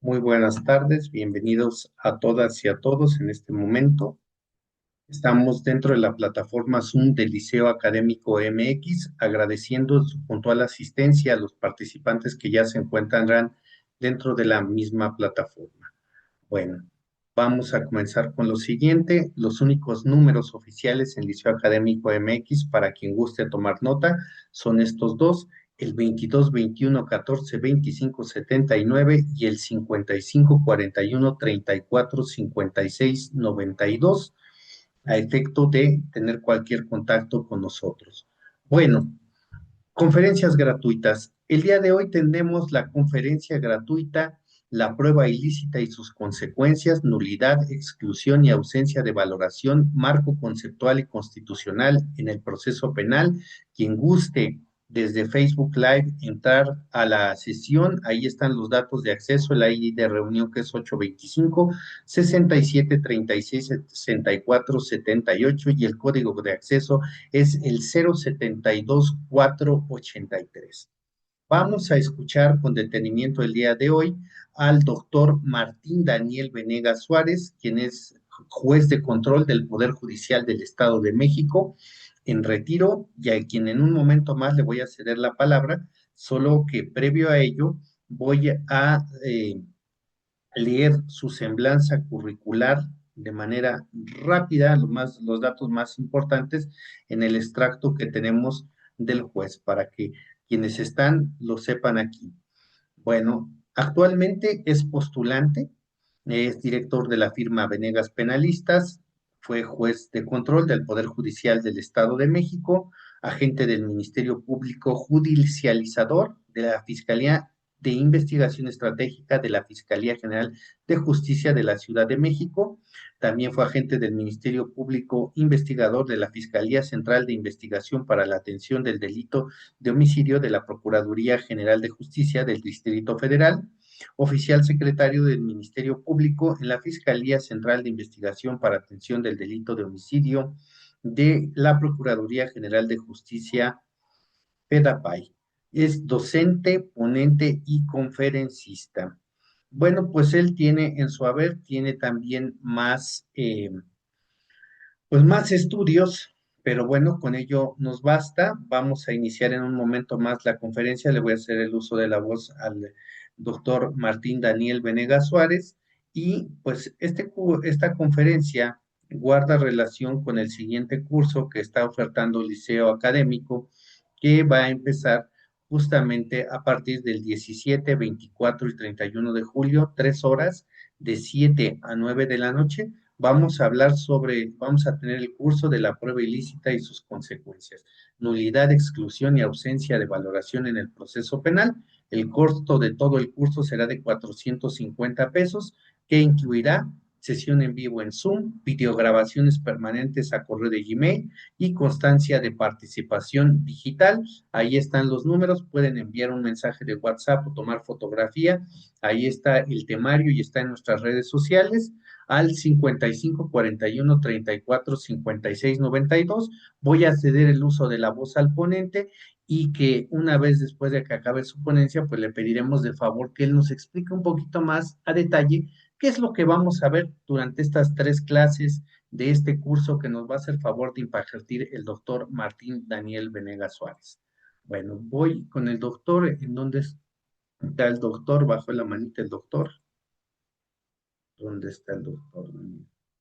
Muy buenas tardes, bienvenidos a todas y a todos en este momento. Estamos dentro de la plataforma Zoom del Liceo Académico MX, agradeciendo su puntual asistencia a los participantes que ya se encuentran dentro de la misma plataforma. Bueno, vamos a comenzar con lo siguiente. Los únicos números oficiales en Liceo Académico MX, para quien guste tomar nota, son estos dos, el 22 21 14 25 79 y el 55 41 34 56 92, a efecto de tener cualquier contacto con nosotros. Bueno, conferencias gratuitas. El día de hoy tenemos la conferencia gratuita, la prueba ilícita y sus consecuencias, nulidad, exclusión y ausencia de valoración, marco conceptual y constitucional en el proceso penal. Quien guste desde Facebook Live entrar a la sesión, ahí están los datos de acceso, el ID de reunión que es 825 67 36 64 78 y el código de acceso es el 072483. Vamos a escuchar con detenimiento el día de hoy al doctor Martín Daniel Venegas Suárez, quien es juez de control del Poder Judicial del Estado de México en retiro, y a quien en un momento más le voy a ceder la palabra, solo que previo a ello voy a leer su semblanza curricular de manera rápida, los datos más importantes en el extracto que tenemos del juez, para que quienes están lo sepan aquí. Bueno, actualmente es postulante, es director de la firma Venegas Penalistas, fue juez de control del Poder Judicial del Estado de México, agente del Ministerio Público Judicializador de la Fiscalía de Investigación Estratégica de la Fiscalía General de Justicia de la Ciudad de México. También fue agente del Ministerio Público Investigador de la Fiscalía Central de Investigación para la Atención del Delito de Homicidio de la Procuraduría General de Justicia del Distrito Federal, oficial secretario del Ministerio Público en la Fiscalía Central de Investigación para Atención del Delito de Homicidio de la Procuraduría General de Justicia, PEDAPAI. Es docente, ponente y conferencista. Bueno, pues él tiene en su haber, tiene también pues más estudios, pero bueno, con ello nos basta. Vamos a iniciar en un momento más la conferencia. Le voy a hacer el uso de la voz al doctor Martín Daniel Venegas Suárez. Y pues esta conferencia guarda relación con el siguiente curso que está ofertando el Liceo Académico, que va a empezar justamente a partir del 17, 24 y 31 de julio, 3 horas, de 7 a 9 de la noche. Vamos a tener el curso de la prueba ilícita y sus consecuencias, nulidad, exclusión y ausencia de valoración en el proceso penal. El costo de todo el curso será de 450 pesos, que incluirá sesión en vivo en Zoom, videograbaciones permanentes a correo de Gmail y constancia de participación digital. Ahí están los números, pueden enviar un mensaje de WhatsApp o tomar fotografía. Ahí está el temario y está en nuestras redes sociales al 55 41 34 56 92. Voy a ceder el uso de la voz al ponente, y que una vez después de que acabe su ponencia, pues le pediremos de favor que él nos explique un poquito más a detalle qué es lo que vamos a ver durante estas 3 clases de este curso que nos va a hacer favor de impartir el doctor Martín Daniel Venegas Suárez. Bueno, voy con el doctor. ¿En dónde está el doctor? Bajo la manita el doctor. ¿Dónde está el doctor?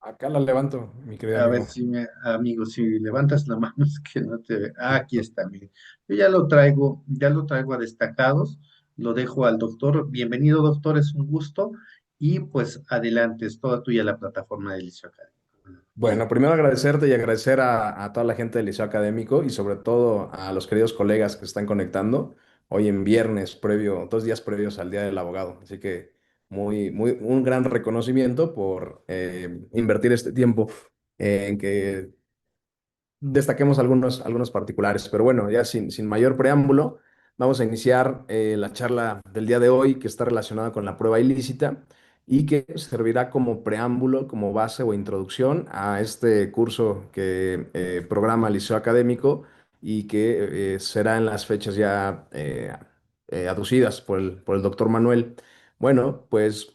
Acá la levanto, mi querido A ver amigo. si amigo, si levantas la mano, es que no te ve. Ah, aquí está, mire. Yo ya lo traigo a destacados, lo dejo al doctor. Bienvenido, doctor, es un gusto. Y pues adelante, es toda tuya la plataforma de Liceo Académico. Bueno, primero agradecerte y agradecer a toda la gente del Liceo Académico y sobre todo a los queridos colegas que se están conectando hoy en viernes, 2 días previos al Día del Abogado. Así que un gran reconocimiento por invertir este tiempo en que destaquemos algunos particulares. Pero bueno, ya sin mayor preámbulo, vamos a iniciar la charla del día de hoy que está relacionada con la prueba ilícita y que servirá como preámbulo, como base o introducción a este curso que programa el Liceo Académico y que será en las fechas ya aducidas por el doctor Manuel. Bueno, pues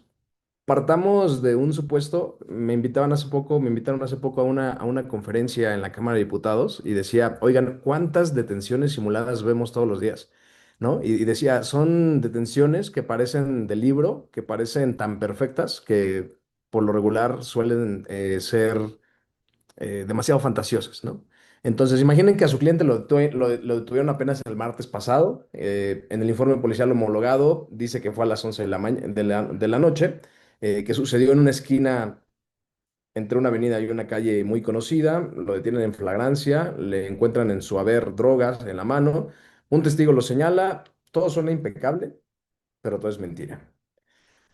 partamos de un supuesto, me invitaron hace poco a una conferencia en la Cámara de Diputados y decía, oigan, ¿cuántas detenciones simuladas vemos todos los días? ¿No? Y decía, son detenciones que parecen de libro, que parecen tan perfectas que por lo regular suelen ser demasiado fantasiosas, ¿no? Entonces, imaginen que a su cliente lo detuvieron apenas el martes pasado. En el informe policial homologado dice que fue a las 11 de de la noche, que sucedió en una esquina entre una avenida y una calle muy conocida. Lo detienen en flagrancia, le encuentran en su haber drogas en la mano. Un testigo lo señala, todo suena impecable, pero todo es mentira.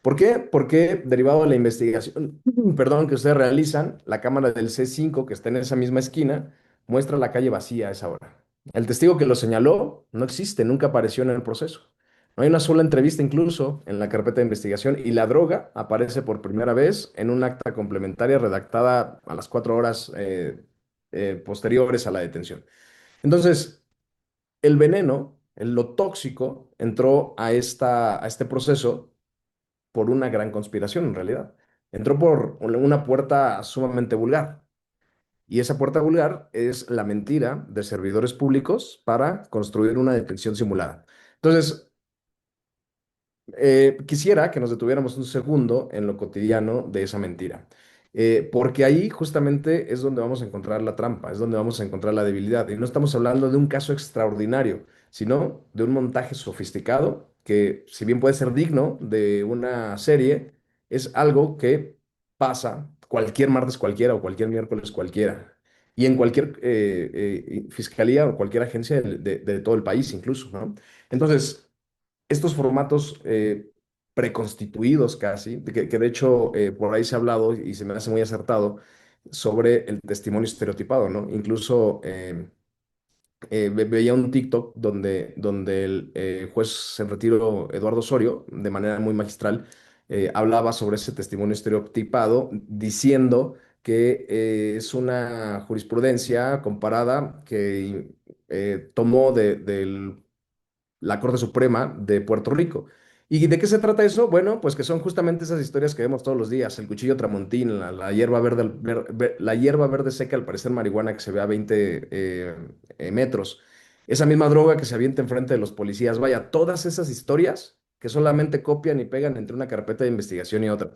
¿Por qué? Porque derivado de la investigación, perdón, que ustedes realizan, la cámara del C5, que está en esa misma esquina, muestra la calle vacía a esa hora. El testigo que lo señaló no existe, nunca apareció en el proceso. No hay una sola entrevista incluso en la carpeta de investigación y la droga aparece por primera vez en un acta complementaria redactada a las 4 horas posteriores a la detención. Entonces, el veneno, lo tóxico, entró a este proceso por una gran conspiración en realidad. Entró por una puerta sumamente vulgar. Y esa puerta vulgar es la mentira de servidores públicos para construir una detención simulada. Entonces, quisiera que nos detuviéramos un segundo en lo cotidiano de esa mentira. Porque ahí justamente es donde vamos a encontrar la trampa, es donde vamos a encontrar la debilidad. Y no estamos hablando de un caso extraordinario, sino de un montaje sofisticado que, si bien puede ser digno de una serie, es algo que pasa cualquier martes cualquiera o cualquier miércoles cualquiera. Y en cualquier fiscalía o cualquier agencia de todo el país incluso, ¿no? Entonces, estos formatos preconstituidos casi, que de hecho por ahí se ha hablado y se me hace muy acertado sobre el testimonio estereotipado, ¿no? Incluso veía un TikTok donde el juez en retiro, Eduardo Osorio, de manera muy magistral, hablaba sobre ese testimonio estereotipado, diciendo que es una jurisprudencia comparada que tomó del la Corte Suprema de Puerto Rico. ¿Y de qué se trata eso? Bueno, pues que son justamente esas historias que vemos todos los días, el cuchillo tramontín, la hierba verde, la hierba verde seca, al parecer marihuana que se ve a 20 metros, esa misma droga que se avienta enfrente de los policías, vaya, todas esas historias que solamente copian y pegan entre una carpeta de investigación y otra.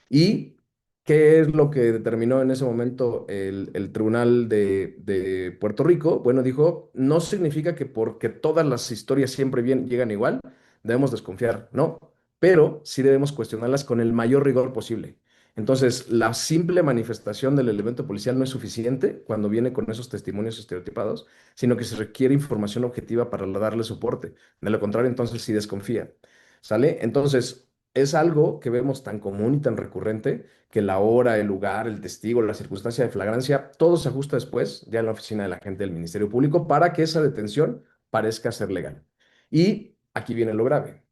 ¿Y qué es lo que determinó en ese momento el Tribunal de Puerto Rico? Bueno, dijo, no significa que porque todas las historias siempre bien, llegan igual, debemos desconfiar, no, pero sí debemos cuestionarlas con el mayor rigor posible. Entonces, la simple manifestación del elemento policial no es suficiente cuando viene con esos testimonios estereotipados, sino que se requiere información objetiva para darle soporte. De lo contrario, entonces sí desconfía. ¿Sale? Entonces, es algo que vemos tan común y tan recurrente que la hora, el lugar, el testigo, la circunstancia de flagrancia, todo se ajusta después, ya en la oficina del agente del Ministerio Público, para que esa detención parezca ser legal. Y aquí viene lo grave.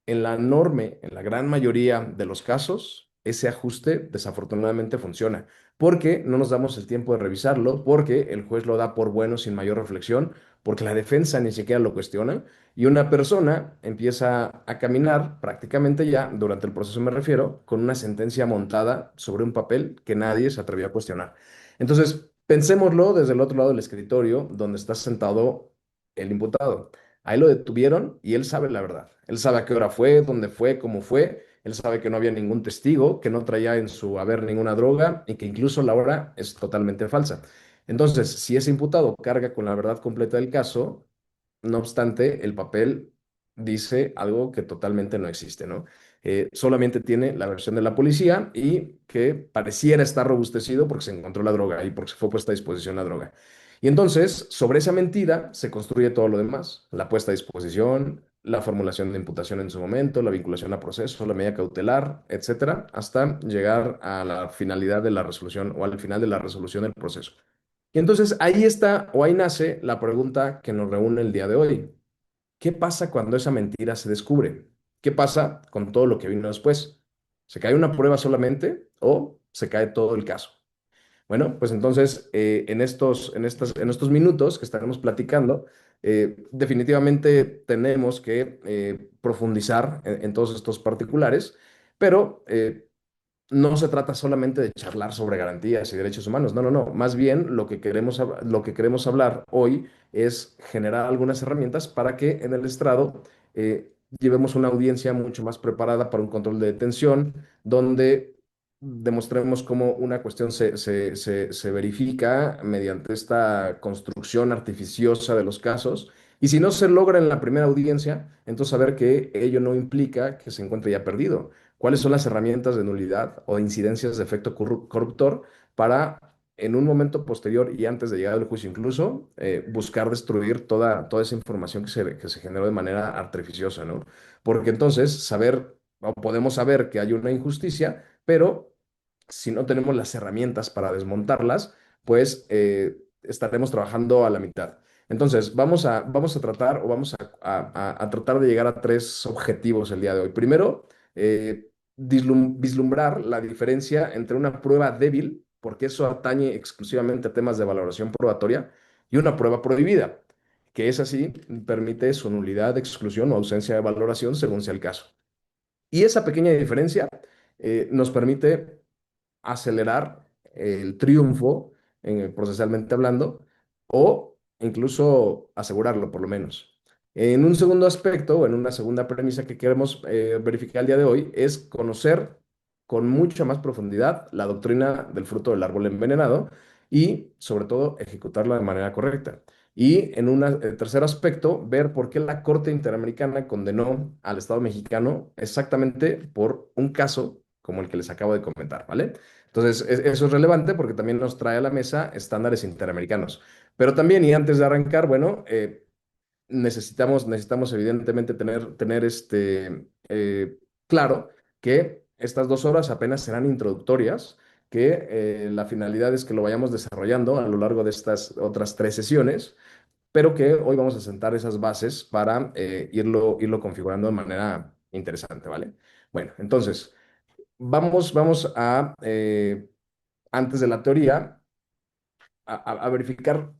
En la gran mayoría de los casos, ese ajuste desafortunadamente funciona, porque no nos damos el tiempo de revisarlo, porque el juez lo da por bueno sin mayor reflexión, porque la defensa ni siquiera lo cuestiona y una persona empieza a caminar prácticamente ya, durante el proceso me refiero, con una sentencia montada sobre un papel que nadie se atrevió a cuestionar. Entonces, pensémoslo desde el otro lado del escritorio, donde está sentado el imputado. Ahí lo detuvieron y él sabe la verdad. Él sabe a qué hora fue, dónde fue, cómo fue. Él sabe que no había ningún testigo, que no traía en su haber ninguna droga y que incluso la hora es totalmente falsa. Entonces, si ese imputado carga con la verdad completa del caso, no obstante, el papel dice algo que totalmente no existe, ¿no? Solamente tiene la versión de la policía y que pareciera estar robustecido porque se encontró la droga y porque se fue puesta a disposición la droga. Y entonces, sobre esa mentira se construye todo lo demás, la puesta a disposición, la formulación de imputación en su momento, la vinculación a proceso, la medida cautelar, etcétera, hasta llegar a la finalidad de la resolución o al final de la resolución del proceso. Y entonces ahí está o ahí nace la pregunta que nos reúne el día de hoy. ¿Qué pasa cuando esa mentira se descubre? ¿Qué pasa con todo lo que vino después? ¿Se cae una prueba solamente o se cae todo el caso? Bueno, pues entonces en estos minutos que estaremos platicando, definitivamente tenemos que profundizar en todos estos particulares, pero no se trata solamente de charlar sobre garantías y derechos humanos, no, no, no. Más bien lo que queremos hablar hoy es generar algunas herramientas para que en el estrado llevemos una audiencia mucho más preparada para un control de detención, donde demostremos cómo una cuestión se verifica mediante esta construcción artificiosa de los casos. Y si no se logra en la primera audiencia, entonces saber que ello no implica que se encuentre ya perdido. ¿Cuáles son las herramientas de nulidad o de incidencias de efecto corruptor para, en un momento posterior y antes de llegar al juicio incluso, buscar destruir toda esa información que se generó de manera artificiosa, ¿no? Porque entonces saber, o podemos saber que hay una injusticia, pero si no tenemos las herramientas para desmontarlas, pues estaremos trabajando a la mitad. Entonces, vamos a tratar o vamos a tratar de llegar a tres objetivos el día de hoy. Primero, vislumbrar la diferencia entre una prueba débil, porque eso atañe exclusivamente a temas de valoración probatoria, y una prueba prohibida, que es así, permite su nulidad, exclusión o ausencia de valoración según sea el caso. Y esa pequeña diferencia nos permite acelerar el triunfo, procesalmente hablando, o incluso asegurarlo por lo menos. En un segundo aspecto, o en una segunda premisa que queremos verificar el día de hoy, es conocer con mucha más profundidad la doctrina del fruto del árbol envenenado y, sobre todo, ejecutarla de manera correcta. Y en un tercer aspecto, ver por qué la Corte Interamericana condenó al Estado mexicano exactamente por un caso como el que les acabo de comentar, ¿vale? Entonces, eso es relevante porque también nos trae a la mesa estándares interamericanos. Pero también, y antes de arrancar, bueno, necesitamos evidentemente tener claro que estas 2 horas apenas serán introductorias, que la finalidad es que lo vayamos desarrollando a lo largo de estas otras 3 sesiones, pero que hoy vamos a sentar esas bases para irlo configurando de manera interesante, ¿vale? Bueno, entonces, vamos a, antes de la teoría, a verificar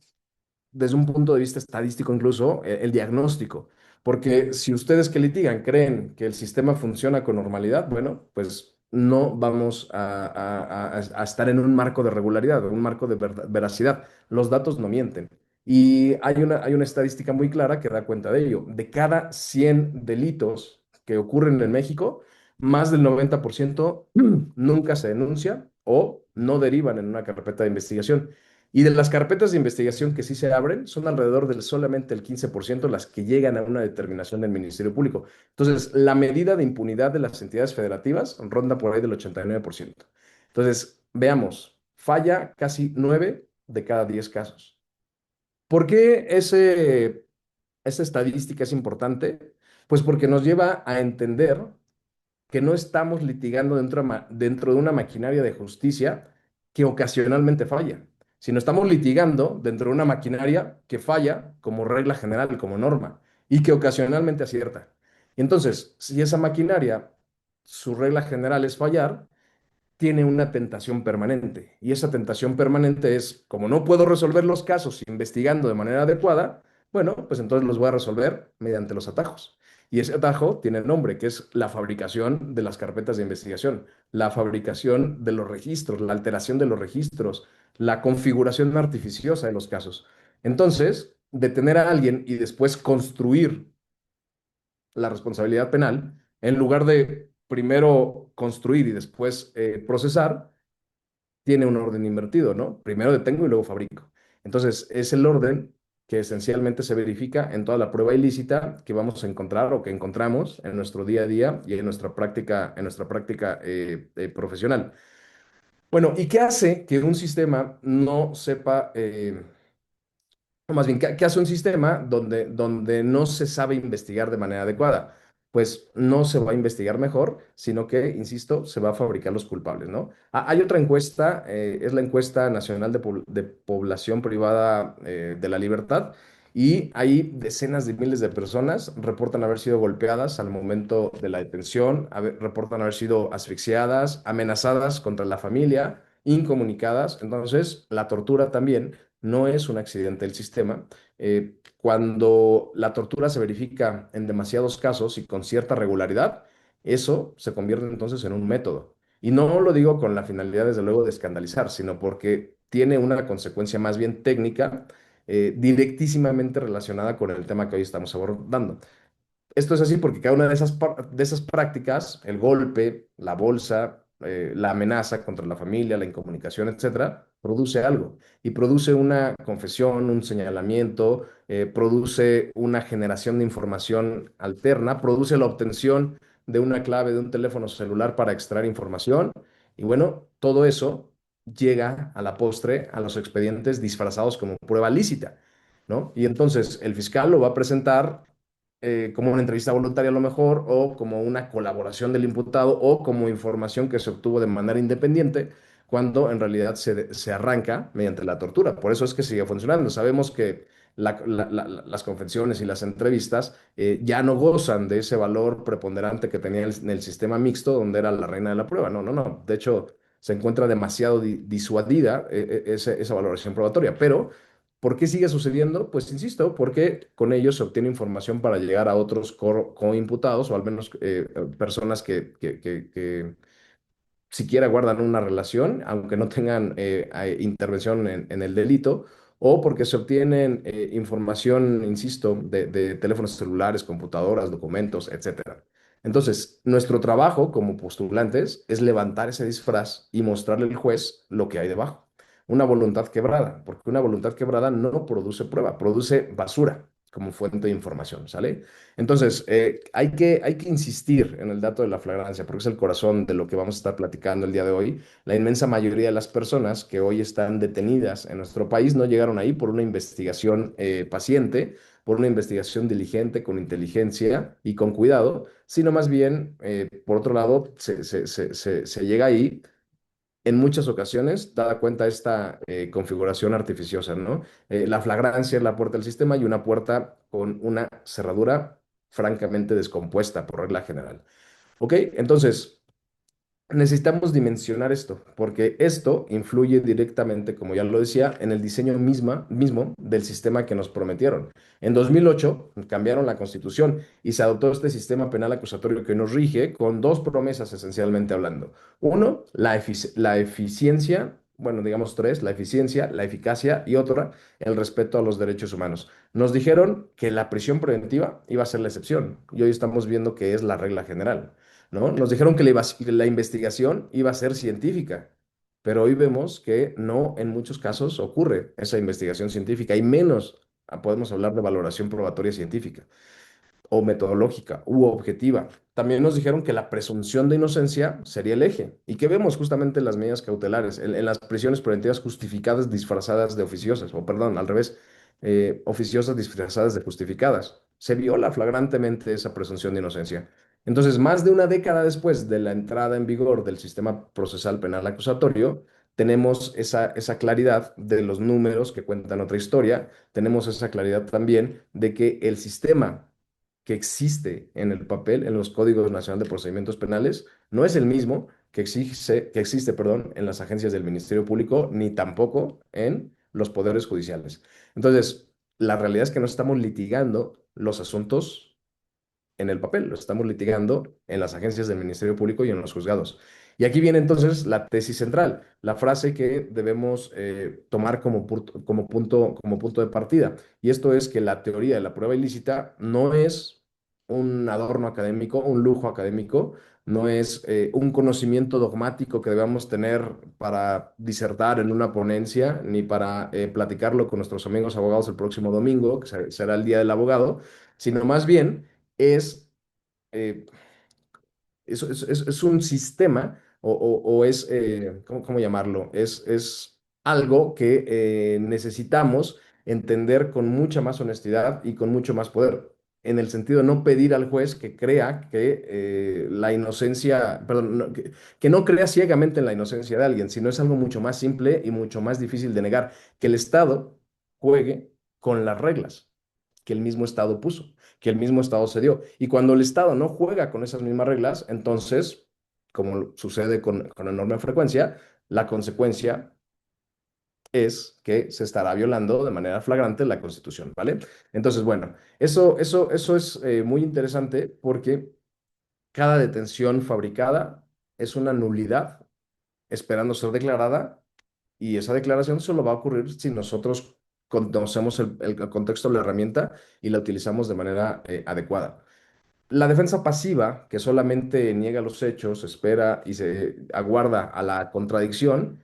desde un punto de vista estadístico incluso, el diagnóstico. Porque si ustedes que litigan creen que el sistema funciona con normalidad, bueno, pues no vamos a estar en un marco de regularidad, un marco de veracidad. Los datos no mienten. Y hay una estadística muy clara que da cuenta de ello. De cada 100 delitos que ocurren en México, más del 90% nunca se denuncia o no derivan en una carpeta de investigación. Y de las carpetas de investigación que sí se abren, son alrededor del solamente el 15% las que llegan a una determinación del Ministerio Público. Entonces, la medida de impunidad de las entidades federativas ronda por ahí del 89%. Entonces, veamos, falla casi 9 de cada 10 casos. ¿Por qué esa estadística es importante? Pues porque nos lleva a entender que no estamos litigando dentro de una maquinaria de justicia que ocasionalmente falla, sino estamos litigando dentro de una maquinaria que falla como regla general, como norma, y que ocasionalmente acierta. Y entonces, si esa maquinaria, su regla general es fallar, tiene una tentación permanente. Y esa tentación permanente es, como no puedo resolver los casos investigando de manera adecuada, bueno, pues entonces los voy a resolver mediante los atajos. Y ese atajo tiene nombre, que es la fabricación de las carpetas de investigación, la fabricación de los registros, la alteración de los registros, la configuración artificiosa de los casos. Entonces, detener a alguien y después construir la responsabilidad penal, en lugar de primero construir y después procesar, tiene un orden invertido, ¿no? Primero detengo y luego fabrico. Entonces, es el orden que esencialmente se verifica en toda la prueba ilícita que vamos a encontrar o que encontramos en nuestro día a día y en nuestra práctica profesional. Bueno, ¿y qué hace que un sistema no sepa o más bien, ¿qué hace un sistema donde no se sabe investigar de manera adecuada? Pues no se va a investigar mejor, sino que, insisto, se va a fabricar los culpables, ¿no? Hay otra encuesta, es la encuesta nacional de población privada de la libertad, y ahí decenas de miles de personas reportan haber sido golpeadas al momento de la detención, reportan haber sido asfixiadas, amenazadas contra la familia, incomunicadas. Entonces, la tortura también no es un accidente del sistema. Cuando la tortura se verifica en demasiados casos y con cierta regularidad, eso se convierte entonces en un método. Y no lo digo con la finalidad, desde luego, de escandalizar, sino porque tiene una consecuencia más bien técnica, directísimamente relacionada con el tema que hoy estamos abordando. Esto es así porque cada una de esas prácticas, el golpe, la bolsa, la amenaza contra la familia, la incomunicación, etcétera, produce algo y produce una confesión, un señalamiento, produce una generación de información alterna, produce la obtención de una clave de un teléfono celular para extraer información y bueno, todo eso llega a la postre a los expedientes disfrazados como prueba lícita, ¿no? Y entonces el fiscal lo va a presentar como una entrevista voluntaria a lo mejor, o como una colaboración del imputado, o como información que se obtuvo de manera independiente, cuando en realidad se arranca mediante la tortura. Por eso es que sigue funcionando. Sabemos que las confesiones y las entrevistas ya no gozan de ese valor preponderante que tenía en el sistema mixto, donde era la reina de la prueba. No, no, no. De hecho, se encuentra demasiado disuadida esa valoración probatoria, pero ¿por qué sigue sucediendo? Pues insisto, porque con ellos se obtiene información para llegar a otros coimputados o al menos personas que siquiera guardan una relación, aunque no tengan intervención en el delito, o porque se obtienen información, insisto, de teléfonos celulares, computadoras, documentos, etcétera. Entonces, nuestro trabajo como postulantes es levantar ese disfraz y mostrarle al juez lo que hay debajo. Una voluntad quebrada, porque una voluntad quebrada no produce prueba, produce basura como fuente de información, ¿sale? Entonces, hay que insistir en el dato de la flagrancia, porque es el corazón de lo que vamos a estar platicando el día de hoy. La inmensa mayoría de las personas que hoy están detenidas en nuestro país no llegaron ahí por una investigación paciente, por una investigación diligente, con inteligencia y con cuidado, sino más bien, por otro lado, se llega ahí en muchas ocasiones, dada cuenta esta configuración artificiosa, ¿no? La flagrancia es la puerta del sistema y una puerta con una cerradura francamente descompuesta por regla general. ¿Ok? Entonces, necesitamos dimensionar esto, porque esto influye directamente, como ya lo decía, en el diseño mismo del sistema que nos prometieron. En 2008 cambiaron la Constitución y se adoptó este sistema penal acusatorio que nos rige con dos promesas esencialmente hablando. Uno, la eficiencia, bueno, digamos tres, la eficiencia, la eficacia y otra, el respeto a los derechos humanos. Nos dijeron que la prisión preventiva iba a ser la excepción y hoy estamos viendo que es la regla general. ¿No? Nos dijeron que la investigación iba a ser científica, pero hoy vemos que no en muchos casos ocurre esa investigación científica y menos podemos hablar de valoración probatoria científica o metodológica u objetiva. También nos dijeron que la presunción de inocencia sería el eje y que vemos justamente en las medidas cautelares, en las prisiones preventivas justificadas disfrazadas de oficiosas, o perdón, al revés, oficiosas disfrazadas de justificadas. Se viola flagrantemente esa presunción de inocencia. Entonces, más de una década después de la entrada en vigor del sistema procesal penal acusatorio, tenemos esa claridad de los números que cuentan otra historia, tenemos esa claridad también de que el sistema que existe en el papel, en los Códigos Nacional de Procedimientos Penales, no es el mismo que existe, perdón, en las agencias del Ministerio Público, ni tampoco en los poderes judiciales. Entonces, la realidad es que no estamos litigando los asuntos en el papel, lo estamos litigando en las agencias del Ministerio Público y en los juzgados. Y aquí viene entonces la tesis central, la frase que debemos tomar como punto de partida. Y esto es que la teoría de la prueba ilícita no es un adorno académico, un lujo académico, no es un conocimiento dogmático que debamos tener para disertar en una ponencia, ni para platicarlo con nuestros amigos abogados el próximo domingo, que será el Día del Abogado, sino más bien es, eh, es un sistema o es, ¿cómo llamarlo? Es algo que necesitamos entender con mucha más honestidad y con mucho más poder. En el sentido de no pedir al juez que crea que la inocencia, perdón, que no crea ciegamente en la inocencia de alguien, sino es algo mucho más simple y mucho más difícil de negar, que el Estado juegue con las reglas que el mismo Estado puso, que el mismo Estado se dio. Y cuando el Estado no juega con esas mismas reglas, entonces, como sucede con enorme frecuencia, la consecuencia es que se estará violando de manera flagrante la Constitución, ¿vale? Entonces, bueno, eso es muy interesante porque cada detención fabricada es una nulidad esperando ser declarada y esa declaración solo va a ocurrir si nosotros conocemos el contexto de la herramienta y la utilizamos de manera adecuada. La defensa pasiva, que solamente niega los hechos, espera y se aguarda a la contradicción,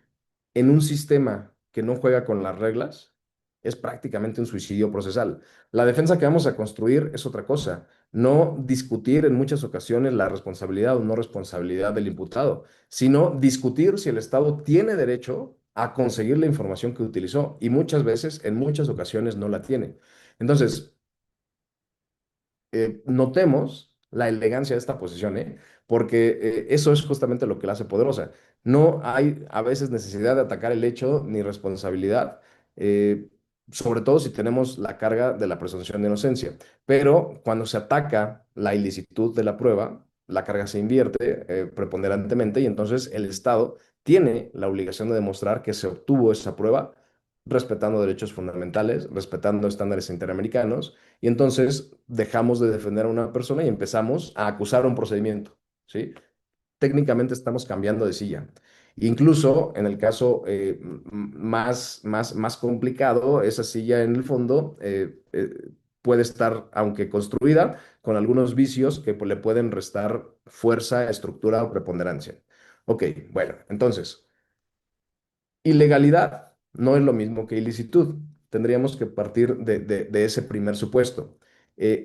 en un sistema que no juega con las reglas, es prácticamente un suicidio procesal. La defensa que vamos a construir es otra cosa, no discutir en muchas ocasiones la responsabilidad o no responsabilidad del imputado, sino discutir si el Estado tiene derecho a conseguir la información que utilizó y muchas veces, en muchas ocasiones, no la tiene. Entonces, notemos la elegancia de esta posición, ¿eh? Porque eso es justamente lo que la hace poderosa. No hay a veces necesidad de atacar el hecho ni responsabilidad, eh, sobre todo si tenemos la carga de la presunción de inocencia. Pero cuando se ataca la ilicitud de la prueba, la carga se invierte preponderantemente y entonces el Estado tiene la obligación de demostrar que se obtuvo esa prueba respetando derechos fundamentales, respetando estándares interamericanos y entonces dejamos de defender a una persona y empezamos a acusar un procedimiento, ¿sí? Técnicamente estamos cambiando de silla. Incluso en el caso más complicado, esa silla en el fondo puede estar, aunque construida, con algunos vicios que pues, le pueden restar fuerza, estructura o preponderancia. Ok, bueno, entonces, ilegalidad no es lo mismo que ilicitud. Tendríamos que partir de ese primer supuesto.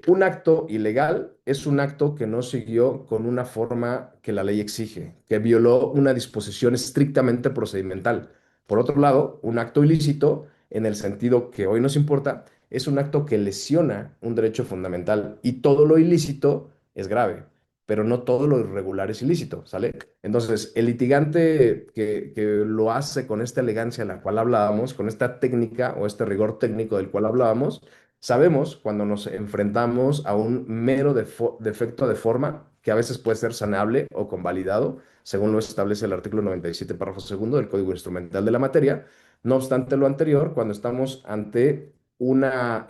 Un acto ilegal es un acto que no siguió con una forma que la ley exige, que violó una disposición estrictamente procedimental. Por otro lado, un acto ilícito, en el sentido que hoy nos importa, es un acto que lesiona un derecho fundamental y todo lo ilícito es grave, pero no todo lo irregular es ilícito, ¿sale? Entonces, el litigante que lo hace con esta elegancia de la cual hablábamos, con esta técnica o este rigor técnico del cual hablábamos, sabemos cuando nos enfrentamos a un mero defecto de forma que a veces puede ser sanable o convalidado, según lo establece el artículo 97, párrafo segundo del Código Instrumental de la materia. No obstante lo anterior, cuando estamos ante una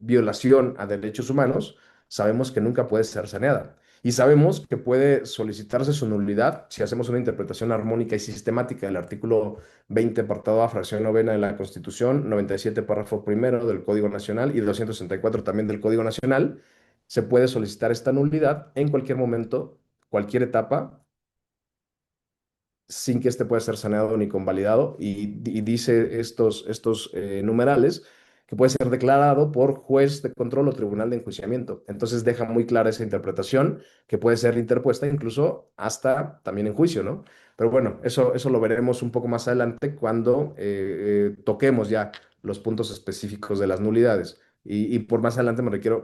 violación a derechos humanos, sabemos que nunca puede ser saneada. Y sabemos que puede solicitarse su nulidad si hacemos una interpretación armónica y sistemática del artículo 20, apartado A, fracción novena de la Constitución, 97, párrafo primero del Código Nacional y 264 también del Código Nacional. Se puede solicitar esta nulidad en cualquier momento, cualquier etapa, sin que este pueda ser saneado ni convalidado. Y dice estos numerales que puede ser declarado por juez de control o tribunal de enjuiciamiento. Entonces deja muy clara esa interpretación que puede ser interpuesta incluso hasta también en juicio, ¿no? Pero bueno, eso lo veremos un poco más adelante cuando toquemos ya los puntos específicos de las nulidades. Y por más adelante me refiero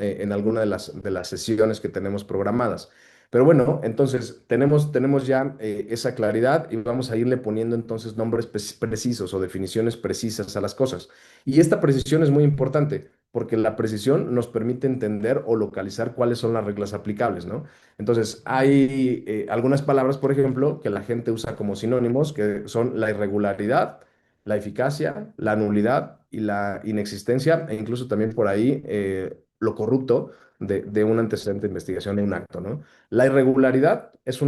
en alguna de las sesiones que tenemos programadas. Pero bueno, entonces tenemos ya esa claridad y vamos a irle poniendo entonces nombres precisos o definiciones precisas a las cosas. Y esta precisión es muy importante porque la precisión nos permite entender o localizar cuáles son las reglas aplicables, ¿no? Entonces, hay algunas palabras, por ejemplo, que la gente usa como sinónimos, que son la irregularidad, la eficacia, la nulidad y la inexistencia, e incluso también por ahí lo corrupto de un antecedente de investigación de un acto, ¿no? La irregularidad es,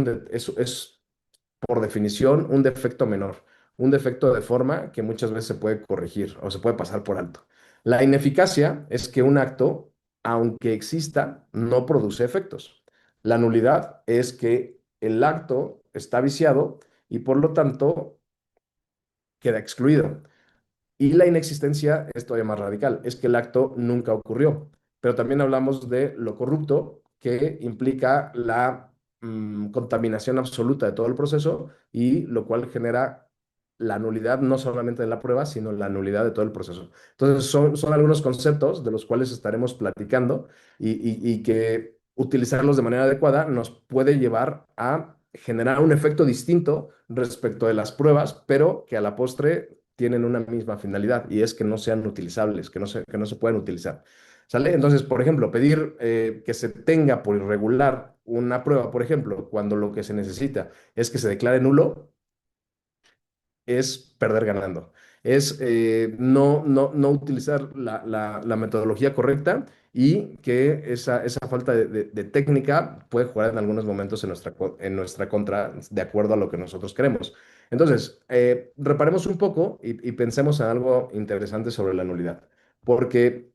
por definición, un defecto menor, un defecto de forma que muchas veces se puede corregir o se puede pasar por alto. La ineficacia es que un acto, aunque exista, no produce efectos. La nulidad es que el acto está viciado y por lo tanto queda excluido. Y la inexistencia es todavía más radical, es que el acto nunca ocurrió. Pero también hablamos de lo corrupto, que implica la contaminación absoluta de todo el proceso y lo cual genera la nulidad no solamente de la prueba, sino la nulidad de todo el proceso. Entonces, son algunos conceptos de los cuales estaremos platicando y que utilizarlos de manera adecuada nos puede llevar a generar un efecto distinto respecto de las pruebas, pero que a la postre tienen una misma finalidad y es que no sean utilizables, que no se puedan utilizar. ¿Sale? Entonces, por ejemplo, pedir que se tenga por irregular una prueba, por ejemplo, cuando lo que se necesita es que se declare nulo, es perder ganando. Es no utilizar la metodología correcta y que esa falta de técnica puede jugar en algunos momentos en nuestra contra de acuerdo a lo que nosotros queremos. Entonces, reparemos un poco y pensemos en algo interesante sobre la nulidad, porque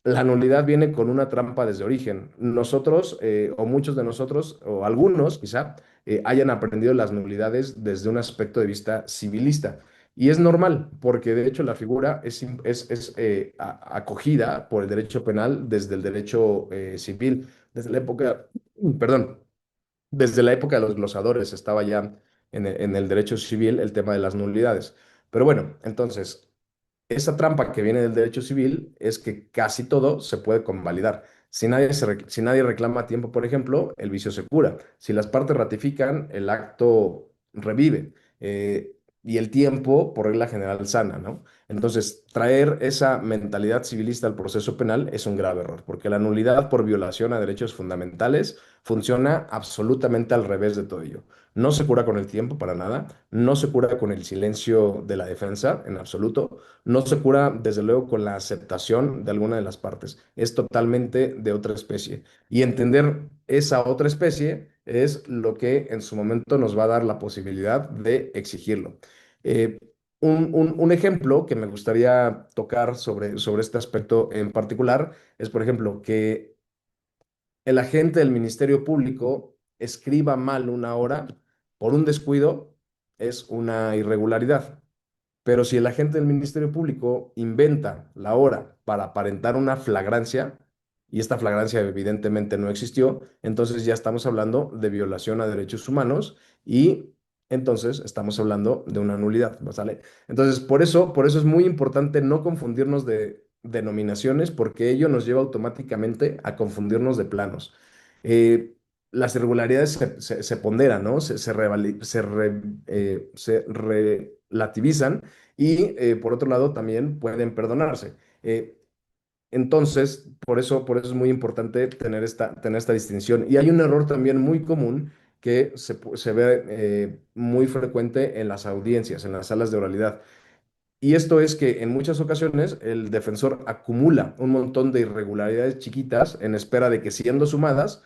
la nulidad viene con una trampa desde origen. Nosotros, o muchos de nosotros, o algunos quizá, hayan aprendido las nulidades desde un aspecto de vista civilista. Y es normal, porque de hecho la figura acogida por el derecho penal desde el derecho civil, desde la época, perdón, desde la época de los glosadores estaba ya en el derecho civil el tema de las nulidades. Pero bueno, entonces, esa trampa que viene del derecho civil es que casi todo se puede convalidar. Si nadie reclama a tiempo, por ejemplo, el vicio se cura. Si las partes ratifican, el acto revive. Y el tiempo, por regla general, sana, ¿no? Entonces, traer esa mentalidad civilista al proceso penal es un grave error, porque la nulidad por violación a derechos fundamentales funciona absolutamente al revés de todo ello. No se cura con el tiempo para nada, no se cura con el silencio de la defensa en absoluto, no se cura, desde luego, con la aceptación de alguna de las partes. Es totalmente de otra especie. Y entender esa otra especie es lo que en su momento nos va a dar la posibilidad de exigirlo. Eh, un ejemplo que me gustaría tocar sobre este aspecto en particular es, por ejemplo, que el agente del Ministerio Público escriba mal una hora por un descuido es una irregularidad. Pero si el agente del Ministerio Público inventa la hora para aparentar una flagrancia, y esta flagrancia evidentemente no existió, entonces ya estamos hablando de violación a derechos humanos y entonces estamos hablando de una nulidad, ¿no sale? Entonces, por eso es muy importante no confundirnos de denominaciones, porque ello nos lleva automáticamente a confundirnos de planos. Eh, las irregularidades se ponderan, ¿no? Se relativizan y por otro lado también pueden perdonarse. Entonces, por eso es muy importante tener esta distinción. Y hay un error también muy común que se ve muy frecuente en las audiencias, en las salas de oralidad. Y esto es que en muchas ocasiones el defensor acumula un montón de irregularidades chiquitas en espera de que, siendo sumadas,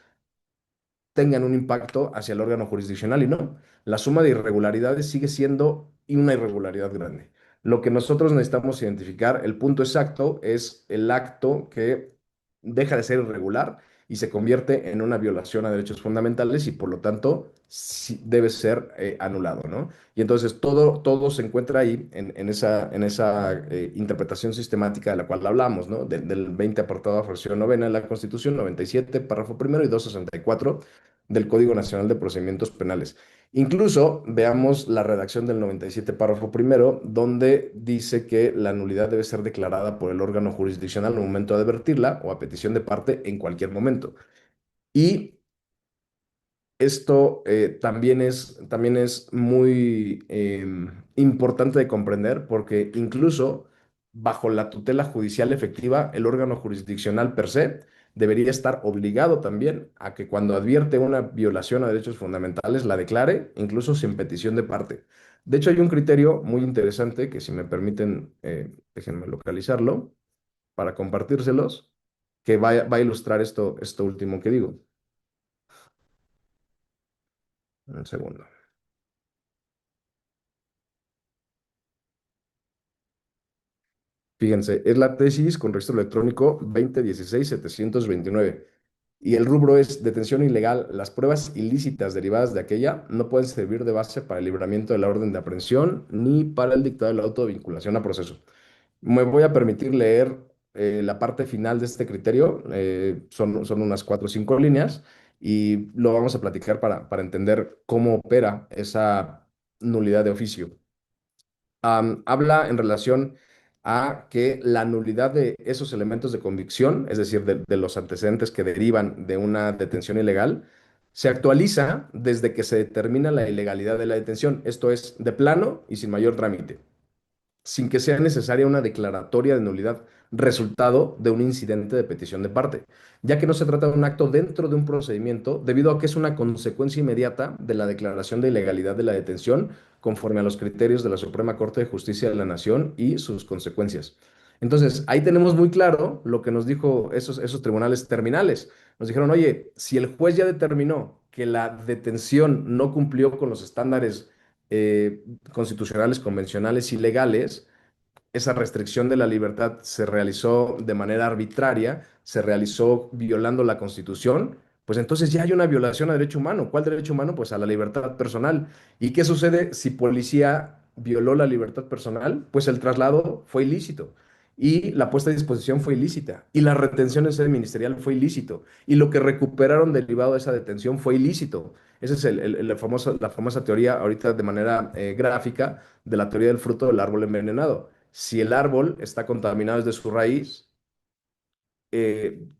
tengan un impacto hacia el órgano jurisdiccional y no. La suma de irregularidades sigue siendo una irregularidad grande. Lo que nosotros necesitamos identificar, el punto exacto, es el acto que deja de ser irregular y se convierte en una violación a derechos fundamentales y por lo tanto sí debe ser anulado, ¿no? Y entonces todo se encuentra ahí en esa interpretación sistemática de la cual hablamos, ¿no? Del 20 apartado fracción novena de la Constitución, 97 párrafo primero y 264 del Código Nacional de Procedimientos Penales. Incluso veamos la redacción del 97 párrafo primero, donde dice que la nulidad debe ser declarada por el órgano jurisdiccional al momento de advertirla o a petición de parte en cualquier momento. Y esto también es muy importante de comprender, porque incluso bajo la tutela judicial efectiva, el órgano jurisdiccional per se debería estar obligado también a que, cuando advierte una violación a derechos fundamentales, la declare, incluso sin petición de parte. De hecho, hay un criterio muy interesante que, si me permiten, déjenme localizarlo para compartírselos, que va a ilustrar esto último que digo. Un segundo. Fíjense, es la tesis con registro electrónico 2016-729. Y el rubro es detención ilegal. Las pruebas ilícitas derivadas de aquella no pueden servir de base para el libramiento de la orden de aprehensión ni para el dictado de la autovinculación a proceso. Me voy a permitir leer la parte final de este criterio. Son unas 4 o 5 líneas y lo vamos a platicar para entender cómo opera esa nulidad de oficio. Habla en relación a que la nulidad de esos elementos de convicción, es decir, de los antecedentes que derivan de una detención ilegal, se actualiza desde que se determina la ilegalidad de la detención. Esto es, de plano y sin mayor trámite, sin que sea necesaria una declaratoria de nulidad, resultado de un incidente de petición de parte, ya que no se trata de un acto dentro de un procedimiento, debido a que es una consecuencia inmediata de la declaración de ilegalidad de la detención, conforme a los criterios de la Suprema Corte de Justicia de la Nación y sus consecuencias. Entonces, ahí tenemos muy claro lo que nos dijo esos tribunales terminales. Nos dijeron, oye, si el juez ya determinó que la detención no cumplió con los estándares constitucionales, convencionales y legales, esa restricción de la libertad se realizó de manera arbitraria, se realizó violando la Constitución, pues entonces ya hay una violación a derecho humano. ¿Cuál derecho humano? Pues a la libertad personal. ¿Y qué sucede si policía violó la libertad personal? Pues el traslado fue ilícito. Y la puesta a disposición fue ilícita. Y la retención en sede ministerial fue ilícito. Y lo que recuperaron derivado de esa detención fue ilícito. Esa es la famosa teoría ahorita de manera gráfica de la teoría del fruto del árbol envenenado. Si el árbol está contaminado desde su raíz,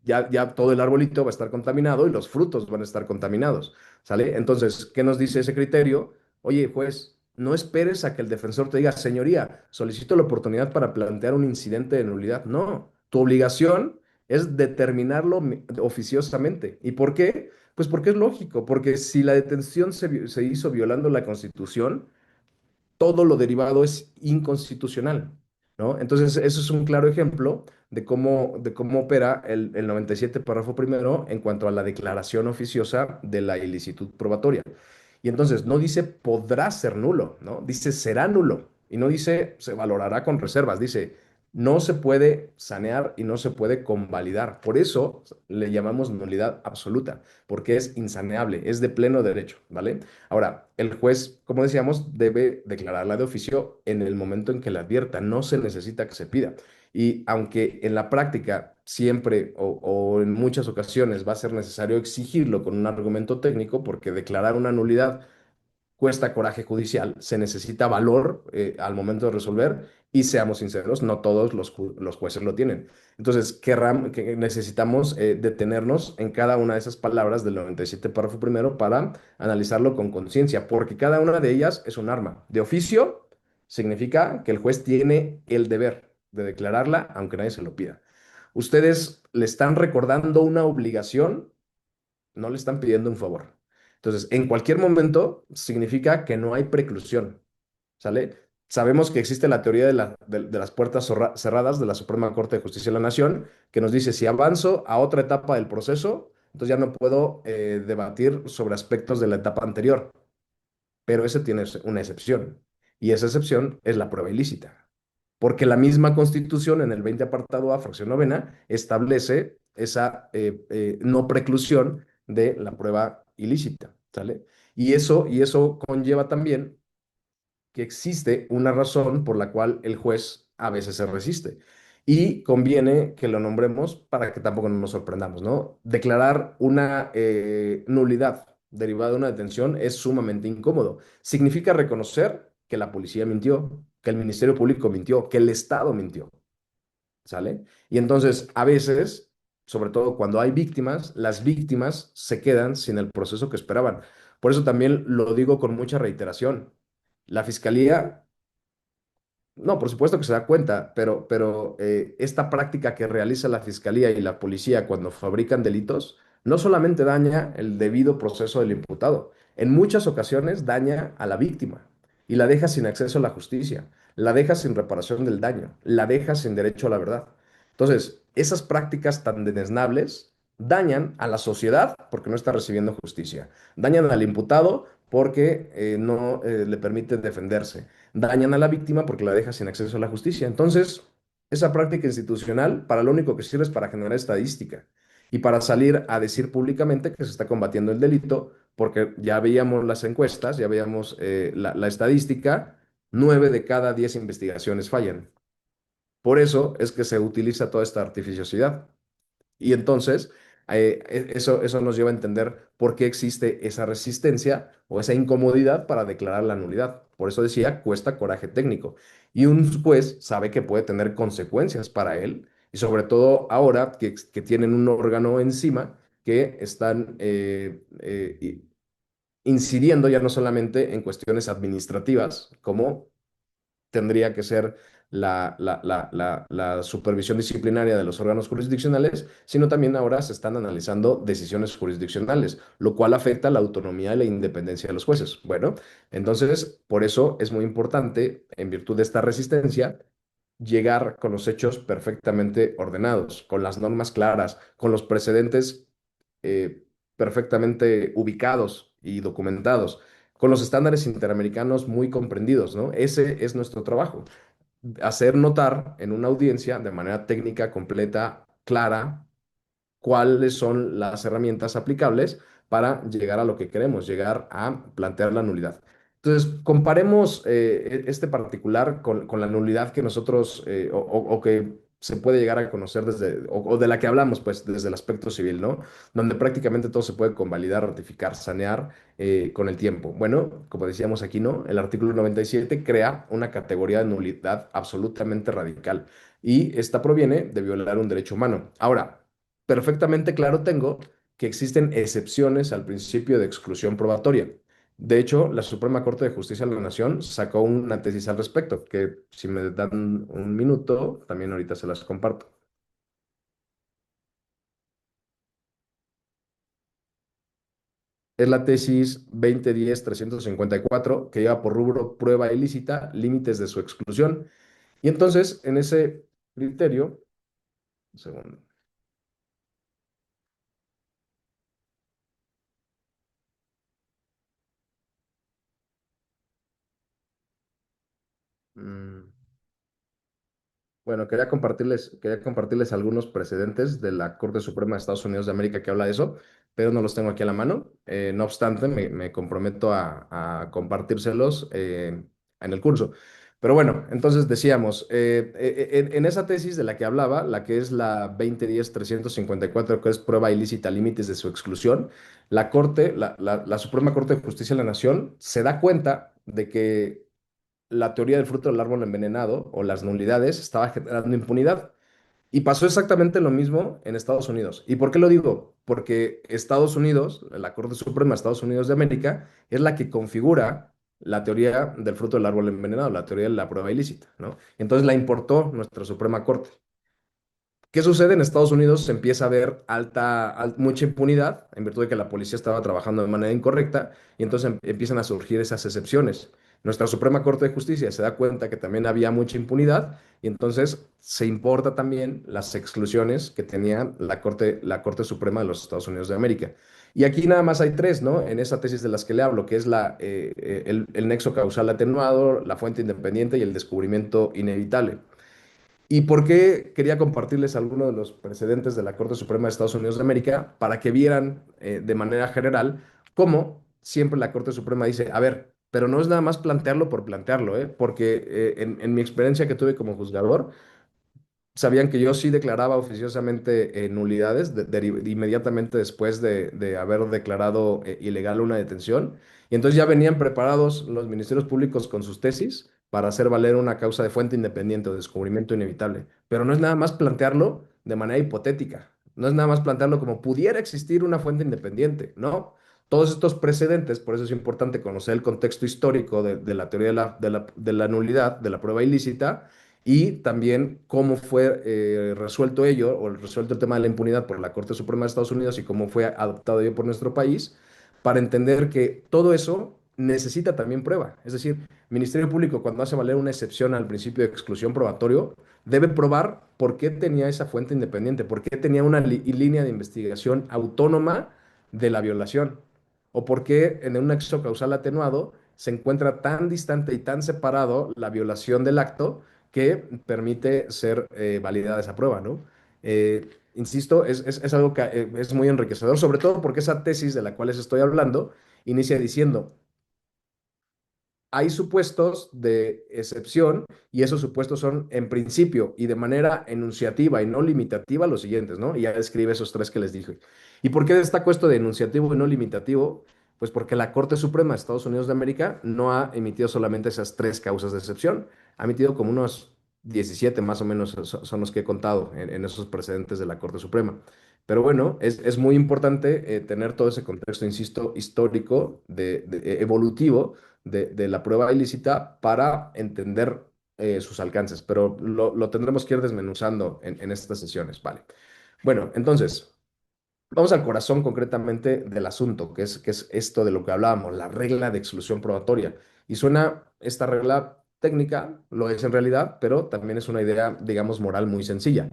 ya todo el arbolito va a estar contaminado y los frutos van a estar contaminados, ¿sale? Entonces, ¿qué nos dice ese criterio? Oye, juez, no esperes a que el defensor te diga, señoría, solicito la oportunidad para plantear un incidente de nulidad. No, tu obligación es determinarlo oficiosamente. ¿Y por qué? Pues porque es lógico, porque si la detención se hizo violando la Constitución, todo lo derivado es inconstitucional, ¿no? Entonces, eso es un claro ejemplo de cómo opera el 97 párrafo primero en cuanto a la declaración oficiosa de la ilicitud probatoria. Y entonces no dice podrá ser nulo, ¿no? Dice será nulo. Y no dice se valorará con reservas, dice no se puede sanear y no se puede convalidar. Por eso le llamamos nulidad absoluta, porque es insaneable, es de pleno derecho, ¿vale? Ahora, el juez, como decíamos, debe declararla de oficio en el momento en que la advierta, no se necesita que se pida. Y aunque en la práctica siempre o en muchas ocasiones va a ser necesario exigirlo con un argumento técnico, porque declarar una nulidad cuesta coraje judicial, se necesita valor al momento de resolver y seamos sinceros, no todos los jueces lo tienen. Entonces, que necesitamos detenernos en cada una de esas palabras del 97 párrafo primero para analizarlo con conciencia, porque cada una de ellas es un arma. De oficio significa que el juez tiene el deber de declararla, aunque nadie se lo pida. Ustedes le están recordando una obligación, no le están pidiendo un favor. Entonces, en cualquier momento significa que no hay preclusión, ¿sale? Sabemos que existe la teoría de las puertas cerradas de la Suprema Corte de Justicia de la Nación, que nos dice, si avanzo a otra etapa del proceso, entonces ya no puedo debatir sobre aspectos de la etapa anterior, pero ese tiene una excepción, y esa excepción es la prueba ilícita, porque la misma Constitución en el 20 apartado A, fracción novena, establece esa no preclusión de la prueba ilícita, ¿sale? Y eso conlleva también que existe una razón por la cual el juez a veces se resiste. Y conviene que lo nombremos para que tampoco nos sorprendamos, ¿no? Declarar una nulidad derivada de una detención es sumamente incómodo. Significa reconocer que la policía mintió, que el Ministerio Público mintió, que el Estado mintió, ¿sale? Y entonces, a veces, sobre todo cuando hay víctimas, las víctimas se quedan sin el proceso que esperaban. Por eso también lo digo con mucha reiteración. La fiscalía, no, por supuesto que se da cuenta, pero esta práctica que realiza la fiscalía y la policía cuando fabrican delitos no solamente daña el debido proceso del imputado, en muchas ocasiones daña a la víctima y la deja sin acceso a la justicia, la deja sin reparación del daño, la deja sin derecho a la verdad. Entonces, esas prácticas tan deneznables dañan a la sociedad porque no está recibiendo justicia, dañan al imputado porque no le permite defenderse, dañan a la víctima porque la deja sin acceso a la justicia. Entonces, esa práctica institucional para lo único que sirve es para generar estadística y para salir a decir públicamente que se está combatiendo el delito, porque ya veíamos las encuestas, ya veíamos la estadística, 9 de cada 10 investigaciones fallan. Por eso es que se utiliza toda esta artificiosidad. Y entonces, eso nos lleva a entender por qué existe esa resistencia o esa incomodidad para declarar la nulidad. Por eso decía, cuesta coraje técnico. Y un juez sabe que puede tener consecuencias para él, y sobre todo ahora que tienen un órgano encima que están incidiendo ya no solamente en cuestiones administrativas, como tendría que ser la supervisión disciplinaria de los órganos jurisdiccionales, sino también ahora se están analizando decisiones jurisdiccionales, lo cual afecta la autonomía y la independencia de los jueces. Bueno, entonces, por eso es muy importante, en virtud de esta resistencia, llegar con los hechos perfectamente ordenados, con las normas claras, con los precedentes eh, perfectamente ubicados y documentados, con los estándares interamericanos muy comprendidos, ¿no? Ese es nuestro trabajo, hacer notar en una audiencia de manera técnica, completa, clara, cuáles son las herramientas aplicables para llegar a lo que queremos, llegar a plantear la nulidad. Entonces, comparemos este particular con la nulidad que nosotros, o que se puede llegar a conocer desde, o de la que hablamos, pues, desde el aspecto civil, ¿no? Donde prácticamente todo se puede convalidar, ratificar, sanear con el tiempo. Bueno, como decíamos aquí, ¿no? El artículo 97 crea una categoría de nulidad absolutamente radical y esta proviene de violar un derecho humano. Ahora, perfectamente claro tengo que existen excepciones al principio de exclusión probatoria. De hecho, la Suprema Corte de Justicia de la Nación sacó una tesis al respecto, que si me dan un minuto, también ahorita se las comparto. Es la tesis 2010-354, que lleva por rubro prueba ilícita, límites de su exclusión. Y entonces, en ese criterio, un segundo. Mm. Bueno, quería compartirles algunos precedentes de la Corte Suprema de Estados Unidos de América que habla de eso, pero no los tengo aquí a la mano. No obstante, me comprometo a compartírselos en el curso. Pero bueno, entonces decíamos, en esa tesis de la que hablaba, la que es la 2010-354, que es prueba ilícita, límites de su exclusión, la Suprema Corte de Justicia de la Nación se da cuenta de que la teoría del fruto del árbol envenenado o las nulidades estaba generando impunidad. Y pasó exactamente lo mismo en Estados Unidos. ¿Y por qué lo digo? Porque Estados Unidos, la Corte Suprema de Estados Unidos de América, es la que configura la teoría del fruto del árbol envenenado, la teoría de la prueba ilícita, ¿no? Entonces la importó nuestra Suprema Corte. ¿Qué sucede? En Estados Unidos se empieza a ver mucha impunidad en virtud de que la policía estaba trabajando de manera incorrecta y entonces empiezan a surgir esas excepciones. Nuestra Suprema Corte de Justicia se da cuenta que también había mucha impunidad y entonces se importa también las exclusiones que tenía la Corte Suprema de los Estados Unidos de América. Y aquí nada más hay tres, ¿no? En esa tesis de las que le hablo, que es el nexo causal atenuado, la fuente independiente y el descubrimiento inevitable. ¿Y por qué quería compartirles algunos de los precedentes de la Corte Suprema de Estados Unidos de América para que vieran de manera general cómo siempre la Corte Suprema dice, a ver, pero no es nada más plantearlo por plantearlo, ¿eh? Porque en mi experiencia que tuve como juzgador, sabían que yo sí declaraba oficiosamente nulidades inmediatamente después de haber declarado ilegal una detención. Y entonces ya venían preparados los ministerios públicos con sus tesis para hacer valer una causa de fuente independiente o descubrimiento inevitable. Pero no es nada más plantearlo de manera hipotética. No es nada más plantearlo como pudiera existir una fuente independiente. No. Todos estos precedentes, por eso es importante conocer el contexto histórico de la teoría de la nulidad, de la prueba ilícita y también cómo fue resuelto ello, o resuelto el tema de la impunidad por la Corte Suprema de Estados Unidos y cómo fue adoptado ello por nuestro país, para entender que todo eso necesita también prueba. Es decir, el Ministerio Público, cuando hace valer una excepción al principio de exclusión probatorio, debe probar por qué tenía esa fuente independiente, por qué tenía una línea de investigación autónoma de la violación, o por qué en un nexo causal atenuado se encuentra tan distante y tan separado la violación del acto que permite ser validada esa prueba, ¿no? Insisto, es algo que es muy enriquecedor, sobre todo porque esa tesis de la cual les estoy hablando inicia diciendo, hay supuestos de excepción y esos supuestos son en principio y de manera enunciativa y no limitativa los siguientes, ¿no? Y ya describe esos tres que les dije. ¿Y por qué destaco esto de enunciativo y no limitativo? Pues porque la Corte Suprema de Estados Unidos de América no ha emitido solamente esas tres causas de excepción, ha emitido como unos 17 más o menos son los que he contado en esos precedentes de la Corte Suprema. Pero bueno, es muy importante tener todo ese contexto, insisto, histórico, evolutivo de la prueba ilícita para entender sus alcances, pero lo tendremos que ir desmenuzando en estas sesiones, ¿vale? Bueno, entonces, vamos al corazón concretamente del asunto, que es esto de lo que hablábamos, la regla de exclusión probatoria. Y suena esta regla técnica, lo es en realidad, pero también es una idea, digamos, moral muy sencilla.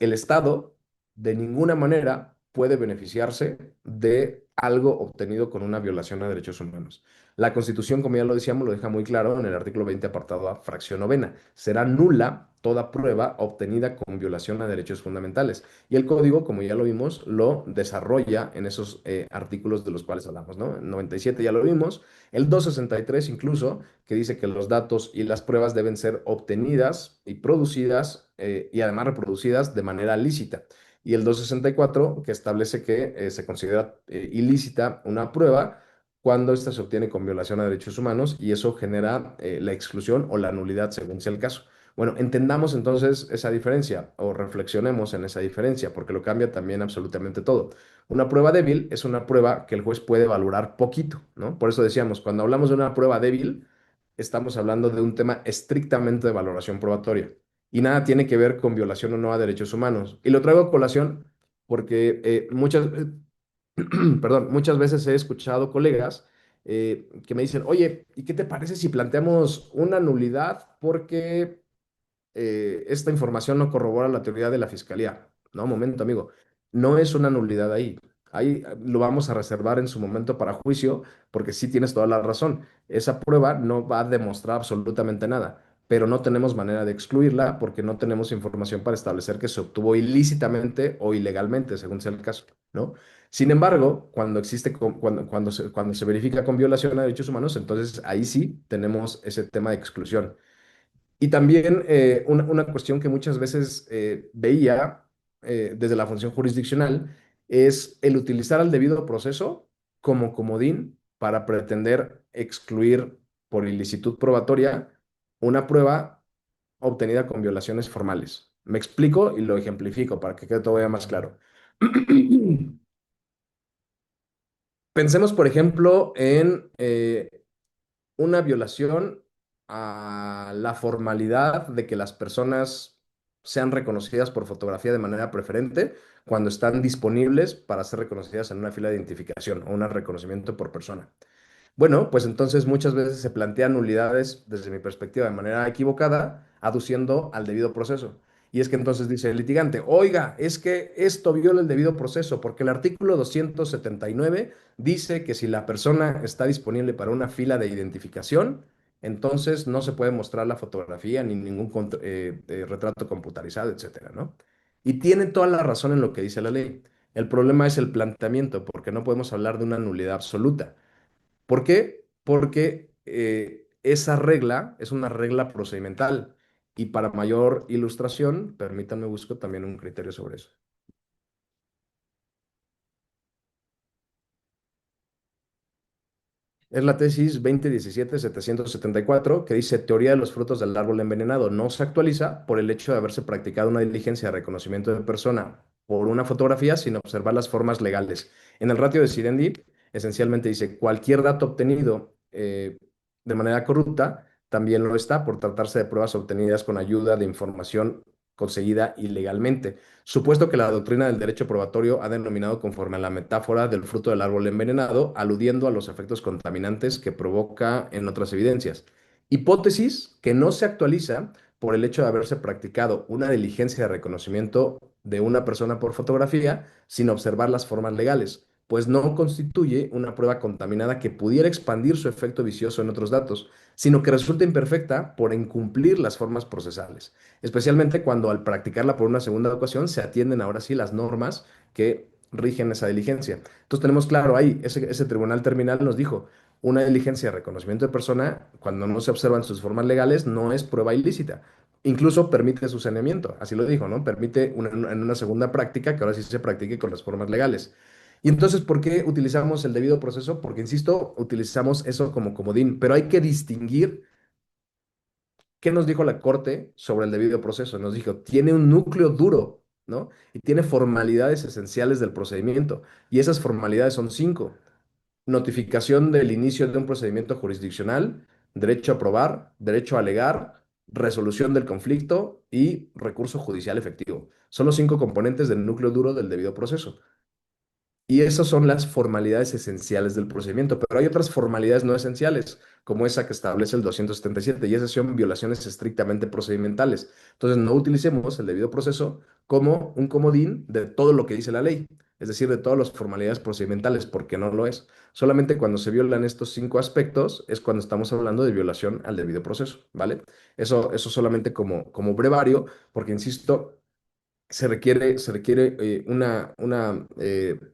El Estado de ninguna manera puede beneficiarse de algo obtenido con una violación a derechos humanos. La Constitución, como ya lo decíamos, lo deja muy claro en el artículo 20, apartado A, fracción novena. Será nula toda prueba obtenida con violación a derechos fundamentales. Y el código, como ya lo vimos, lo desarrolla en esos artículos de los cuales hablamos, ¿no? El 97 ya lo vimos, el 263 incluso, que dice que los datos y las pruebas deben ser obtenidas y producidas y además reproducidas de manera lícita. Y el 264 que establece que se considera ilícita una prueba cuando ésta se obtiene con violación a derechos humanos y eso genera la exclusión o la nulidad según sea el caso. Bueno, entendamos entonces esa diferencia o reflexionemos en esa diferencia porque lo cambia también absolutamente todo. Una prueba débil es una prueba que el juez puede valorar poquito, ¿no? Por eso decíamos, cuando hablamos de una prueba débil, estamos hablando de un tema estrictamente de valoración probatoria y nada tiene que ver con violación o no a derechos humanos. Y lo traigo a colación porque perdón, muchas veces he escuchado colegas que me dicen, oye, ¿y qué te parece si planteamos una nulidad porque esta información no corrobora la teoría de la fiscalía? No, momento, amigo, no es una nulidad ahí. Ahí lo vamos a reservar en su momento para juicio, porque sí tienes toda la razón. Esa prueba no va a demostrar absolutamente nada, pero no tenemos manera de excluirla porque no tenemos información para establecer que se obtuvo ilícitamente o ilegalmente, según sea el caso, ¿no? Sin embargo, cuando se verifica con violación a derechos humanos, entonces ahí sí tenemos ese tema de exclusión. Y también una cuestión que muchas veces veía desde la función jurisdiccional es el utilizar al debido proceso como comodín para pretender excluir por ilicitud probatoria una prueba obtenida con violaciones formales. Me explico y lo ejemplifico para que quede todavía más claro. Pensemos, por ejemplo, en una violación a la formalidad de que las personas sean reconocidas por fotografía de manera preferente cuando están disponibles para ser reconocidas en una fila de identificación o un reconocimiento por persona. Bueno, pues entonces muchas veces se plantean nulidades desde mi perspectiva de manera equivocada, aduciendo al debido proceso. Y es que entonces dice el litigante, oiga, es que esto viola el debido proceso, porque el artículo 279 dice que si la persona está disponible para una fila de identificación, entonces no se puede mostrar la fotografía ni ningún retrato computarizado, etcétera, ¿no? Y tiene toda la razón en lo que dice la ley. El problema es el planteamiento, porque no podemos hablar de una nulidad absoluta. ¿Por qué? Porque esa regla es una regla procedimental y para mayor ilustración, permítanme busco también un criterio sobre eso. Es la tesis 2017-774 que dice teoría de los frutos del árbol envenenado. No se actualiza por el hecho de haberse practicado una diligencia de reconocimiento de persona por una fotografía sin observar las formas legales. En el ratio de Sirendi, esencialmente dice cualquier dato obtenido de manera corrupta también lo está por tratarse de pruebas obtenidas con ayuda de información conseguida ilegalmente. Supuesto que la doctrina del derecho probatorio ha denominado conforme a la metáfora del fruto del árbol envenenado, aludiendo a los efectos contaminantes que provoca en otras evidencias. Hipótesis que no se actualiza por el hecho de haberse practicado una diligencia de reconocimiento de una persona por fotografía sin observar las formas legales, pues no constituye una prueba contaminada que pudiera expandir su efecto vicioso en otros datos, sino que resulta imperfecta por incumplir las formas procesales, especialmente cuando al practicarla por una segunda ocasión se atienden ahora sí las normas que rigen esa diligencia. Entonces tenemos claro ahí, ese tribunal terminal nos dijo, una diligencia de reconocimiento de persona, cuando no se observan sus formas legales, no es prueba ilícita. Incluso permite su saneamiento, así lo dijo, ¿no? Permite en una segunda práctica que ahora sí se practique con las formas legales. Y entonces, ¿por qué utilizamos el debido proceso? Porque, insisto, utilizamos eso como comodín, pero hay que distinguir. ¿Qué nos dijo la Corte sobre el debido proceso? Nos dijo, tiene un núcleo duro, ¿no? Y tiene formalidades esenciales del procedimiento. Y esas formalidades son cinco. Notificación del inicio de un procedimiento jurisdiccional, derecho a probar, derecho a alegar, resolución del conflicto y recurso judicial efectivo. Son los cinco componentes del núcleo duro del debido proceso. Y esas son las formalidades esenciales del procedimiento, pero hay otras formalidades no esenciales, como esa que establece el 277, y esas son violaciones estrictamente procedimentales. Entonces, no utilicemos el debido proceso como un comodín de todo lo que dice la ley, es decir, de todas las formalidades procedimentales, porque no lo es. Solamente cuando se violan estos cinco aspectos es cuando estamos hablando de violación al debido proceso, ¿vale? Eso solamente como brevario, porque insisto, se requiere una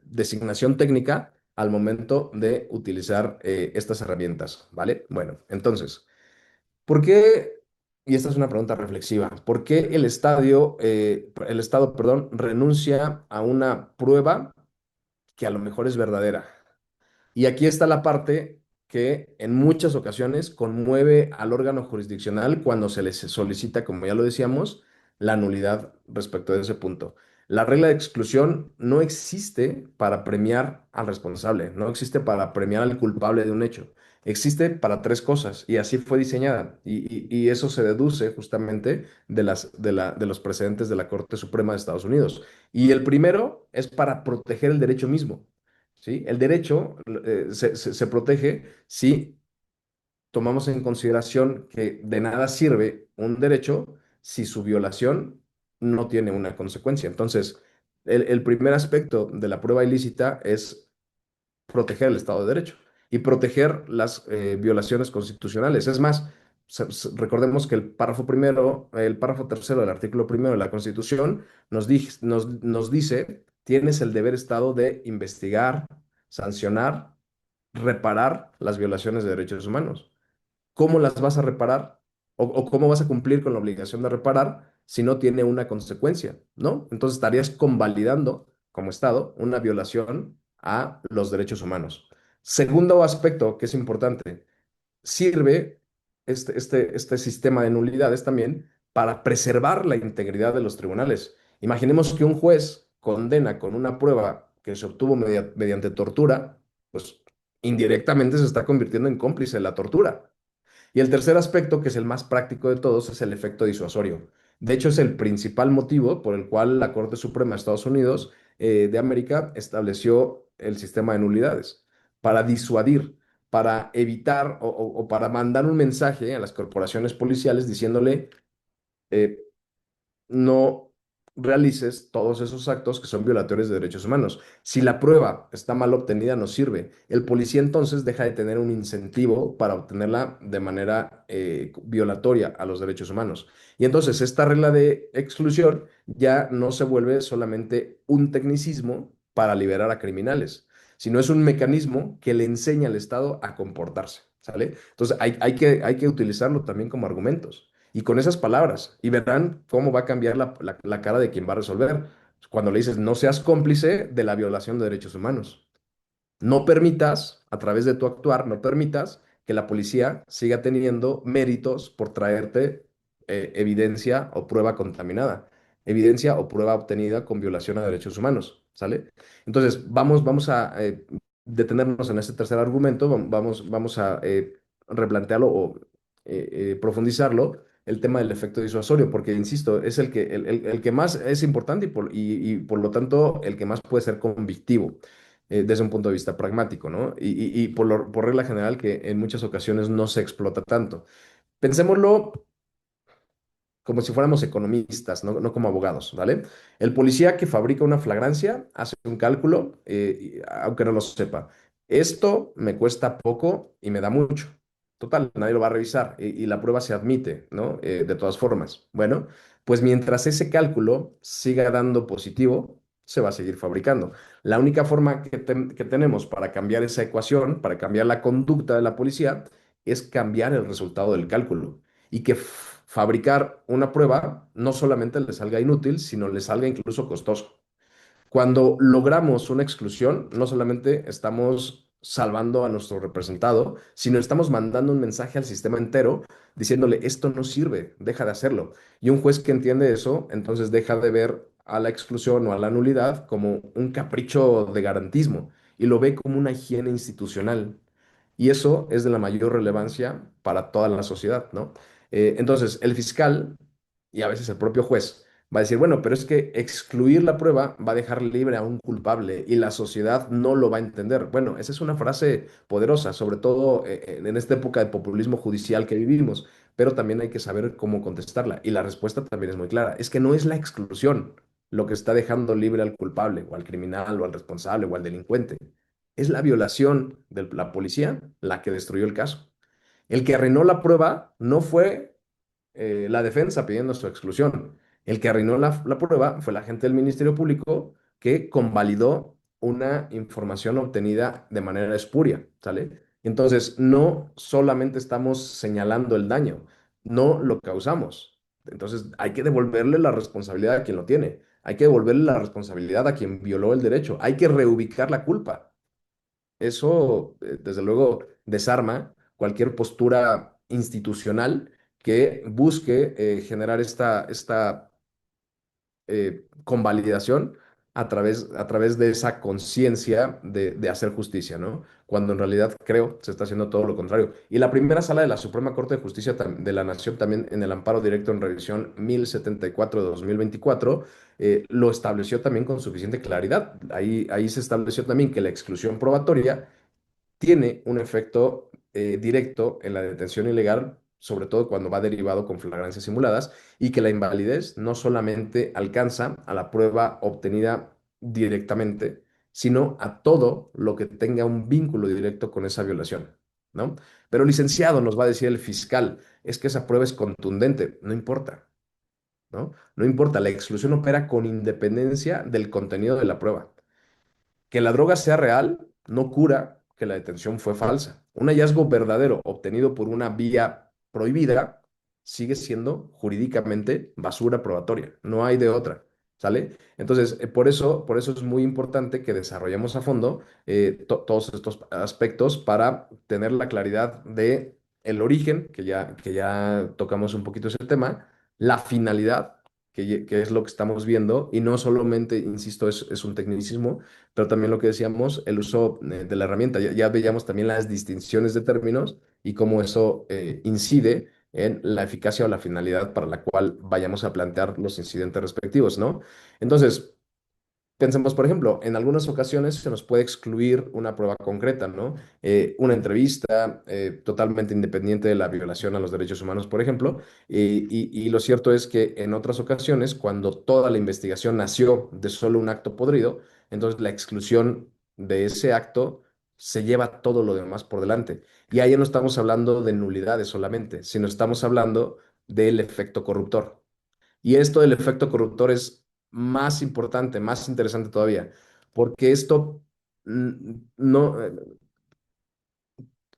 designación técnica al momento de utilizar estas herramientas, ¿vale? Bueno, entonces, ¿por qué? Y esta es una pregunta reflexiva. ¿Por qué el Estado, perdón, renuncia a una prueba que a lo mejor es verdadera? Y aquí está la parte que en muchas ocasiones conmueve al órgano jurisdiccional cuando se les solicita, como ya lo decíamos, la nulidad respecto de ese punto. La regla de exclusión no existe para premiar al responsable, no existe para premiar al culpable de un hecho. Existe para tres cosas y así fue diseñada. Y eso se deduce justamente de los precedentes de la Corte Suprema de Estados Unidos. Y el primero es para proteger el derecho mismo. ¿Sí? El derecho se protege si tomamos en consideración que de nada sirve un derecho si su violación no tiene una consecuencia. Entonces, el primer aspecto de la prueba ilícita es proteger el Estado de Derecho y proteger las violaciones constitucionales. Es más, recordemos que el párrafo tercero del artículo primero de la Constitución nos dice, tienes el deber Estado de investigar, sancionar, reparar las violaciones de derechos humanos. ¿Cómo las vas a reparar? O cómo vas a cumplir con la obligación de reparar si no tiene una consecuencia, ¿no? Entonces estarías convalidando como Estado una violación a los derechos humanos. Segundo aspecto que es importante, sirve este sistema de nulidades también para preservar la integridad de los tribunales. Imaginemos que un juez condena con una prueba que se obtuvo mediante tortura, pues indirectamente se está convirtiendo en cómplice de la tortura. Y el tercer aspecto, que es el más práctico de todos, es el efecto disuasorio. De hecho, es el principal motivo por el cual la Corte Suprema de Estados Unidos de América estableció el sistema de nulidades para disuadir, para evitar o para mandar un mensaje a las corporaciones policiales diciéndole, eh, no realices todos esos actos que son violatorios de derechos humanos. Si la prueba está mal obtenida, no sirve. El policía entonces deja de tener un incentivo para obtenerla de manera violatoria a los derechos humanos. Y entonces esta regla de exclusión ya no se vuelve solamente un tecnicismo para liberar a criminales, sino es un mecanismo que le enseña al Estado a comportarse, ¿sale? Entonces hay que utilizarlo también como argumentos y con esas palabras y verán cómo va a cambiar la cara de quien va a resolver. Cuando le dices, no seas cómplice de la violación de derechos humanos. No permitas, a través de tu actuar, no permitas que la policía siga teniendo méritos por traerte evidencia o prueba contaminada, evidencia o prueba obtenida con violación a derechos humanos, ¿sale? Entonces, vamos a detenernos en este tercer argumento, vamos a replantearlo o profundizarlo, el tema del efecto disuasorio, porque, insisto, es el que más es importante y por lo tanto el que más puede ser convictivo desde un punto de vista pragmático, ¿no? Y por regla general que en muchas ocasiones no se explota tanto. Pensémoslo como si fuéramos economistas, no como abogados, ¿vale? El policía que fabrica una flagrancia hace un cálculo, aunque no lo sepa. Esto me cuesta poco y me da mucho. Total, nadie lo va a revisar y la prueba se admite, ¿no? De todas formas. Bueno, pues mientras ese cálculo siga dando positivo, se va a seguir fabricando. La única forma que tenemos para cambiar esa ecuación, para cambiar la conducta de la policía, es cambiar el resultado del cálculo y que fabricar una prueba no solamente le salga inútil, sino le salga incluso costoso. Cuando logramos una exclusión, no solamente estamos salvando a nuestro representado, sino estamos mandando un mensaje al sistema entero diciéndole, esto no sirve, deja de hacerlo. Y un juez que entiende eso, entonces deja de ver a la exclusión o a la nulidad como un capricho de garantismo y lo ve como una higiene institucional. Y eso es de la mayor relevancia para toda la sociedad, ¿no? Entonces, el fiscal y a veces el propio juez va a decir, bueno, pero es que excluir la prueba va a dejar libre a un culpable y la sociedad no lo va a entender. Bueno, esa es una frase poderosa, sobre todo en esta época de populismo judicial que vivimos, pero también hay que saber cómo contestarla. Y la respuesta también es muy clara, es que no es la exclusión lo que está dejando libre al culpable o al criminal o al responsable o al delincuente. Es la violación de la policía la que destruyó el caso. El que arruinó la prueba no fue la defensa pidiendo su exclusión. El que arruinó la prueba fue la gente del Ministerio Público que convalidó una información obtenida de manera espuria, ¿sale? Entonces, no solamente estamos señalando el daño, no lo causamos. Entonces, hay que devolverle la responsabilidad a quien lo tiene. Hay que devolverle la responsabilidad a quien violó el derecho. Hay que reubicar la culpa. Eso, desde luego, desarma cualquier postura institucional que busque generar esta convalidación a través de esa conciencia de hacer justicia, ¿no? Cuando en realidad creo se está haciendo todo lo contrario. Y la primera sala de la Suprema Corte de Justicia de la Nación, también en el amparo directo en revisión 1074 de 2024, lo estableció también con suficiente claridad. Ahí se estableció también que la exclusión probatoria tiene un efecto directo en la detención ilegal, sobre todo cuando va derivado con flagrancias simuladas, y que la invalidez no solamente alcanza a la prueba obtenida directamente, sino a todo lo que tenga un vínculo directo con esa violación, ¿no? Pero licenciado, nos va a decir el fiscal, es que esa prueba es contundente, no importa, ¿no? No importa, la exclusión opera con independencia del contenido de la prueba. Que la droga sea real no cura que la detención fue falsa. Un hallazgo verdadero obtenido por una vía prohibida sigue siendo jurídicamente basura probatoria. No hay de otra. ¿Sale? Entonces, por eso es muy importante que desarrollemos a fondo todos estos aspectos para tener la claridad de el origen, que ya tocamos un poquito ese tema, la finalidad, que es lo que estamos viendo, y no solamente, insisto, es un tecnicismo, pero también lo que decíamos, el uso de la herramienta. Ya veíamos también las distinciones de términos y cómo eso incide en la eficacia o la finalidad para la cual vayamos a plantear los incidentes respectivos, ¿no? Entonces, pensemos, por ejemplo, en algunas ocasiones se nos puede excluir una prueba concreta, ¿no? Una entrevista totalmente independiente de la violación a los derechos humanos, por ejemplo. Y lo cierto es que en otras ocasiones, cuando toda la investigación nació de solo un acto podrido, entonces la exclusión de ese acto se lleva todo lo demás por delante. Y ahí no estamos hablando de nulidades solamente, sino estamos hablando del efecto corruptor. Y esto del efecto corruptor es más importante, más interesante todavía, porque esto no,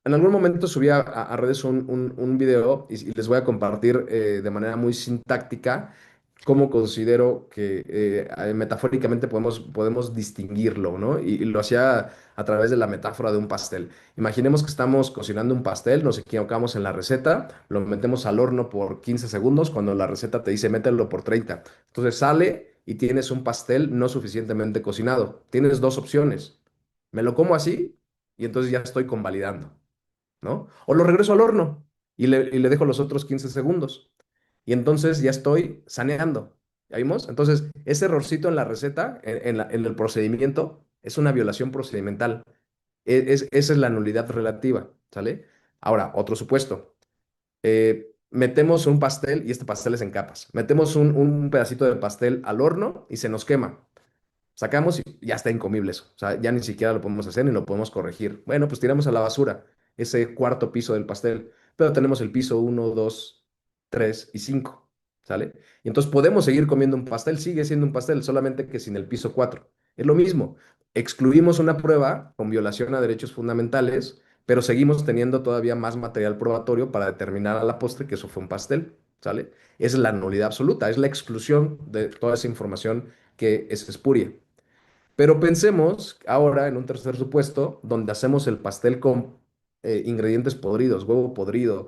en algún momento subí a redes un video y les voy a compartir de manera muy sintáctica cómo considero que metafóricamente podemos distinguirlo, ¿no? Y lo hacía a través de la metáfora de un pastel. Imaginemos que estamos cocinando un pastel, nos equivocamos en la receta, lo metemos al horno por 15 segundos cuando la receta te dice mételo por 30. Entonces sale y tienes un pastel no suficientemente cocinado. Tienes dos opciones. Me lo como así y entonces ya estoy convalidando, ¿no? O lo regreso al horno y le dejo los otros 15 segundos. Y entonces ya estoy saneando. ¿Ya vimos? Entonces, ese errorcito en la receta, en el procedimiento, es una violación procedimental. Esa es la nulidad relativa, ¿sale? Ahora, otro supuesto. Metemos un pastel y este pastel es en capas. Metemos un pedacito de pastel al horno y se nos quema. Sacamos y ya está incomible eso. O sea, ya ni siquiera lo podemos hacer ni lo podemos corregir. Bueno, pues tiramos a la basura ese cuarto piso del pastel, pero tenemos el piso uno, 2, 3 y 5, ¿sale? Y entonces podemos seguir comiendo un pastel, sigue siendo un pastel, solamente que sin el piso 4. Es lo mismo. Excluimos una prueba con violación a derechos fundamentales, pero seguimos teniendo todavía más material probatorio para determinar a la postre que eso fue un pastel, ¿sale? Esa es la nulidad absoluta, es la exclusión de toda esa información que es espuria. Pero pensemos ahora en un tercer supuesto donde hacemos el pastel con ingredientes podridos, huevo podrido,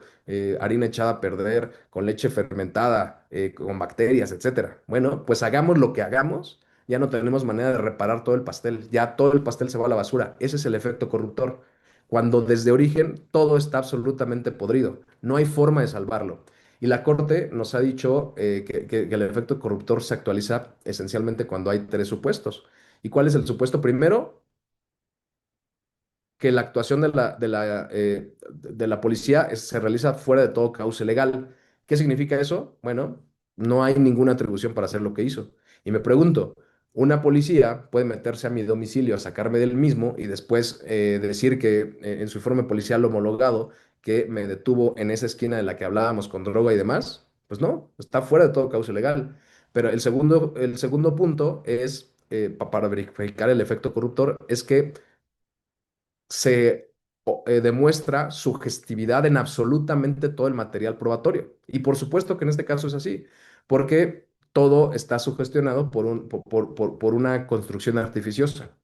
harina echada a perder, con leche fermentada, con bacterias, etcétera. Bueno, pues hagamos lo que hagamos, ya no tenemos manera de reparar todo el pastel, ya todo el pastel se va a la basura. Ese es el efecto corruptor. Cuando desde origen todo está absolutamente podrido, no hay forma de salvarlo. Y la Corte nos ha dicho que el efecto corruptor se actualiza esencialmente cuando hay tres supuestos. ¿Y cuál es el supuesto primero? Que la actuación de la policía se realiza fuera de todo cauce legal. ¿Qué significa eso? Bueno, no hay ninguna atribución para hacer lo que hizo. Y me pregunto, una policía puede meterse a mi domicilio a sacarme del mismo y después decir que en su informe policial homologado que me detuvo en esa esquina de la que hablábamos con droga y demás. Pues no, está fuera de todo cauce legal. Pero el segundo punto es, para verificar el efecto corruptor, es que demuestra sugestividad en absolutamente todo el material probatorio. Y por supuesto que en este caso es así, porque todo está sugestionado por una construcción artificiosa.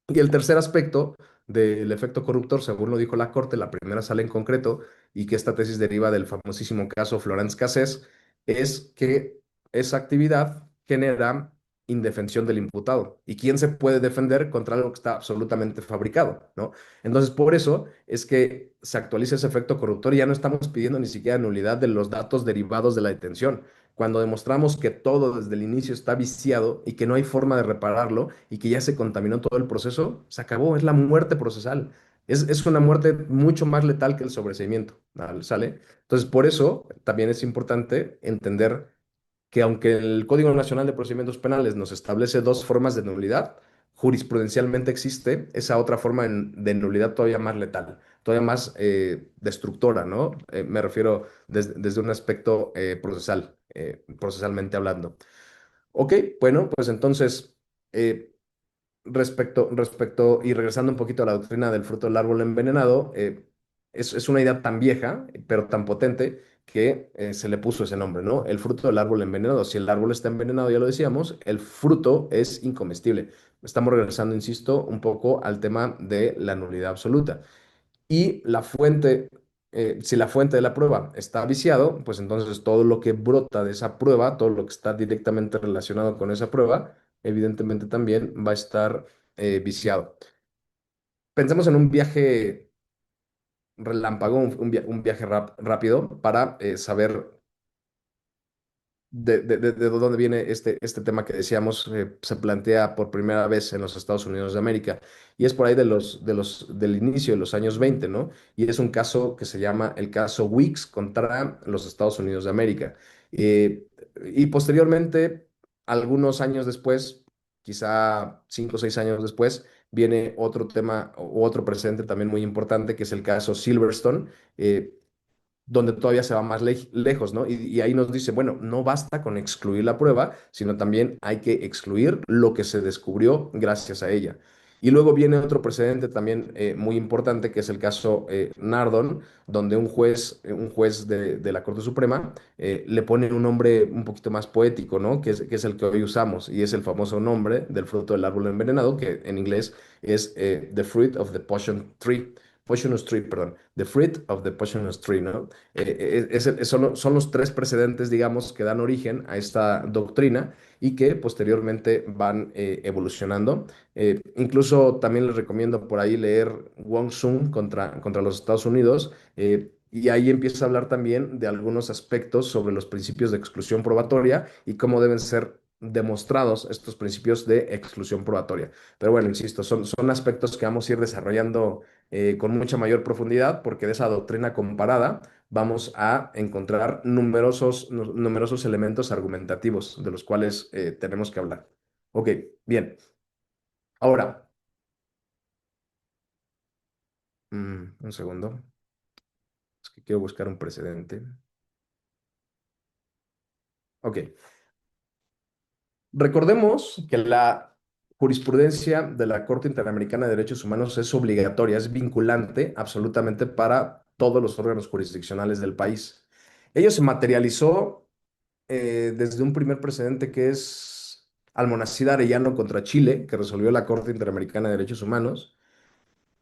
Y el tercer aspecto del efecto corruptor, según lo dijo la Corte, la primera sala en concreto, y que esta tesis deriva del famosísimo caso Florence Cassés, es que esa actividad genera indefensión del imputado. ¿Y quién se puede defender contra algo que está absolutamente fabricado, ¿no? Entonces, por eso es que se actualiza ese efecto corruptor y ya no estamos pidiendo ni siquiera nulidad de los datos derivados de la detención. Cuando demostramos que todo desde el inicio está viciado y que no hay forma de repararlo y que ya se contaminó todo el proceso, se acabó, es la muerte procesal. Es una muerte mucho más letal que el sobreseimiento, ¿sale? Entonces, por eso también es importante entender que aunque el Código Nacional de Procedimientos Penales nos establece dos formas de nulidad, jurisprudencialmente existe esa otra forma de nulidad todavía más letal, todavía más destructora, ¿no? Me refiero desde un aspecto procesal, procesalmente hablando. Ok, bueno, pues entonces, eh, y regresando un poquito a la doctrina del fruto del árbol envenenado, es una idea tan vieja, pero tan potente, que se le puso ese nombre, ¿no? El fruto del árbol envenenado. Si el árbol está envenenado, ya lo decíamos, el fruto es incomestible. Estamos regresando, insisto, un poco al tema de la nulidad absoluta. Y si la fuente de la prueba está viciado, pues entonces todo lo que brota de esa prueba, todo lo que está directamente relacionado con esa prueba, evidentemente también va a estar viciado. Pensemos en un viaje relámpago, un viaje rápido para saber de dónde viene este tema que decíamos, se plantea por primera vez en los Estados Unidos de América. Y es por ahí del inicio de los años 20, ¿no? Y es un caso que se llama el caso Weeks contra los Estados Unidos de América. Eh, y posteriormente, algunos años después, quizá 5 o 6 años después, viene otro tema o otro precedente también muy importante, que es el caso Silverstone. Donde todavía se va más lejos, ¿no? Y ahí nos dice, bueno, no basta con excluir la prueba, sino también hay que excluir lo que se descubrió gracias a ella. Y luego viene otro precedente también muy importante, que es el caso Nardon, donde un juez de la Corte Suprema le pone un nombre un poquito más poético, ¿no? Que es el que hoy usamos, y es el famoso nombre del fruto del árbol envenenado, que en inglés es The Fruit of the Poisonous Tree, perdón, The Fruit of the Poisonous Tree, ¿no? Son los tres precedentes, digamos, que dan origen a esta doctrina y que posteriormente van evolucionando. Incluso también les recomiendo por ahí leer Wong Sung contra los Estados Unidos. Y ahí empieza a hablar también de algunos aspectos sobre los principios de exclusión probatoria y cómo deben ser demostrados estos principios de exclusión probatoria. Pero bueno, insisto, son aspectos que vamos a ir desarrollando con mucha mayor profundidad, porque de esa doctrina comparada vamos a encontrar numerosos elementos argumentativos de los cuales tenemos que hablar. Ok, bien. Ahora, un segundo. Es que quiero buscar un precedente. Ok. Recordemos que la jurisprudencia de la Corte Interamericana de Derechos Humanos es obligatoria, es vinculante absolutamente para todos los órganos jurisdiccionales del país. Ello se materializó desde un primer precedente que es Almonacid Arellano contra Chile, que resolvió la Corte Interamericana de Derechos Humanos,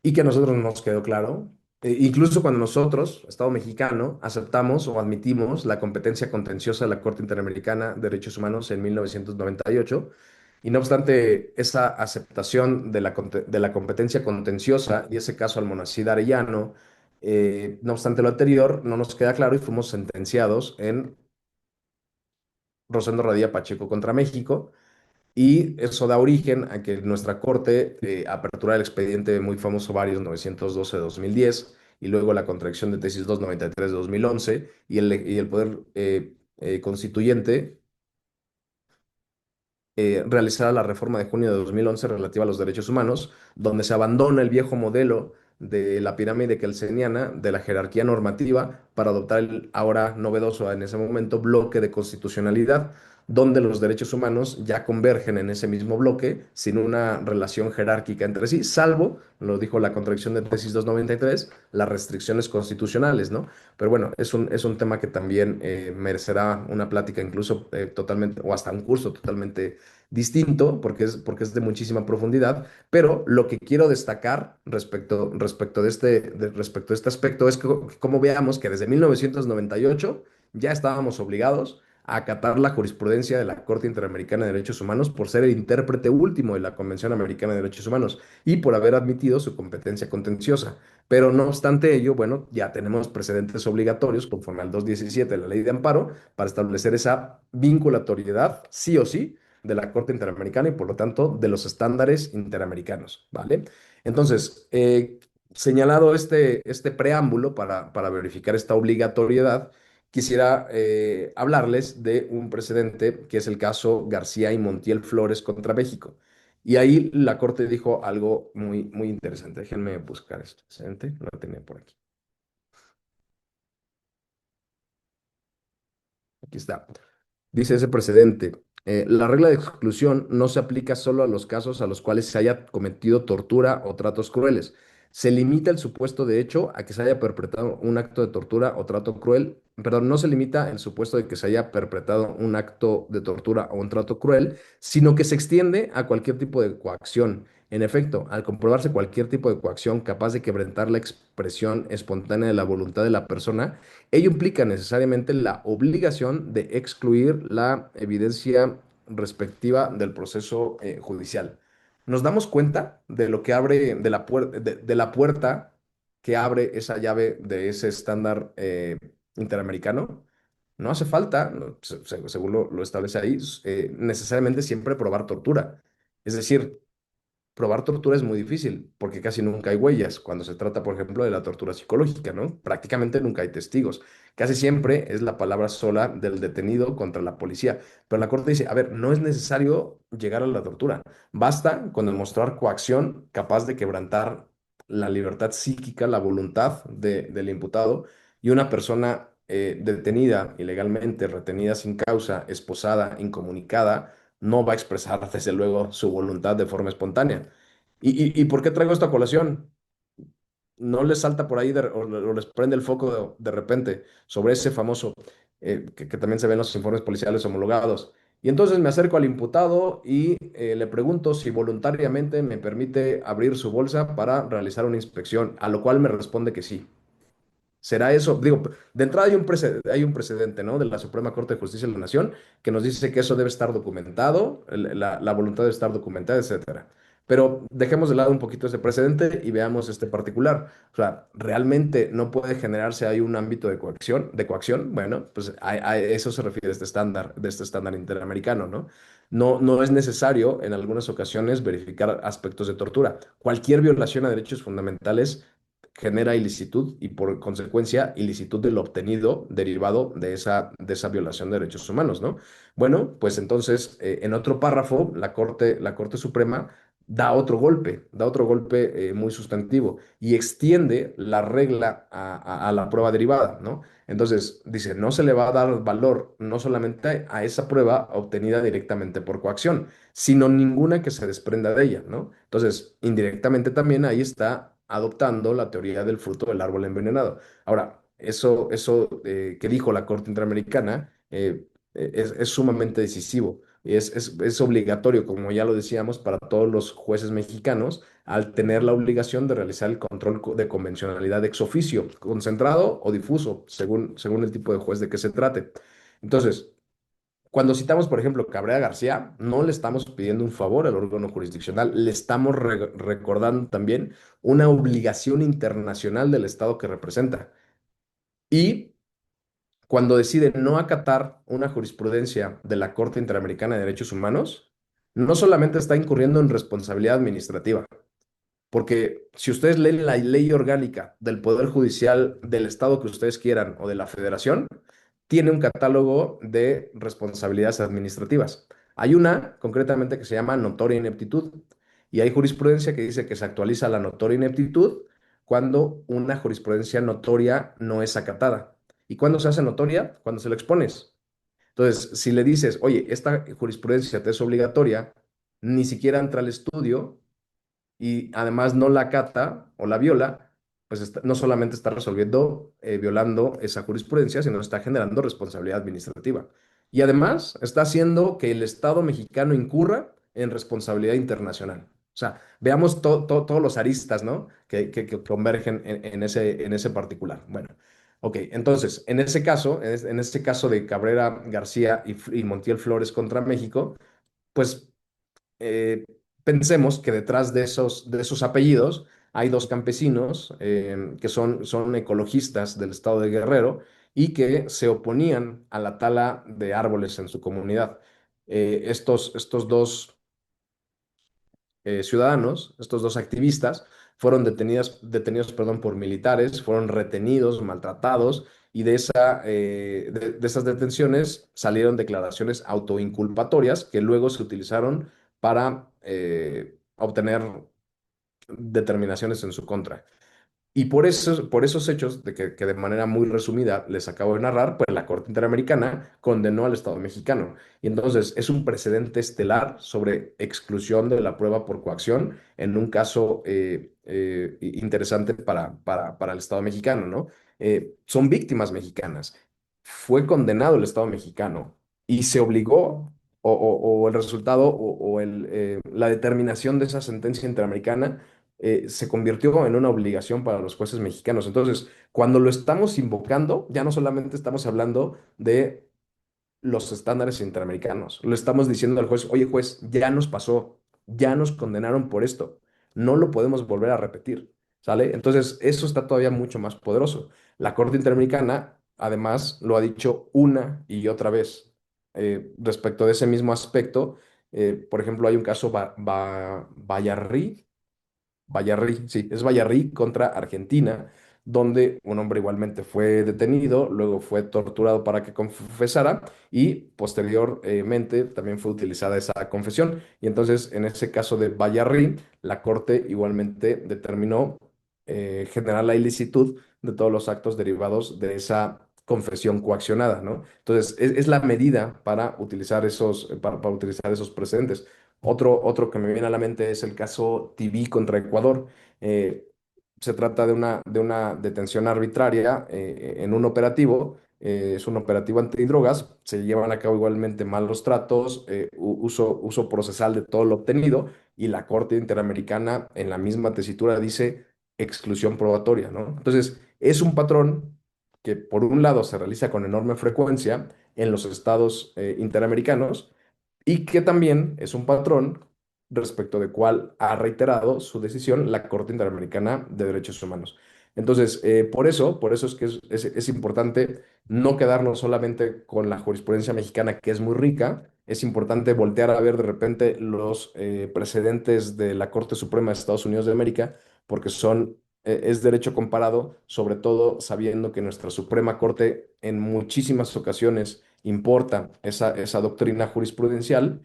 y que a nosotros nos quedó claro, incluso cuando nosotros, Estado mexicano, aceptamos o admitimos la competencia contenciosa de la Corte Interamericana de Derechos Humanos en 1998, y no obstante esa aceptación de la competencia contenciosa y ese caso Almonacid Arellano, No obstante lo anterior, no nos queda claro y fuimos sentenciados en Rosendo Radilla Pacheco contra México. Y eso da origen a que nuestra corte apertura el expediente muy famoso varios 912-2010 y luego la contradicción de tesis 293-2011 y el poder constituyente realizara la reforma de junio de 2011 relativa a los derechos humanos, donde se abandona el viejo modelo de la pirámide kelseniana de la jerarquía normativa para adoptar el ahora novedoso en ese momento bloque de constitucionalidad, donde los derechos humanos ya convergen en ese mismo bloque sin una relación jerárquica entre sí, salvo, lo dijo la contradicción de tesis 293, las restricciones constitucionales, ¿no? Pero bueno, es un tema que también merecerá una plática incluso totalmente, o hasta un curso totalmente distinto, porque es de muchísima profundidad, pero lo que quiero destacar respecto de este aspecto es que, como veamos que desde 1998 ya estábamos obligados a acatar la jurisprudencia de la Corte Interamericana de Derechos Humanos por ser el intérprete último de la Convención Americana de Derechos Humanos y por haber admitido su competencia contenciosa. Pero no obstante ello, bueno, ya tenemos precedentes obligatorios conforme al 217 de la Ley de Amparo para establecer esa vinculatoriedad, sí o sí, de la Corte Interamericana y por lo tanto de los estándares interamericanos, ¿vale? Entonces, señalado este preámbulo para verificar esta obligatoriedad, quisiera hablarles de un precedente que es el caso García y Montiel Flores contra México. Y ahí la Corte dijo algo muy, muy interesante. Déjenme buscar este precedente, lo tenía por aquí. Aquí está. Dice ese precedente, la regla de exclusión no se aplica solo a los casos a los cuales se haya cometido tortura o tratos crueles. Se limita el supuesto de hecho a que se haya perpetrado un acto de tortura o trato cruel, perdón, no se limita el supuesto de que se haya perpetrado un acto de tortura o un trato cruel, sino que se extiende a cualquier tipo de coacción. En efecto, al comprobarse cualquier tipo de coacción capaz de quebrantar la expresión espontánea de la voluntad de la persona, ello implica necesariamente la obligación de excluir la evidencia respectiva del proceso judicial. Nos damos cuenta de lo que abre, de la puerta que abre esa llave de ese estándar interamericano. No hace falta, no, según lo establece ahí, necesariamente siempre probar tortura. Es decir, probar tortura es muy difícil porque casi nunca hay huellas cuando se trata, por ejemplo, de la tortura psicológica, ¿no? Prácticamente nunca hay testigos. Casi siempre es la palabra sola del detenido contra la policía. Pero la corte dice, a ver, no es necesario llegar a la tortura. Basta con demostrar coacción capaz de quebrantar la libertad psíquica, la voluntad del imputado y una persona detenida ilegalmente, retenida sin causa, esposada, incomunicada no va a expresar, desde luego, su voluntad de forma espontánea. ¿Y por qué traigo esta colación? No les salta por ahí o les prende el foco de repente sobre ese famoso que también se ve en los informes policiales homologados. Y entonces me acerco al imputado y le pregunto si voluntariamente me permite abrir su bolsa para realizar una inspección, a lo cual me responde que sí. ¿Será eso? Digo, de entrada hay un precedente, ¿no? De la Suprema Corte de Justicia de la Nación que nos dice que eso debe estar documentado, la voluntad debe estar documentada, etcétera. Pero dejemos de lado un poquito ese precedente y veamos este particular. O sea, ¿realmente no puede generarse ahí un ámbito de coacción? Bueno, pues a eso se refiere de este estándar interamericano, ¿no? No, no es necesario en algunas ocasiones verificar aspectos de tortura. Cualquier violación a derechos fundamentales genera ilicitud y por consecuencia ilicitud de lo obtenido derivado de esa violación de derechos humanos, ¿no? Bueno, pues entonces en otro párrafo la Corte Suprema da otro golpe muy sustantivo y extiende la regla a la prueba derivada, ¿no? Entonces dice, no se le va a dar valor no solamente a esa prueba obtenida directamente por coacción, sino ninguna que se desprenda de ella, ¿no? Entonces, indirectamente también ahí está adoptando la teoría del fruto del árbol envenenado. Ahora, eso que dijo la Corte Interamericana es sumamente decisivo. Es obligatorio, como ya lo decíamos, para todos los jueces mexicanos al tener la obligación de realizar el control de convencionalidad ex oficio, concentrado o difuso, según el tipo de juez de que se trate. Entonces, Cuando citamos, por ejemplo, Cabrera García, no le estamos pidiendo un favor al órgano jurisdiccional, le estamos recordando también una obligación internacional del Estado que representa. Y cuando decide no acatar una jurisprudencia de la Corte Interamericana de Derechos Humanos, no solamente está incurriendo en responsabilidad administrativa, porque si ustedes leen la ley orgánica del Poder Judicial del Estado que ustedes quieran o de la Federación, tiene un catálogo de responsabilidades administrativas. Hay una concretamente que se llama notoria ineptitud y hay jurisprudencia que dice que se actualiza la notoria ineptitud cuando una jurisprudencia notoria no es acatada. ¿Y cuándo se hace notoria? Cuando se la expones. Entonces, si le dices, oye, esta jurisprudencia te es obligatoria, ni siquiera entra al estudio, y además no la acata o la viola, pues no solamente está resolviendo, violando esa jurisprudencia, sino está generando responsabilidad administrativa. Y además está haciendo que el Estado mexicano incurra en responsabilidad internacional. O sea, veamos todos los aristas, ¿no? Que convergen en ese particular. Bueno, ok, entonces, en ese caso de Cabrera García y Montiel Flores contra México, pues eh, pensemos que detrás de esos apellidos hay dos campesinos que son ecologistas del estado de Guerrero y que se oponían a la tala de árboles en su comunidad. Estos dos ciudadanos, estos dos activistas, fueron detenidos, perdón, por militares, fueron retenidos, maltratados, y de esas detenciones salieron declaraciones autoinculpatorias que luego se utilizaron para obtener determinaciones en su contra. Y por esos hechos, que de manera muy resumida les acabo de narrar, pues la Corte Interamericana condenó al Estado mexicano. Y entonces es un precedente estelar sobre exclusión de la prueba por coacción en un caso interesante para el Estado mexicano, ¿no? Son víctimas mexicanas. Fue condenado el Estado mexicano y se obligó, o el resultado, la determinación de esa sentencia interamericana se convirtió en una obligación para los jueces mexicanos. Entonces, cuando lo estamos invocando, ya no solamente estamos hablando de los estándares interamericanos, le estamos diciendo al juez, oye juez, ya nos pasó, ya nos condenaron por esto, no lo podemos volver a repetir, ¿sale? Entonces, eso está todavía mucho más poderoso. La Corte Interamericana, además, lo ha dicho una y otra vez. Respecto de ese mismo aspecto, por ejemplo, hay un caso Bayarri, Vallarrí, sí, es Vallarrí contra Argentina, donde un hombre igualmente fue detenido, luego fue torturado para que confesara y posteriormente también fue utilizada esa confesión. Y entonces, en ese caso de Vallarrí, la Corte igualmente determinó generar la ilicitud de todos los actos derivados de esa confesión coaccionada, ¿no? Entonces, es la medida para utilizar para utilizar esos precedentes. Otro que me viene a la mente es el caso TV contra Ecuador. Eh, Se trata de una detención arbitraria en un operativo. Es un operativo antidrogas. Se llevan a cabo igualmente malos tratos, uso procesal de todo lo obtenido y la Corte Interamericana en la misma tesitura dice exclusión probatoria, ¿no? Entonces, es un patrón que por un lado se realiza con enorme frecuencia en los estados interamericanos y que también es un patrón respecto de cuál ha reiterado su decisión la Corte Interamericana de Derechos Humanos. Entonces, por eso es que es importante no quedarnos solamente con la jurisprudencia mexicana, que es muy rica, es importante voltear a ver de repente los precedentes de la Corte Suprema de Estados Unidos de América, porque es derecho comparado, sobre todo sabiendo que nuestra Suprema Corte en muchísimas ocasiones importa esa doctrina jurisprudencial,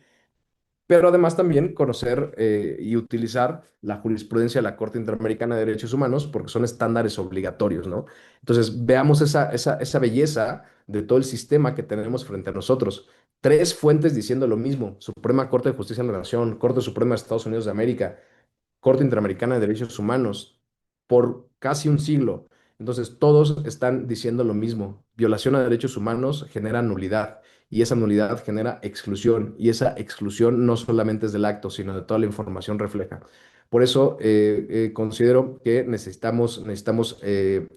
pero además también conocer y utilizar la jurisprudencia de la Corte Interamericana de Derechos Humanos porque son estándares obligatorios, ¿no? Entonces, veamos esa belleza de todo el sistema que tenemos frente a nosotros. Tres fuentes diciendo lo mismo: Suprema Corte de Justicia de la Nación, Corte Suprema de Estados Unidos de América, Corte Interamericana de Derechos Humanos, por casi un siglo. Entonces, todos están diciendo lo mismo. Violación a derechos humanos genera nulidad y esa nulidad genera exclusión y esa exclusión no solamente es del acto, sino de toda la información refleja. Por eso considero que necesitamos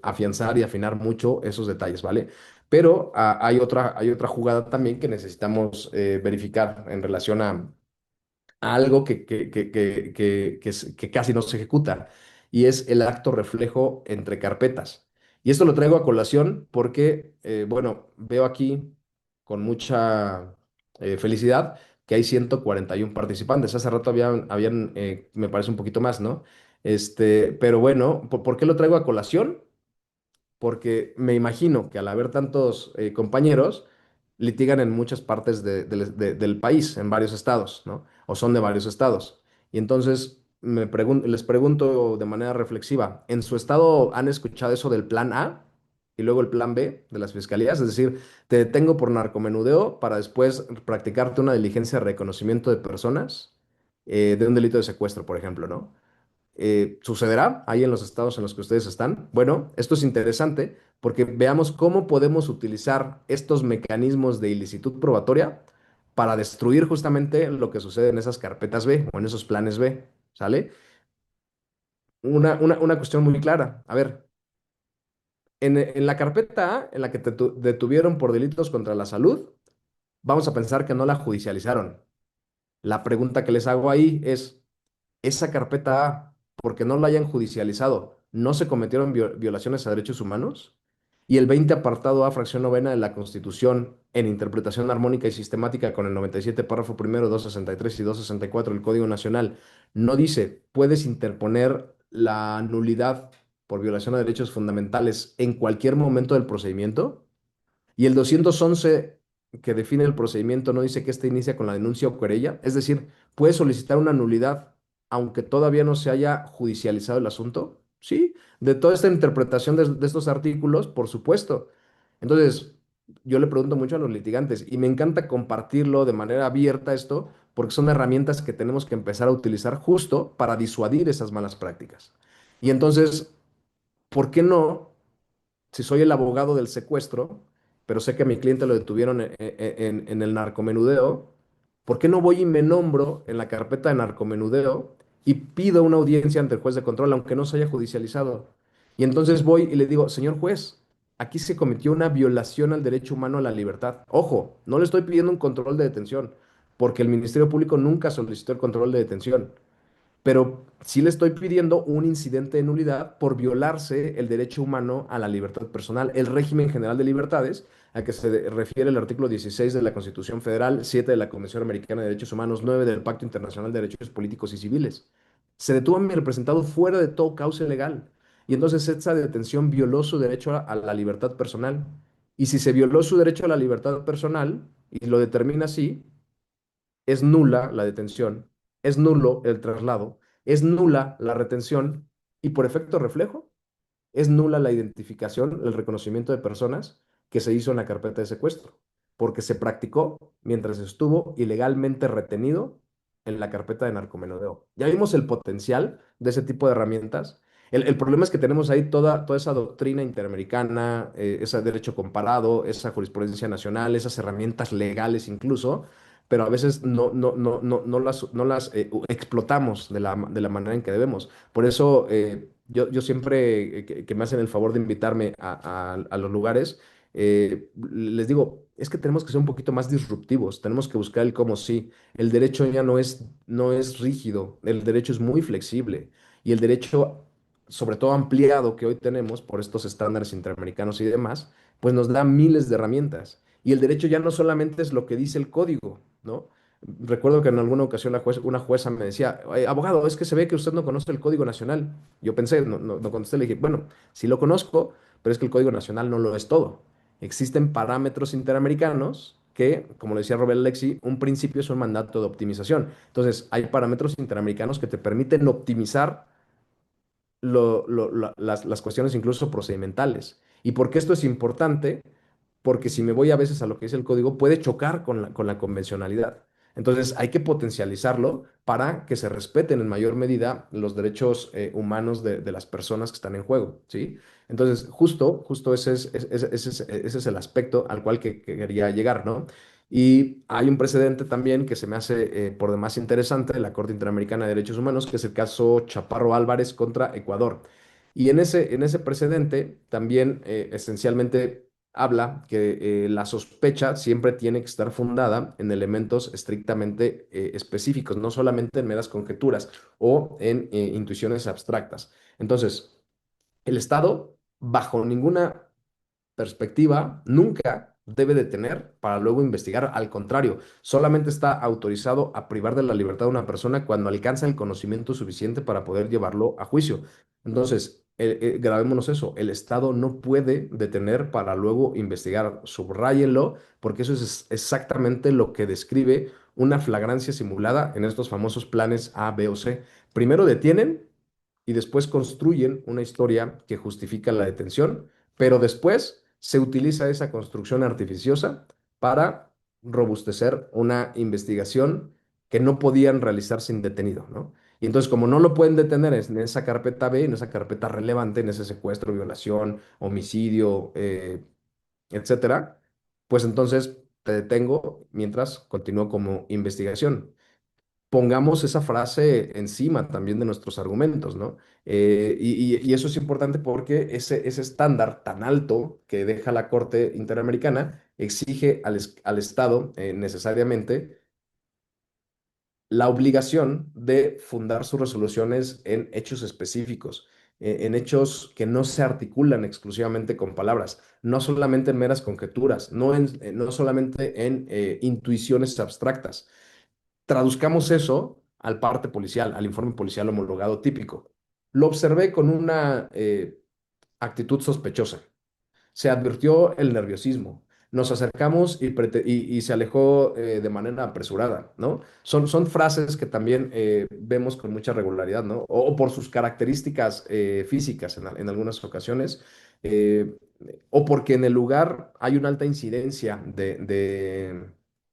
afianzar y afinar mucho esos detalles, ¿vale? Pero hay otra jugada también que necesitamos verificar en relación a algo que casi no se ejecuta, y es el acto reflejo entre carpetas. Y esto lo traigo a colación porque, bueno, veo aquí con mucha felicidad que hay 141 participantes. Hace rato habían me parece un poquito más, ¿no? Pero bueno, ¿por qué lo traigo a colación? Porque me imagino que al haber tantos compañeros, litigan en muchas partes del país, en varios estados, ¿no? O son de varios estados. Y entonces les pregunto de manera reflexiva, ¿en su estado han escuchado eso del plan A y luego el plan B de las fiscalías? Es decir, te detengo por narcomenudeo para después practicarte una diligencia de reconocimiento de personas de un delito de secuestro, por ejemplo, ¿no? ¿Sucederá ahí en los estados en los que ustedes están? Bueno, esto es interesante porque veamos cómo podemos utilizar estos mecanismos de ilicitud probatoria para destruir justamente lo que sucede en esas carpetas B o en esos planes B, ¿sale? Una cuestión muy clara. A ver, en la carpeta A, en la que detuvieron por delitos contra la salud, vamos a pensar que no la judicializaron. La pregunta que les hago ahí es, esa carpeta A, porque no la hayan judicializado, no se cometieron violaciones a derechos humanos. Y el 20 apartado A, fracción novena de la Constitución, en interpretación armónica y sistemática con el 97 párrafo primero, 263 y 264 del Código Nacional, no dice, puedes interponer la nulidad por violación a derechos fundamentales en cualquier momento del procedimiento. Y el 211 que define el procedimiento no dice que éste inicia con la denuncia o querella. Es decir, puede solicitar una nulidad aunque todavía no se haya judicializado el asunto. Sí, de toda esta interpretación de estos artículos, por supuesto. Entonces, yo le pregunto mucho a los litigantes y me encanta compartirlo de manera abierta esto porque son herramientas que tenemos que empezar a utilizar justo para disuadir esas malas prácticas. Y entonces, ¿por qué no? Si soy el abogado del secuestro, pero sé que a mi cliente lo detuvieron en el narcomenudeo, ¿por qué no voy y me nombro en la carpeta de narcomenudeo y pido una audiencia ante el juez de control, aunque no se haya judicializado? Y entonces voy y le digo, señor juez, aquí se cometió una violación al derecho humano a la libertad. Ojo, no le estoy pidiendo un control de detención, porque el Ministerio Público nunca solicitó el control de detención, pero sí le estoy pidiendo un incidente de nulidad por violarse el derecho humano a la libertad personal, el régimen general de libertades, a que se refiere el artículo 16 de la Constitución Federal, 7 de la Convención Americana de Derechos Humanos, 9 del Pacto Internacional de Derechos Políticos y Civiles. Se detuvo a mi representado fuera de todo cauce legal. Y entonces esa detención violó su derecho a la libertad personal. Y si se violó su derecho a la libertad personal, y lo determina así, es nula la detención, es nulo el traslado, es nula la retención y por efecto reflejo es nula la identificación, el reconocimiento de personas que se hizo en la carpeta de secuestro, porque se practicó mientras estuvo ilegalmente retenido en la carpeta de narcomenudeo. Ya vimos el potencial de ese tipo de herramientas. El problema es que tenemos ahí toda esa doctrina interamericana, ese derecho comparado, esa jurisprudencia nacional, esas herramientas legales incluso, pero a veces no las explotamos de la manera en que debemos. Por eso yo siempre que me hacen el favor de invitarme a los lugares, les digo, es que tenemos que ser un poquito más disruptivos, tenemos que buscar el cómo sí. El derecho ya no es rígido, el derecho es muy flexible y el derecho, sobre todo ampliado que hoy tenemos por estos estándares interamericanos y demás, pues nos da miles de herramientas. Y el derecho ya no solamente es lo que dice el código, ¿no? Recuerdo que en alguna ocasión una jueza me decía, abogado, es que se ve que usted no conoce el Código Nacional. Yo pensé, no contesté, le dije, bueno, sí lo conozco, pero es que el Código Nacional no lo es todo. Existen parámetros interamericanos que, como lo decía Robert Alexi, un principio es un mandato de optimización. Entonces, hay parámetros interamericanos que te permiten optimizar las cuestiones incluso procedimentales. ¿Y por qué esto es importante? Porque si me voy a veces a lo que dice el código, puede chocar con la convencionalidad. Entonces hay que potencializarlo para que se respeten en mayor medida los derechos humanos de las personas que están en juego, ¿sí? Entonces, justo ese es el aspecto al cual que quería llegar, ¿no? Y hay un precedente también que se me hace por demás interesante de la Corte Interamericana de Derechos Humanos, que es el caso Chaparro Álvarez contra Ecuador. Y en ese precedente también esencialmente habla que la sospecha siempre tiene que estar fundada en elementos estrictamente específicos, no solamente en meras conjeturas o en intuiciones abstractas. Entonces, el Estado, bajo ninguna perspectiva, nunca debe detener para luego investigar. Al contrario, solamente está autorizado a privar de la libertad a una persona cuando alcanza el conocimiento suficiente para poder llevarlo a juicio. Entonces, grabémonos eso, el Estado no puede detener para luego investigar. Subrayenlo, porque eso es exactamente lo que describe una flagrancia simulada en estos famosos planes A, B o C. Primero detienen y después construyen una historia que justifica la detención, pero después se utiliza esa construcción artificiosa para robustecer una investigación que no podían realizar sin detenido, ¿no? Y entonces, como no lo pueden detener en esa carpeta B, en esa carpeta relevante, en ese secuestro, violación, homicidio, etcétera, pues entonces te detengo mientras continúo como investigación. Pongamos esa frase encima también de nuestros argumentos, ¿no? Y eso es importante porque ese estándar tan alto que deja la Corte Interamericana exige al Estado necesariamente la obligación de fundar sus resoluciones en hechos específicos, en hechos que no se articulan exclusivamente con palabras, no solamente en meras conjeturas, no solamente en intuiciones abstractas. Traduzcamos eso al parte policial, al informe policial homologado típico. Lo observé con una actitud sospechosa. Se advirtió el nerviosismo. Nos acercamos y se alejó de manera apresurada, ¿no? Son frases que también vemos con mucha regularidad, ¿no? O por sus características físicas en algunas ocasiones, eh, o porque en el lugar hay una alta incidencia de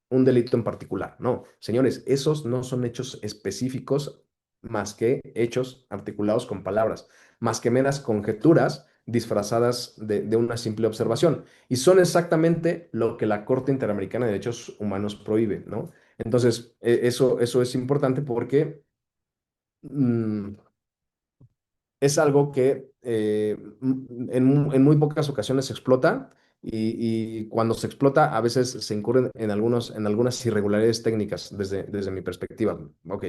un delito en particular. No, señores, esos no son hechos específicos más que hechos articulados con palabras, más que meras conjeturas disfrazadas de una simple observación. Y son exactamente lo que la Corte Interamericana de Derechos Humanos prohíbe, ¿no? Entonces, eso es importante porque mm, es algo que en muy pocas ocasiones se explota y cuando se explota a veces se incurren en algunas irregularidades técnicas desde mi perspectiva. Ok.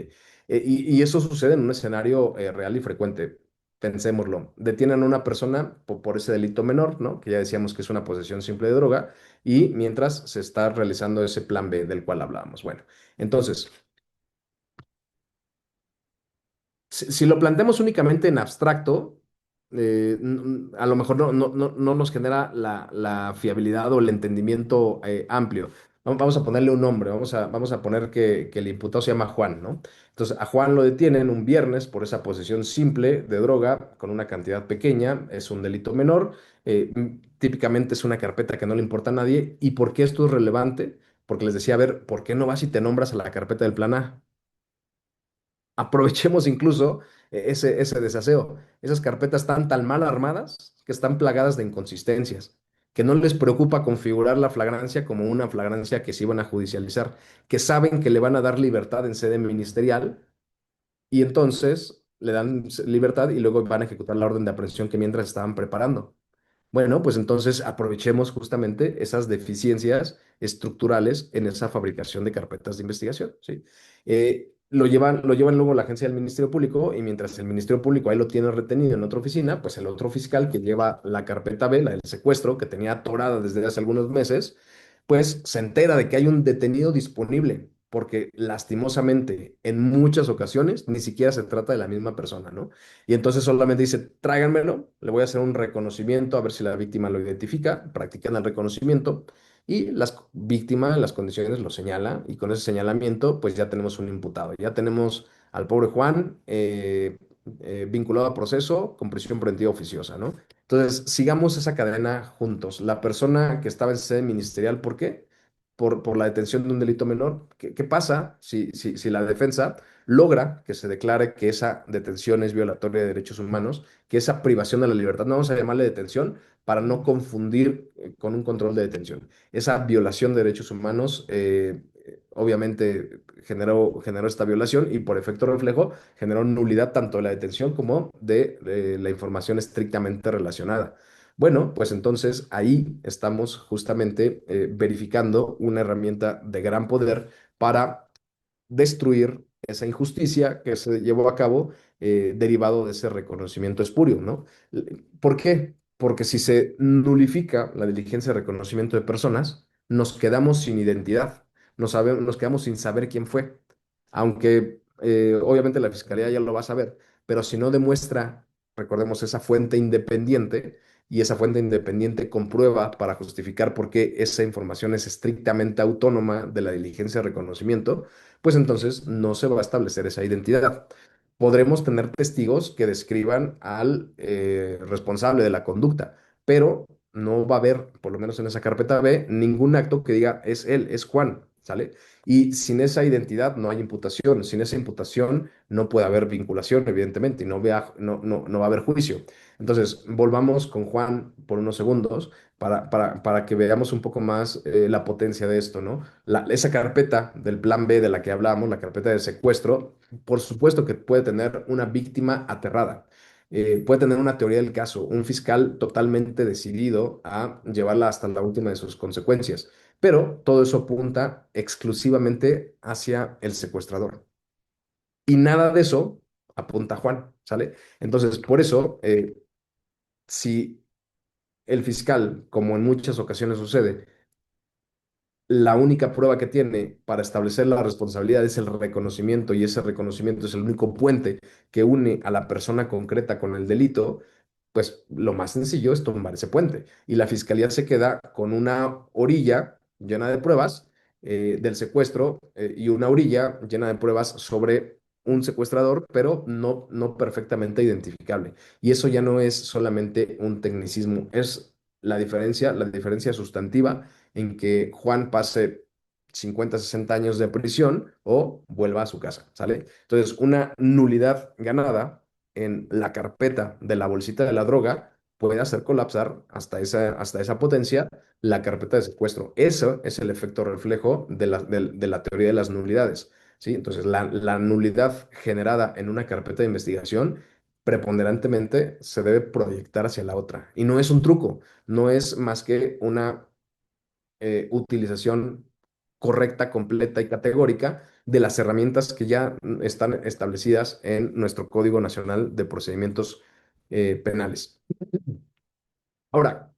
Y eso sucede en un escenario real y frecuente. Pensémoslo. Detienen a una persona por ese delito menor, ¿no? Que ya decíamos que es una posesión simple de droga, y mientras se está realizando ese plan B del cual hablábamos. Bueno, entonces, si lo planteamos únicamente en abstracto, a lo mejor no nos genera la fiabilidad o el entendimiento amplio. Vamos a ponerle un nombre, vamos a poner que el imputado se llama Juan, ¿no? Entonces, a Juan lo detienen un viernes por esa posesión simple de droga con una cantidad pequeña, es un delito menor, típicamente es una carpeta que no le importa a nadie. ¿Y por qué esto es relevante? Porque les decía, a ver, ¿por qué no vas y te nombras a la carpeta del plan A? Aprovechemos incluso ese desaseo. Esas carpetas están tan mal armadas que están plagadas de inconsistencias, que no les preocupa configurar la flagrancia como una flagrancia que se iban a judicializar, que saben que le van a dar libertad en sede ministerial y entonces le dan libertad y luego van a ejecutar la orden de aprehensión que mientras estaban preparando. Bueno, pues entonces aprovechemos justamente esas deficiencias estructurales en esa fabricación de carpetas de investigación, ¿sí? Lo llevan luego a la agencia del Ministerio Público y mientras el Ministerio Público ahí lo tiene retenido en otra oficina, pues el otro fiscal que lleva la carpeta B, la del secuestro, que tenía atorada desde hace algunos meses, pues se entera de que hay un detenido disponible, porque lastimosamente en muchas ocasiones ni siquiera se trata de la misma persona, ¿no? Y entonces solamente dice, tráiganmelo, le voy a hacer un reconocimiento a ver si la víctima lo identifica, practican el reconocimiento y la víctima en las condiciones lo señala y con ese señalamiento pues ya tenemos un imputado, ya tenemos al pobre Juan vinculado a proceso con prisión preventiva oficiosa, ¿no? Entonces sigamos esa cadena juntos. La persona que estaba en sede ministerial, ¿por qué? Por la detención de un delito menor. ¿Qué pasa si la defensa logra que se declare que esa detención es violatoria de derechos humanos, que esa privación de la libertad, no vamos a llamarle detención para no confundir con un control de detención? Esa violación de derechos humanos obviamente generó esta violación y por efecto reflejo generó nulidad tanto de la detención como de la información estrictamente relacionada. Bueno, pues entonces ahí estamos justamente verificando una herramienta de gran poder para destruir esa injusticia que se llevó a cabo derivado de ese reconocimiento espurio, ¿no? ¿Por qué? Porque si se nulifica la diligencia de reconocimiento de personas, nos quedamos sin identidad, nos quedamos sin saber quién fue, aunque obviamente la fiscalía ya lo va a saber, pero si no demuestra, recordemos, esa fuente independiente, y esa fuente independiente comprueba para justificar por qué esa información es estrictamente autónoma de la diligencia de reconocimiento, pues entonces no se va a establecer esa identidad. Podremos tener testigos que describan al responsable de la conducta, pero no va a haber, por lo menos en esa carpeta B, ningún acto que diga es él, es Juan, ¿sale? Y sin esa identidad no hay imputación, sin esa imputación no puede haber vinculación, evidentemente, y no va a haber juicio. Entonces, volvamos con Juan por unos segundos para que veamos un poco más la potencia de esto, ¿no? Esa carpeta del plan B de la que hablamos, la carpeta de secuestro, por supuesto que puede tener una víctima aterrada. Puede tener una teoría del caso, un fiscal totalmente decidido a llevarla hasta la última de sus consecuencias, pero todo eso apunta exclusivamente hacia el secuestrador. Y nada de eso apunta a Juan, ¿sale? Entonces, por eso, si el fiscal, como en muchas ocasiones sucede, la única prueba que tiene para establecer la responsabilidad es el reconocimiento y ese reconocimiento es el único puente que une a la persona concreta con el delito, pues lo más sencillo es tumbar ese puente. Y la fiscalía se queda con una orilla llena de pruebas del secuestro y una orilla llena de pruebas sobre un secuestrador, pero no perfectamente identificable. Y eso ya no es solamente un tecnicismo, es la diferencia sustantiva en que Juan pase 50, 60 años de prisión o vuelva a su casa, ¿sale? Entonces, una nulidad ganada en la carpeta de la bolsita de la droga puede hacer colapsar hasta esa potencia la carpeta de secuestro. Eso es el efecto reflejo de la teoría de las nulidades, ¿sí? Entonces, la nulidad generada en una carpeta de investigación preponderantemente se debe proyectar hacia la otra. Y no es un truco, no es más que una utilización correcta, completa y categórica de las herramientas que ya están establecidas en nuestro Código Nacional de Procedimientos Penales. Ahora,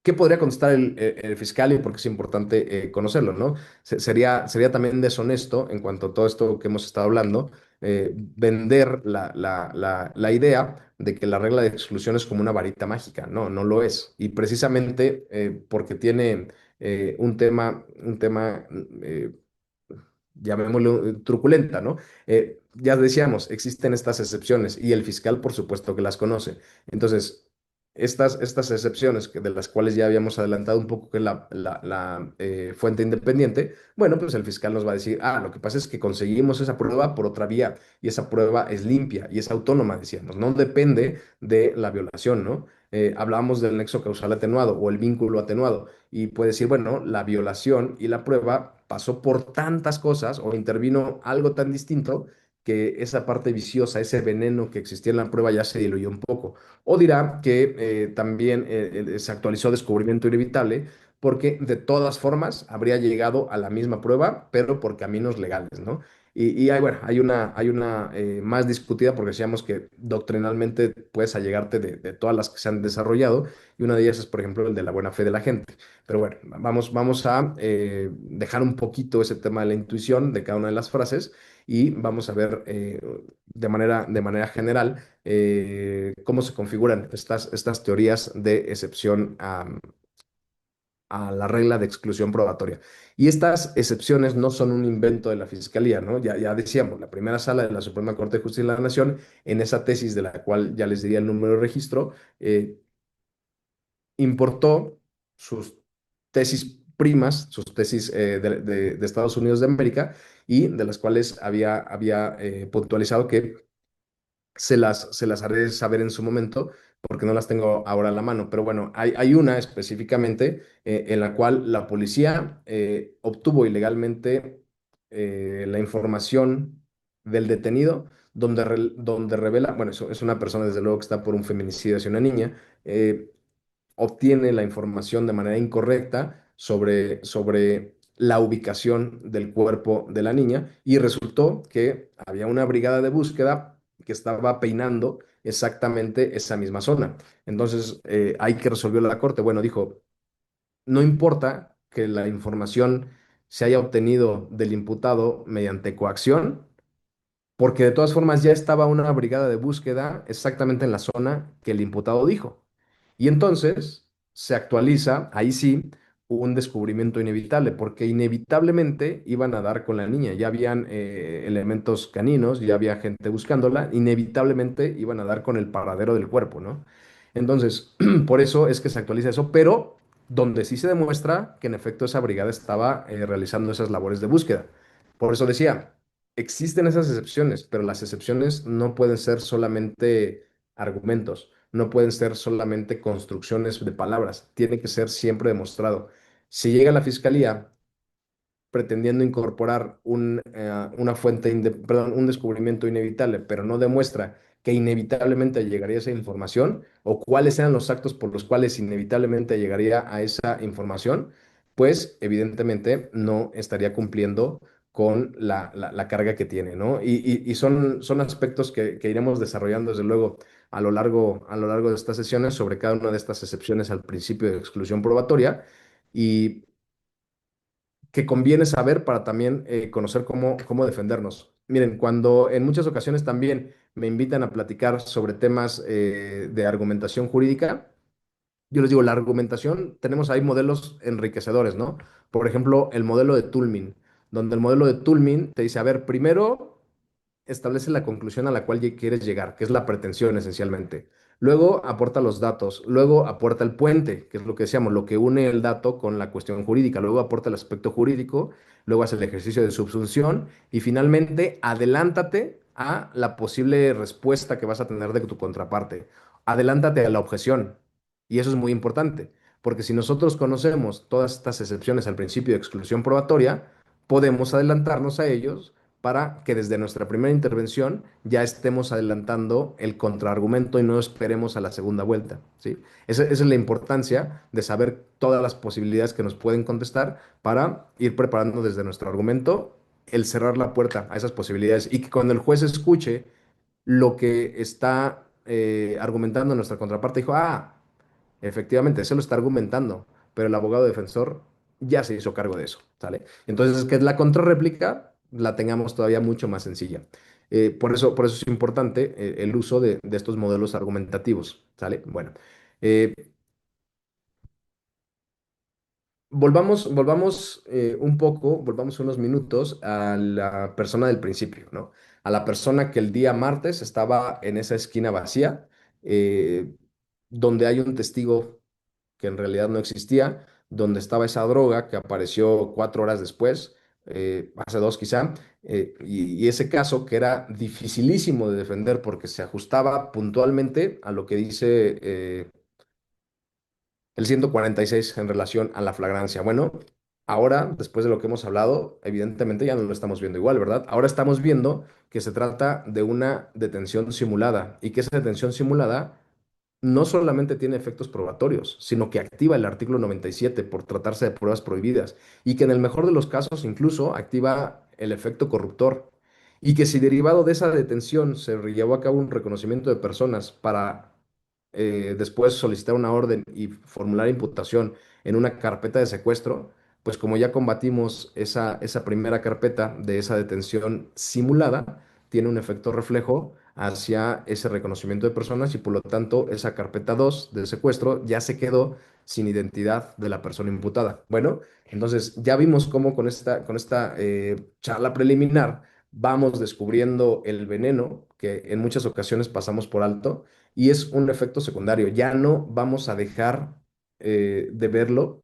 ¿qué podría contestar el fiscal y por qué es importante conocerlo, ¿no? Sería también deshonesto en cuanto a todo esto que hemos estado hablando, vender la idea de que la regla de exclusión es como una varita mágica. No, no lo es. Y precisamente porque tiene un tema llamémoslo truculenta, ¿no? Ya decíamos, existen estas excepciones y el fiscal, por supuesto, que las conoce. Entonces, estas excepciones de las cuales ya habíamos adelantado un poco que es la fuente independiente, bueno, pues el fiscal nos va a decir, lo que pasa es que conseguimos esa prueba por otra vía y esa prueba es limpia y es autónoma, decíamos, no depende de la violación, ¿no? Hablábamos del nexo causal atenuado o el vínculo atenuado y puede decir, bueno, la violación y la prueba pasó por tantas cosas o intervino algo tan distinto que esa parte viciosa, ese veneno que existía en la prueba ya se diluyó un poco. O dirá que también se actualizó descubrimiento inevitable porque de todas formas habría llegado a la misma prueba, pero por caminos legales, ¿no? Bueno, hay una más discutida porque decíamos que doctrinalmente puedes allegarte de todas las que se han desarrollado y una de ellas es, por ejemplo, el de la buena fe de la gente. Pero bueno, vamos a dejar un poquito ese tema de la intuición de cada una de las frases y vamos a ver de manera general cómo se configuran estas teorías de excepción a la regla de exclusión probatoria. Y estas excepciones no son un invento de la Fiscalía, ¿no? Ya decíamos, la primera sala de la Suprema Corte de Justicia de la Nación, en esa tesis de la cual ya les diría el número de registro, importó sus tesis primas, sus tesis de Estados Unidos de América, y de las cuales había puntualizado que se las haré saber en su momento, porque no las tengo ahora a la mano. Pero bueno, hay una específicamente en la cual la policía obtuvo ilegalmente la información del detenido, donde revela, bueno, eso es una persona desde luego que está por un feminicidio hacia una niña, obtiene la información de manera incorrecta sobre la ubicación del cuerpo de la niña y resultó que había una brigada de búsqueda que estaba peinando exactamente esa misma zona. Entonces, ahí que resolvió la corte, bueno, dijo, no importa que la información se haya obtenido del imputado mediante coacción, porque de todas formas ya estaba una brigada de búsqueda exactamente en la zona que el imputado dijo. Y entonces se actualiza, ahí sí, un descubrimiento inevitable, porque inevitablemente iban a dar con la niña, ya habían elementos caninos, ya había gente buscándola, inevitablemente iban a dar con el paradero del cuerpo, ¿no? Entonces, por eso es que se actualiza eso, pero donde sí se demuestra que en efecto esa brigada estaba realizando esas labores de búsqueda. Por eso decía, existen esas excepciones, pero las excepciones no pueden ser solamente argumentos, no pueden ser solamente construcciones de palabras, tiene que ser siempre demostrado. Si llega la fiscalía pretendiendo incorporar una perdón, un descubrimiento inevitable, pero no demuestra que inevitablemente llegaría esa información o cuáles eran los actos por los cuales inevitablemente llegaría a esa información, pues evidentemente no estaría cumpliendo con la carga que tiene, ¿no? Y son aspectos que iremos desarrollando, desde luego, a lo largo de estas sesiones sobre cada una de estas excepciones al principio de exclusión probatoria. Y que conviene saber para también conocer cómo defendernos. Miren, cuando en muchas ocasiones también me invitan a platicar sobre temas de argumentación jurídica, yo les digo, la argumentación, tenemos ahí modelos enriquecedores, ¿no? Por ejemplo, el modelo de Toulmin, donde el modelo de Toulmin te dice, a ver, primero establece la conclusión a la cual quieres llegar, que es la pretensión esencialmente. Luego aporta los datos, luego aporta el puente, que es lo que decíamos, lo que une el dato con la cuestión jurídica, luego aporta el aspecto jurídico, luego hace el ejercicio de subsunción y finalmente adelántate a la posible respuesta que vas a tener de tu contraparte. Adelántate a la objeción. Y eso es muy importante, porque si nosotros conocemos todas estas excepciones al principio de exclusión probatoria, podemos adelantarnos a ellos para que desde nuestra primera intervención ya estemos adelantando el contraargumento y no esperemos a la segunda vuelta, ¿sí? Esa es la importancia de saber todas las posibilidades que nos pueden contestar para ir preparando desde nuestro argumento el cerrar la puerta a esas posibilidades y que cuando el juez escuche lo que está argumentando nuestra contraparte, dijo, efectivamente, se lo está argumentando, pero el abogado defensor ya se hizo cargo de eso, ¿sale? Entonces, que la contrarréplica la tengamos todavía mucho más sencilla. Por eso es importante el uso de estos modelos argumentativos, ¿sale? Bueno, eh, volvamos un poco, volvamos unos minutos a la persona del principio, ¿no? A la persona que el día martes estaba en esa esquina vacía, eh, donde hay un testigo que en realidad no existía, donde estaba esa droga que apareció 4 horas después, hace dos quizá, y ese caso que era dificilísimo de defender porque se ajustaba puntualmente a lo que dice el 146 en relación a la flagrancia. Bueno, ahora, después de lo que hemos hablado, evidentemente ya no lo estamos viendo igual, ¿verdad? Ahora estamos viendo que se trata de una detención simulada y que esa detención simulada no solamente tiene efectos probatorios, sino que activa el artículo 97 por tratarse de pruebas prohibidas y que en el mejor de los casos incluso activa el efecto corruptor y que si derivado de esa detención se llevó a cabo un reconocimiento de personas para después solicitar una orden y formular imputación en una carpeta de secuestro, pues como ya combatimos esa primera carpeta de esa detención simulada, tiene un efecto reflejo hacia ese reconocimiento de personas y por lo tanto esa carpeta 2 de secuestro ya se quedó sin identidad de la persona imputada. Bueno, entonces ya vimos cómo con esta charla preliminar vamos descubriendo el veneno que en muchas ocasiones pasamos por alto y es un efecto secundario. Ya no vamos a dejar de verlo,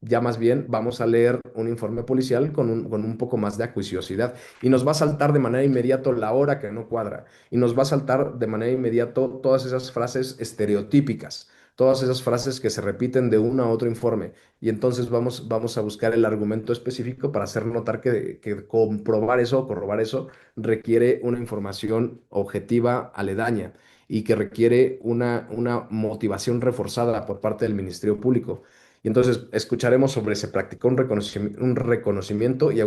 ya más bien vamos a leer un informe policial con un poco más de acuiciosidad y nos va a saltar de manera inmediata la hora que no cuadra y nos va a saltar de manera inmediata todas esas frases estereotípicas, todas esas frases que se repiten de uno a otro informe y entonces vamos a buscar el argumento específico para hacer notar que comprobar eso o corrobar eso requiere una información objetiva aledaña. y que requiere una motivación reforzada por parte del Ministerio Público. Y entonces escucharemos sobre se practicó un reconocimiento y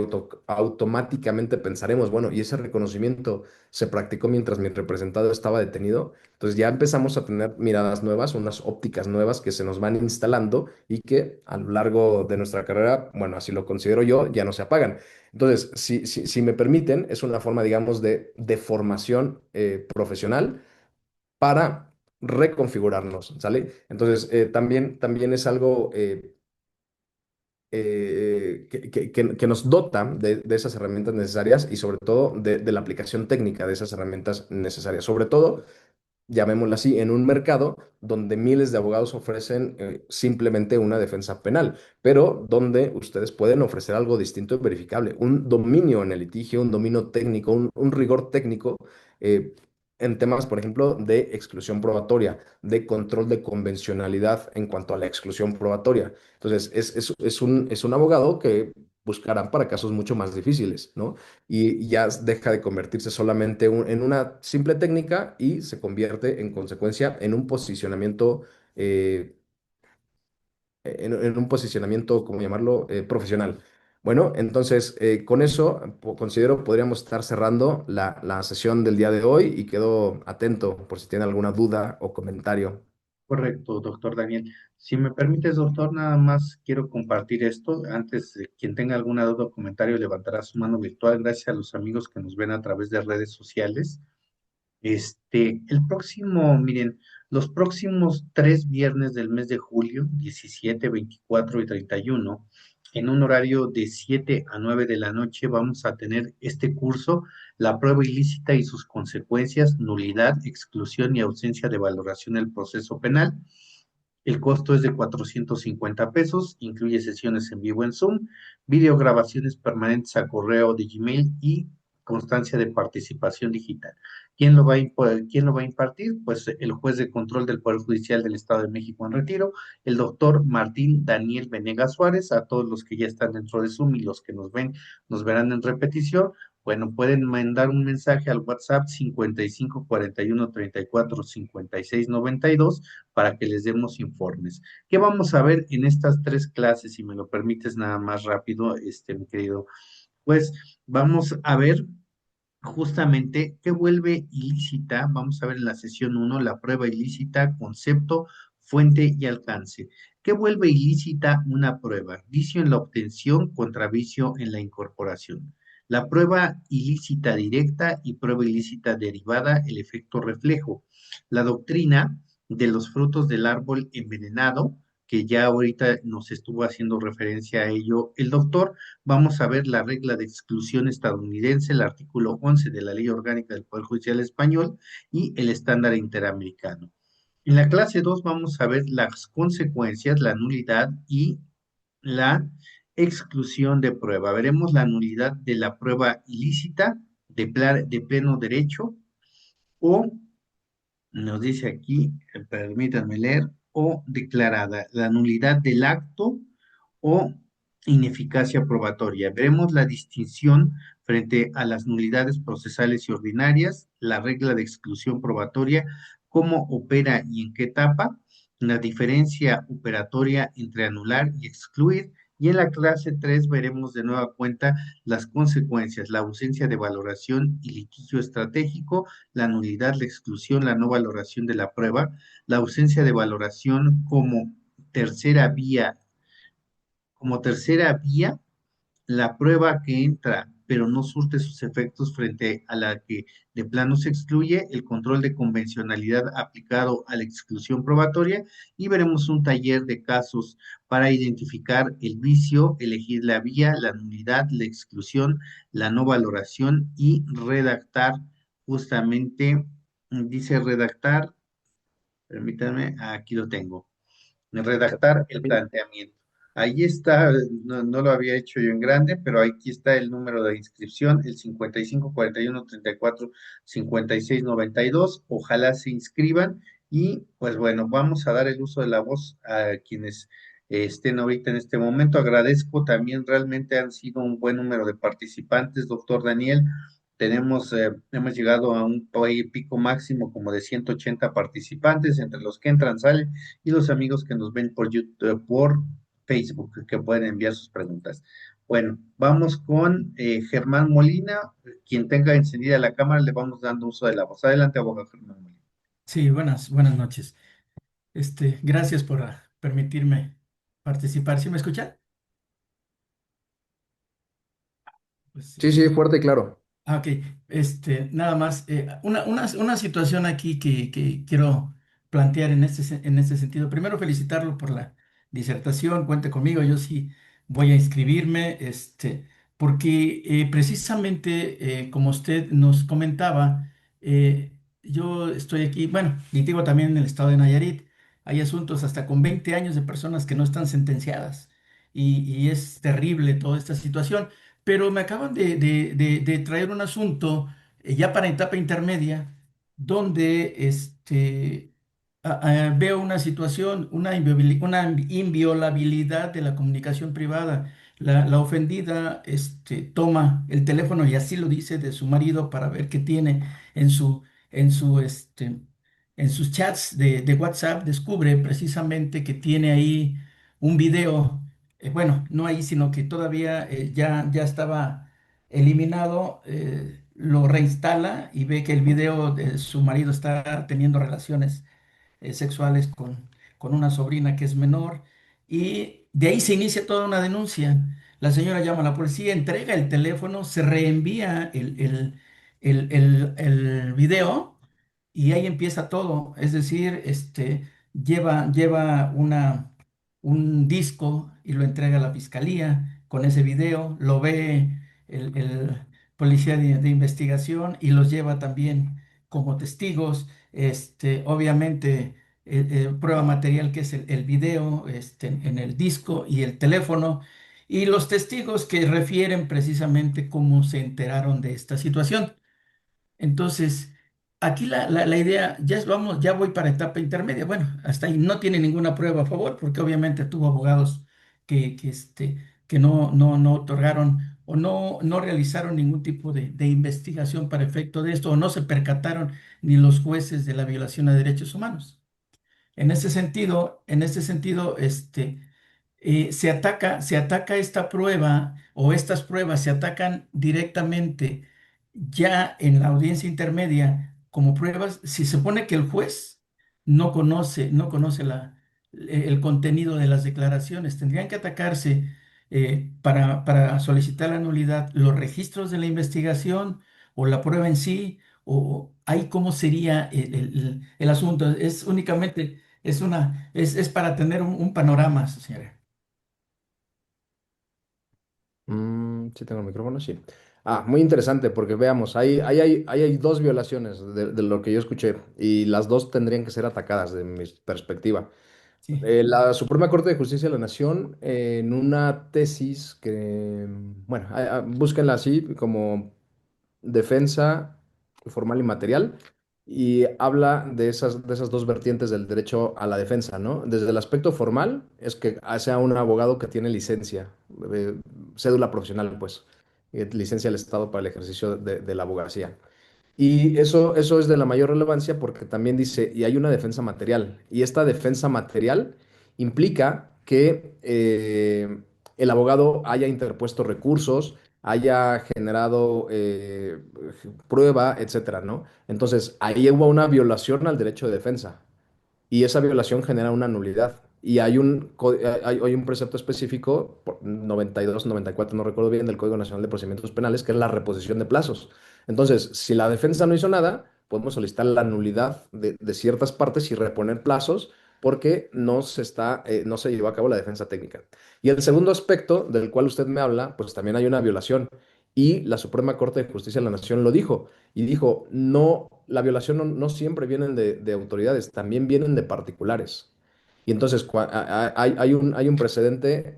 automáticamente pensaremos, bueno, ¿y ese reconocimiento se practicó mientras mi representado estaba detenido? Entonces ya empezamos a tener miradas nuevas, unas ópticas nuevas que se nos van instalando y que a lo largo de nuestra carrera, bueno, así lo considero yo, ya no se apagan. Entonces, si me permiten, es una forma, digamos, de formación profesional para reconfigurarnos, ¿sale? Entonces, también es algo que nos dota de esas herramientas necesarias y sobre todo de la aplicación técnica de esas herramientas necesarias. Sobre todo, llamémoslo así, en un mercado donde miles de abogados ofrecen simplemente una defensa penal, pero donde ustedes pueden ofrecer algo distinto y verificable, un dominio en el litigio, un dominio técnico, un rigor técnico eh, en temas, por ejemplo, de exclusión probatoria, de control de convencionalidad en cuanto a la exclusión probatoria. Entonces, es un abogado que buscarán para casos mucho más difíciles, ¿no? Y ya deja de convertirse solamente en una simple técnica y se convierte en consecuencia en un posicionamiento, en un posicionamiento, ¿cómo llamarlo?, profesional. Bueno, entonces con eso considero podríamos estar cerrando la sesión del día de hoy y quedo atento por si tiene alguna duda o comentario. Correcto, doctor Daniel. Si me permites, doctor, nada más quiero compartir esto. Antes, de quien tenga alguna duda o comentario, levantará su mano virtual. Gracias a los amigos que nos ven a través de redes sociales. El próximo, miren, los próximos 3 viernes del mes de julio, 17, 24 y 31, en un horario de 7 a 9 de la noche, vamos a tener este curso, la prueba ilícita y sus consecuencias, nulidad, exclusión y ausencia de valoración del proceso penal. El costo es de 450 pesos, incluye sesiones en vivo en Zoom, videograbaciones permanentes a correo de Gmail y constancia de participación digital. ¿Quién lo va a impartir? Pues el juez de control del Poder Judicial del Estado de México en retiro, el doctor Martín Daniel Venegas Suárez. A todos los que ya están dentro de Zoom y los que nos ven, nos verán en repetición. Bueno, pueden mandar un mensaje al WhatsApp 55 41 34 56 92 para que les demos informes. ¿Qué vamos a ver en estas 3 clases? Si me lo permites nada más rápido, mi querido. Pues vamos a ver justamente qué vuelve ilícita. Vamos a ver en la sesión uno la prueba ilícita, concepto, fuente y alcance. ¿Qué vuelve ilícita una prueba? Vicio en la obtención contra vicio en la incorporación. La prueba ilícita directa y prueba ilícita derivada, el efecto reflejo. La doctrina de los frutos del árbol envenenado, que ya ahorita nos estuvo haciendo referencia a ello el doctor. Vamos a ver la regla de exclusión estadounidense, el artículo 11 de la Ley Orgánica del Poder Judicial Español y el estándar interamericano. En la clase 2 vamos a ver las consecuencias, la nulidad y la exclusión de prueba. Veremos la nulidad de la prueba ilícita de pleno derecho o, nos dice aquí, permítanme leer, o declarada, la nulidad del acto o ineficacia probatoria. Veremos la distinción frente a las nulidades procesales y ordinarias, la regla de exclusión probatoria, cómo opera y en qué etapa, la diferencia operatoria entre anular y excluir. Y en la clase 3 veremos de nueva cuenta las consecuencias, la ausencia de valoración y litigio estratégico, la nulidad, la exclusión, la no valoración de la prueba, la ausencia de valoración como tercera vía, la prueba que entra pero no surte sus efectos frente a la que de plano se excluye, el control de convencionalidad aplicado a la exclusión probatoria y veremos un taller de casos para identificar el vicio, elegir la vía, la nulidad, la exclusión, la no valoración y redactar justamente, dice redactar, permítanme, aquí lo tengo, redactar el planteamiento. Ahí está, no, no lo había hecho yo en grande, pero aquí está el número de inscripción, el 55 41 34 56 92. Ojalá se inscriban y pues bueno, vamos a dar el uso de la voz a quienes estén ahorita en este momento. Agradezco también, realmente han sido un buen número de participantes, doctor Daniel. Hemos llegado a un pico máximo como de 180 participantes, entre los que entran, salen, y los amigos que nos ven por YouTube, por Facebook, que pueden enviar sus preguntas. Bueno, vamos con Germán Molina. Quien tenga encendida la cámara, le vamos dando uso de la voz. Adelante, abogado Germán Molina. Sí, buenas noches. Gracias por permitirme participar. ¿Sí me escucha? Pues sí. Sí, sí, fuerte y claro. Ok, nada más, una situación aquí que quiero plantear en este sentido. Primero, felicitarlo por la disertación, cuente conmigo, yo sí voy a inscribirme, porque precisamente, como usted nos comentaba, yo estoy aquí, bueno, y digo también en el estado de Nayarit, hay asuntos hasta con 20 años de personas que no están sentenciadas, y es terrible toda esta situación. Pero me acaban de traer un asunto ya para etapa intermedia, donde veo una situación, una inviolabilidad de la comunicación privada. La ofendida toma el teléfono y así lo dice de su marido para ver qué tiene en en su, este, en sus chats de WhatsApp. Descubre precisamente que tiene ahí un video, bueno, no ahí, sino que todavía ya estaba eliminado, lo reinstala y ve que el video de su marido está teniendo relaciones sexuales con una sobrina que es menor, y de ahí se inicia toda una denuncia. La señora llama a la policía, entrega el teléfono, se reenvía el video y ahí empieza todo. Es decir, lleva un disco y lo entrega a la fiscalía con ese video, lo ve el policía de investigación y los lleva también como testigos. Obviamente, prueba material que es el video, en el disco y el teléfono, y los testigos que refieren precisamente cómo se enteraron de esta situación. Entonces, aquí la idea, ya voy para etapa intermedia. Bueno, hasta ahí no tiene ninguna prueba a favor, porque obviamente tuvo abogados que no otorgaron o no realizaron ningún tipo de investigación para efecto de esto, o no se percataron ni los jueces de la violación a derechos humanos. En este sentido, se ataca esta prueba, o estas pruebas se atacan directamente ya en la audiencia intermedia como pruebas, si se supone que el juez no conoce el contenido de las declaraciones. Tendrían que atacarse, para solicitar la nulidad, los registros de la investigación o la prueba en sí, o ahí cómo sería el asunto. Es únicamente, es para tener un panorama, señora. Sí, tengo el micrófono, sí. Ah, muy interesante porque veamos, hay dos violaciones de lo que yo escuché y las dos tendrían que ser atacadas de mi perspectiva. Sí. La Suprema Corte de Justicia de la Nación, en una tesis que, bueno, búsquenla así como defensa formal y material, y habla de esas dos vertientes del derecho a la defensa, ¿no? Desde el aspecto formal, es que sea un abogado que tiene licencia, eh, cédula profesional, pues, licencia del Estado para el ejercicio de la abogacía. Y eso es de la mayor relevancia porque también dice, y hay una defensa material, y esta defensa material implica que el abogado haya interpuesto recursos, haya generado prueba, etcétera, ¿no? Entonces, ahí hubo una violación al derecho de defensa y esa violación genera una nulidad. Y hay un precepto específico, 92, 94, no recuerdo bien, del Código Nacional de Procedimientos Penales, que es la reposición de plazos. Entonces, si la defensa no hizo nada, podemos solicitar la nulidad de ciertas partes y reponer plazos porque no se llevó a cabo la defensa técnica. Y el segundo aspecto del cual usted me habla, pues también hay una violación. Y la Suprema Corte de Justicia de la Nación lo dijo. Y dijo, no, la violación no siempre vienen de autoridades, también vienen de particulares. Y entonces hay un precedente,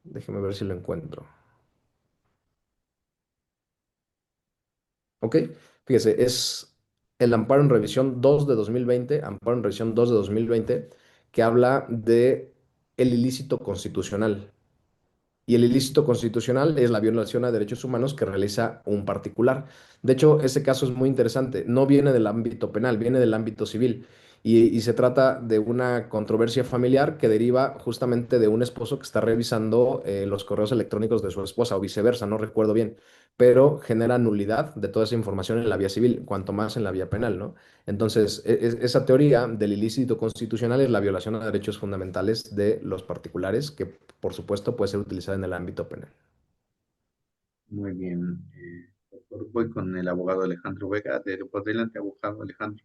déjeme ver si lo encuentro. ¿Ok? Fíjese, es el amparo en revisión 2 de 2020, amparo en revisión 2 de 2020, que habla de el ilícito constitucional. Y el ilícito constitucional es la violación a derechos humanos que realiza un particular. De hecho, ese caso es muy interesante. No viene del ámbito penal, viene del ámbito civil. Y se trata de una controversia familiar que deriva justamente de un esposo que está revisando los correos electrónicos de su esposa o viceversa, no recuerdo bien, pero genera nulidad de toda esa información en la vía civil, cuanto más en la vía penal, ¿no? Entonces, esa teoría del ilícito constitucional es la violación a derechos fundamentales de los particulares, que por supuesto puede ser utilizada en el ámbito penal. Muy bien. Doctor, voy con el abogado Alejandro Vega. Por delante, abogado Alejandro.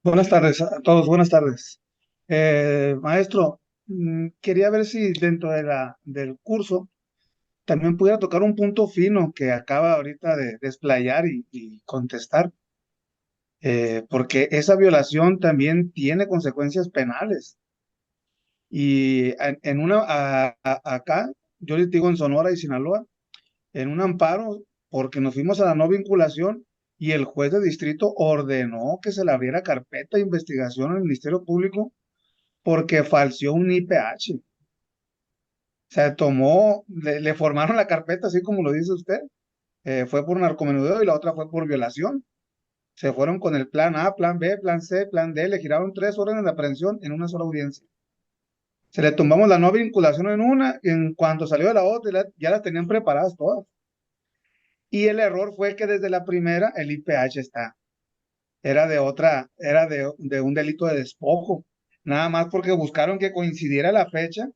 Buenas tardes a todos, buenas tardes. Maestro, quería ver si dentro del curso también pudiera tocar un punto fino que acaba ahorita de desplayar y contestar, porque esa violación también tiene consecuencias penales. Y acá, yo les digo en Sonora y Sinaloa, en un amparo, porque nos fuimos a la no vinculación y el juez de distrito ordenó que se le abriera carpeta de investigación al Ministerio Público porque falseó un IPH. O sea, le formaron la carpeta, así como lo dice usted. Fue por narcomenudeo y la otra fue por violación. Se fueron con el plan A, plan B, plan C, plan D, le giraron 3 órdenes de aprehensión en una sola audiencia. Se le tumbamos la no vinculación en una, y en cuanto salió de la otra, ya las tenían preparadas todas. Y el error fue que desde la primera el IPH era de un delito de despojo, nada más porque buscaron que coincidiera la fecha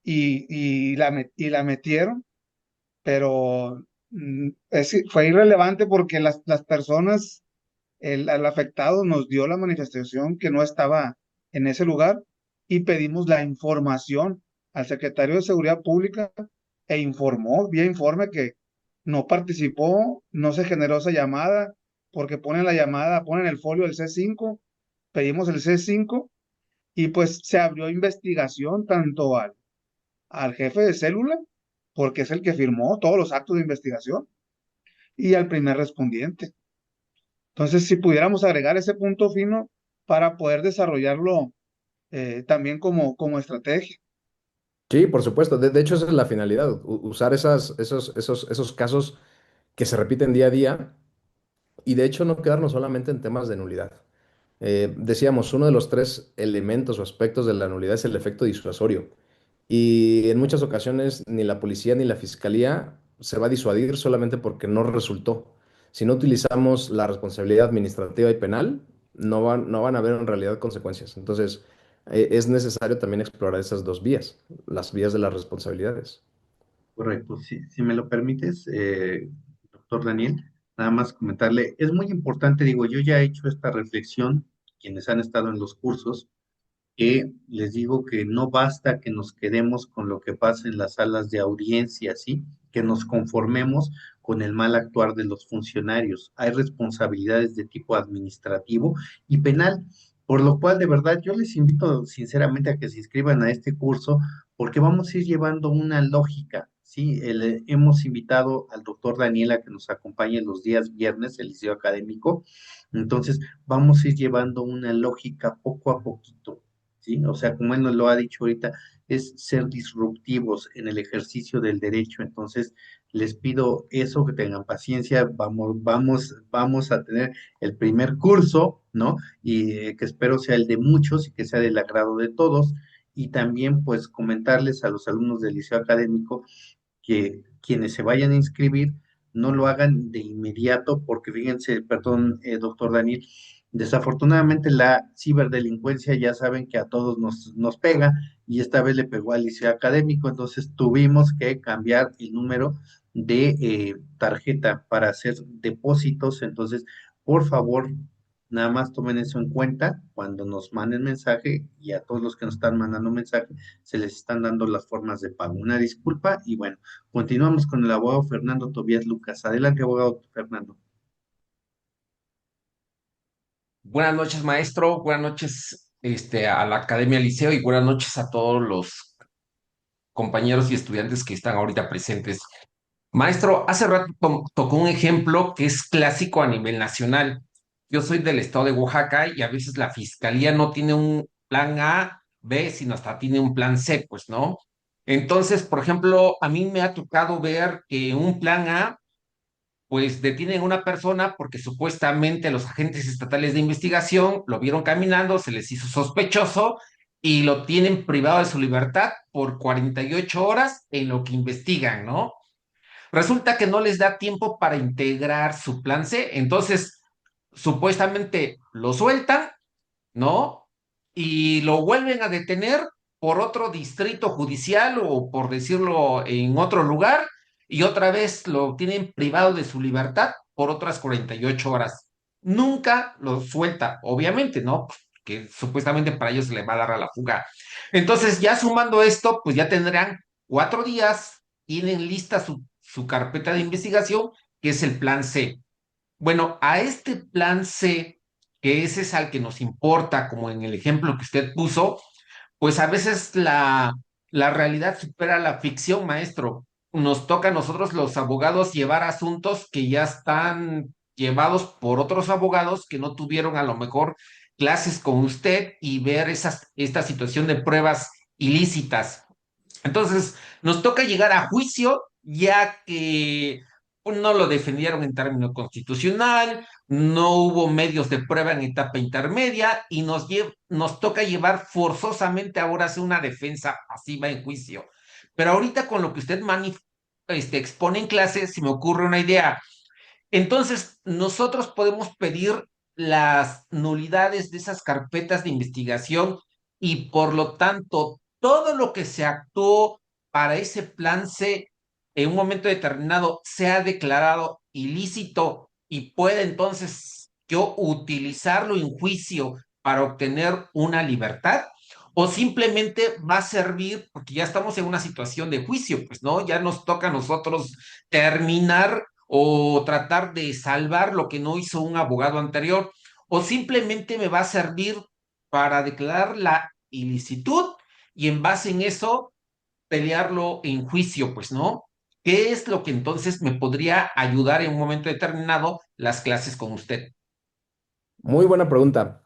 y la metieron, pero fue irrelevante porque las personas, el afectado nos dio la manifestación que no estaba en ese lugar y pedimos la información al secretario de Seguridad Pública e informó, vía informe, que no participó, no se generó esa llamada porque ponen la llamada, ponen el folio del C5, pedimos el C5 y pues se abrió investigación tanto al jefe de célula, porque es el que firmó todos los actos de investigación, y al primer respondiente. Entonces, si pudiéramos agregar ese punto fino para poder desarrollarlo también como estrategia. Sí, por supuesto. De hecho, esa es la finalidad, usar esos casos que se repiten día a día y de hecho no quedarnos solamente en temas de nulidad. Decíamos, uno de los tres elementos o aspectos de la nulidad es el efecto disuasorio. Y en muchas ocasiones ni la policía ni la fiscalía se va a disuadir solamente porque no resultó. Si no utilizamos la responsabilidad administrativa y penal, no van a haber en realidad consecuencias. Entonces, es necesario también explorar esas dos vías, las vías de las responsabilidades. Correcto. Si me lo permites, doctor Daniel, nada más comentarle, es muy importante, digo, yo ya he hecho esta reflexión, quienes han estado en los cursos, que les digo que no basta que nos quedemos con lo que pasa en las salas de audiencia, ¿sí? Que nos conformemos con el mal actuar de los funcionarios. Hay responsabilidades de tipo administrativo y penal, por lo cual de verdad yo les invito sinceramente a que se inscriban a este curso porque vamos a ir llevando una lógica. Sí, hemos invitado al doctor Daniela que nos acompañe los días viernes, el liceo académico. Entonces, vamos a ir llevando una lógica poco a poquito. ¿Sí? O sea, como él nos lo ha dicho ahorita, es ser disruptivos en el ejercicio del derecho. Entonces, les pido eso, que tengan paciencia, vamos a tener el primer curso, ¿no? Y que espero sea el de muchos y que sea del agrado de todos. Y también, pues, comentarles a los alumnos del liceo académico que quienes se vayan a inscribir no lo hagan de inmediato, porque fíjense, perdón, doctor Daniel, desafortunadamente la ciberdelincuencia ya saben que a todos nos pega y esta vez le pegó al liceo académico, entonces tuvimos que cambiar el número de tarjeta para hacer depósitos, entonces por favor, nada más tomen eso en cuenta cuando nos manden mensaje y a todos los que nos están mandando mensaje se les están dando las formas de pago. Una disculpa y bueno, continuamos con el abogado Fernando Tobías Lucas. Adelante, abogado Fernando. Buenas noches, maestro. Buenas noches, a la Academia Liceo y buenas noches a todos los compañeros y estudiantes que están ahorita presentes. Maestro, hace rato tocó un ejemplo que es clásico a nivel nacional. Yo soy del estado de Oaxaca y a veces la fiscalía no tiene un plan A B, sino hasta tiene un plan C, pues, ¿no? Entonces, por ejemplo, a mí me ha tocado ver que un plan A, pues detienen a una persona porque supuestamente los agentes estatales de investigación lo vieron caminando, se les hizo sospechoso y lo tienen privado de su libertad por 48 horas en lo que investigan, ¿no? Resulta que no les da tiempo para integrar su plan C, entonces supuestamente lo sueltan, ¿no? Y lo vuelven a detener por otro distrito judicial o por decirlo en otro lugar y otra vez lo tienen privado de su libertad por otras 48 horas. Nunca lo suelta, obviamente, ¿no? Que supuestamente para ellos se le va a dar a la fuga. Entonces, ya sumando esto, pues ya tendrán 4 días, tienen lista su carpeta de investigación, que es el plan C. Bueno, a este plan C, que ese es al que nos importa, como en el ejemplo que usted puso, pues a veces la realidad supera la ficción, maestro. Nos toca a nosotros los abogados llevar asuntos que ya están llevados por otros abogados que no tuvieron a lo mejor clases con usted y ver esta situación de pruebas ilícitas. Entonces, nos toca llegar a juicio ya que pues, no lo defendieron en término constitucional, no hubo medios de prueba en etapa intermedia y nos toca llevar forzosamente ahora a hacer una defensa pasiva en juicio. Pero ahorita con lo que usted expone en clase, se me ocurre una idea. Entonces, nosotros podemos pedir las nulidades de esas carpetas de investigación y por lo tanto, todo lo que se actuó para ese plan C en un momento determinado sea declarado ilícito y pueda entonces yo utilizarlo en juicio para obtener una libertad. O simplemente va a servir porque ya estamos en una situación de juicio, pues, ¿no? Ya nos toca a nosotros terminar o tratar de salvar lo que no hizo un abogado anterior, o simplemente me va a servir para declarar la ilicitud y en base en eso pelearlo en juicio, pues, ¿no? ¿Qué es lo que entonces me podría ayudar en un momento determinado las clases con usted? Muy buena pregunta.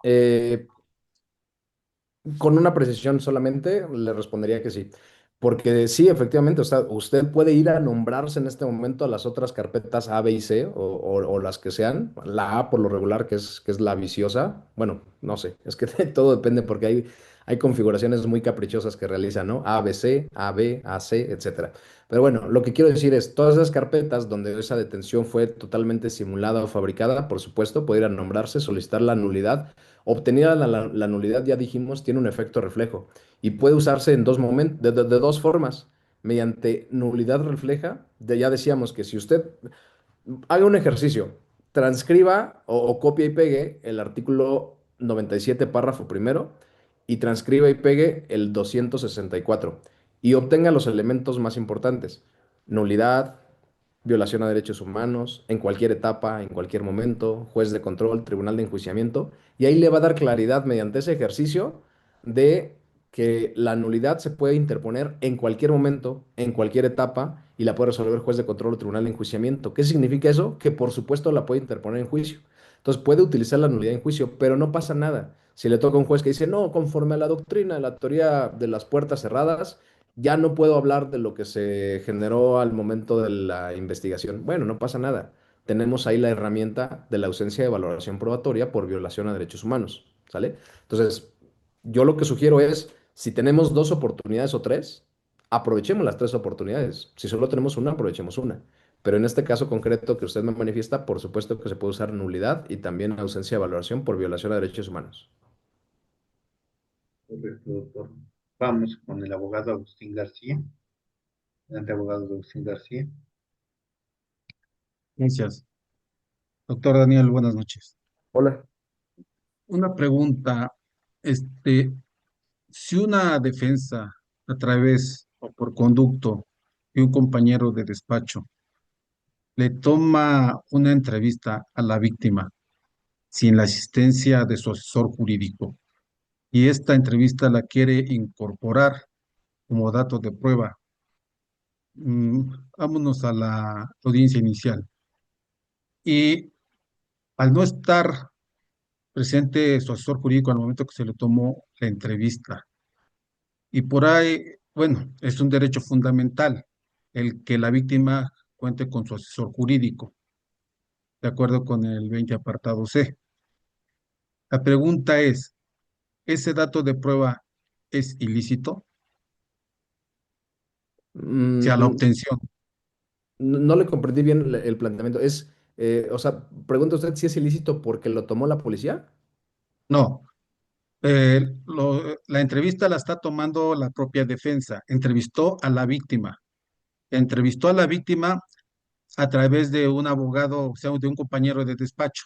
Con una precisión solamente le respondería que sí. Porque sí, efectivamente, o sea, usted puede ir a nombrarse en este momento a las otras carpetas A, B y C, o las que sean. La A por lo regular, que es la viciosa. Bueno, no sé, es que todo depende porque hay configuraciones muy caprichosas que realizan, ¿no? A, B, C, A, B, A, C, etcétera. Pero bueno, lo que quiero decir es, todas esas carpetas donde esa detención fue totalmente simulada o fabricada, por supuesto, puede ir a nombrarse, solicitar la nulidad. Obtenida la nulidad, ya dijimos, tiene un efecto reflejo y puede usarse en dos momentos, de dos formas. Mediante nulidad refleja, ya decíamos que si usted haga un ejercicio, transcriba o copie y pegue el artículo 97 párrafo primero y transcriba y pegue el 264 y obtenga los elementos más importantes. Nulidad, violación a derechos humanos, en cualquier etapa, en cualquier momento, juez de control, tribunal de enjuiciamiento, y ahí le va a dar claridad mediante ese ejercicio de que la nulidad se puede interponer en cualquier momento, en cualquier etapa, y la puede resolver juez de control o tribunal de enjuiciamiento. ¿Qué significa eso? Que por supuesto la puede interponer en juicio. Entonces puede utilizar la nulidad en juicio, pero no pasa nada. Si le toca a un juez que dice, no, conforme a la doctrina de la teoría de las puertas cerradas, ya no puedo hablar de lo que se generó al momento de la investigación. Bueno, no pasa nada. Tenemos ahí la herramienta de la ausencia de valoración probatoria por violación a derechos humanos, ¿sale? Entonces, yo lo que sugiero es, si tenemos dos oportunidades o tres, aprovechemos las tres oportunidades. Si solo tenemos una, aprovechemos una. Pero en este caso concreto que usted me manifiesta, por supuesto que se puede usar nulidad y también ausencia de valoración por violación a derechos humanos. Correcto, doctor. Vamos con el abogado Agustín García. Adelante, abogado Agustín García. Gracias. Doctor Daniel, buenas noches. Hola. Una pregunta, este, si una defensa a través o por conducto de un compañero de despacho le toma una entrevista a la víctima sin la asistencia de su asesor jurídico y esta entrevista la quiere incorporar como dato de prueba, vámonos a la audiencia inicial. Y al no estar presente su asesor jurídico al momento que se le tomó la entrevista, Y por ahí, bueno, es un derecho fundamental el que la víctima cuente con su asesor jurídico, de acuerdo con el 20 apartado C. La pregunta es, ¿ese dato de prueba es ilícito? O sea, la Mm, obtención. no le comprendí bien el planteamiento. O sea, pregunta usted si es ilícito porque lo tomó la policía. No, la entrevista la está tomando la propia defensa. Entrevistó a la víctima a través de un abogado, o sea, de un compañero de despacho.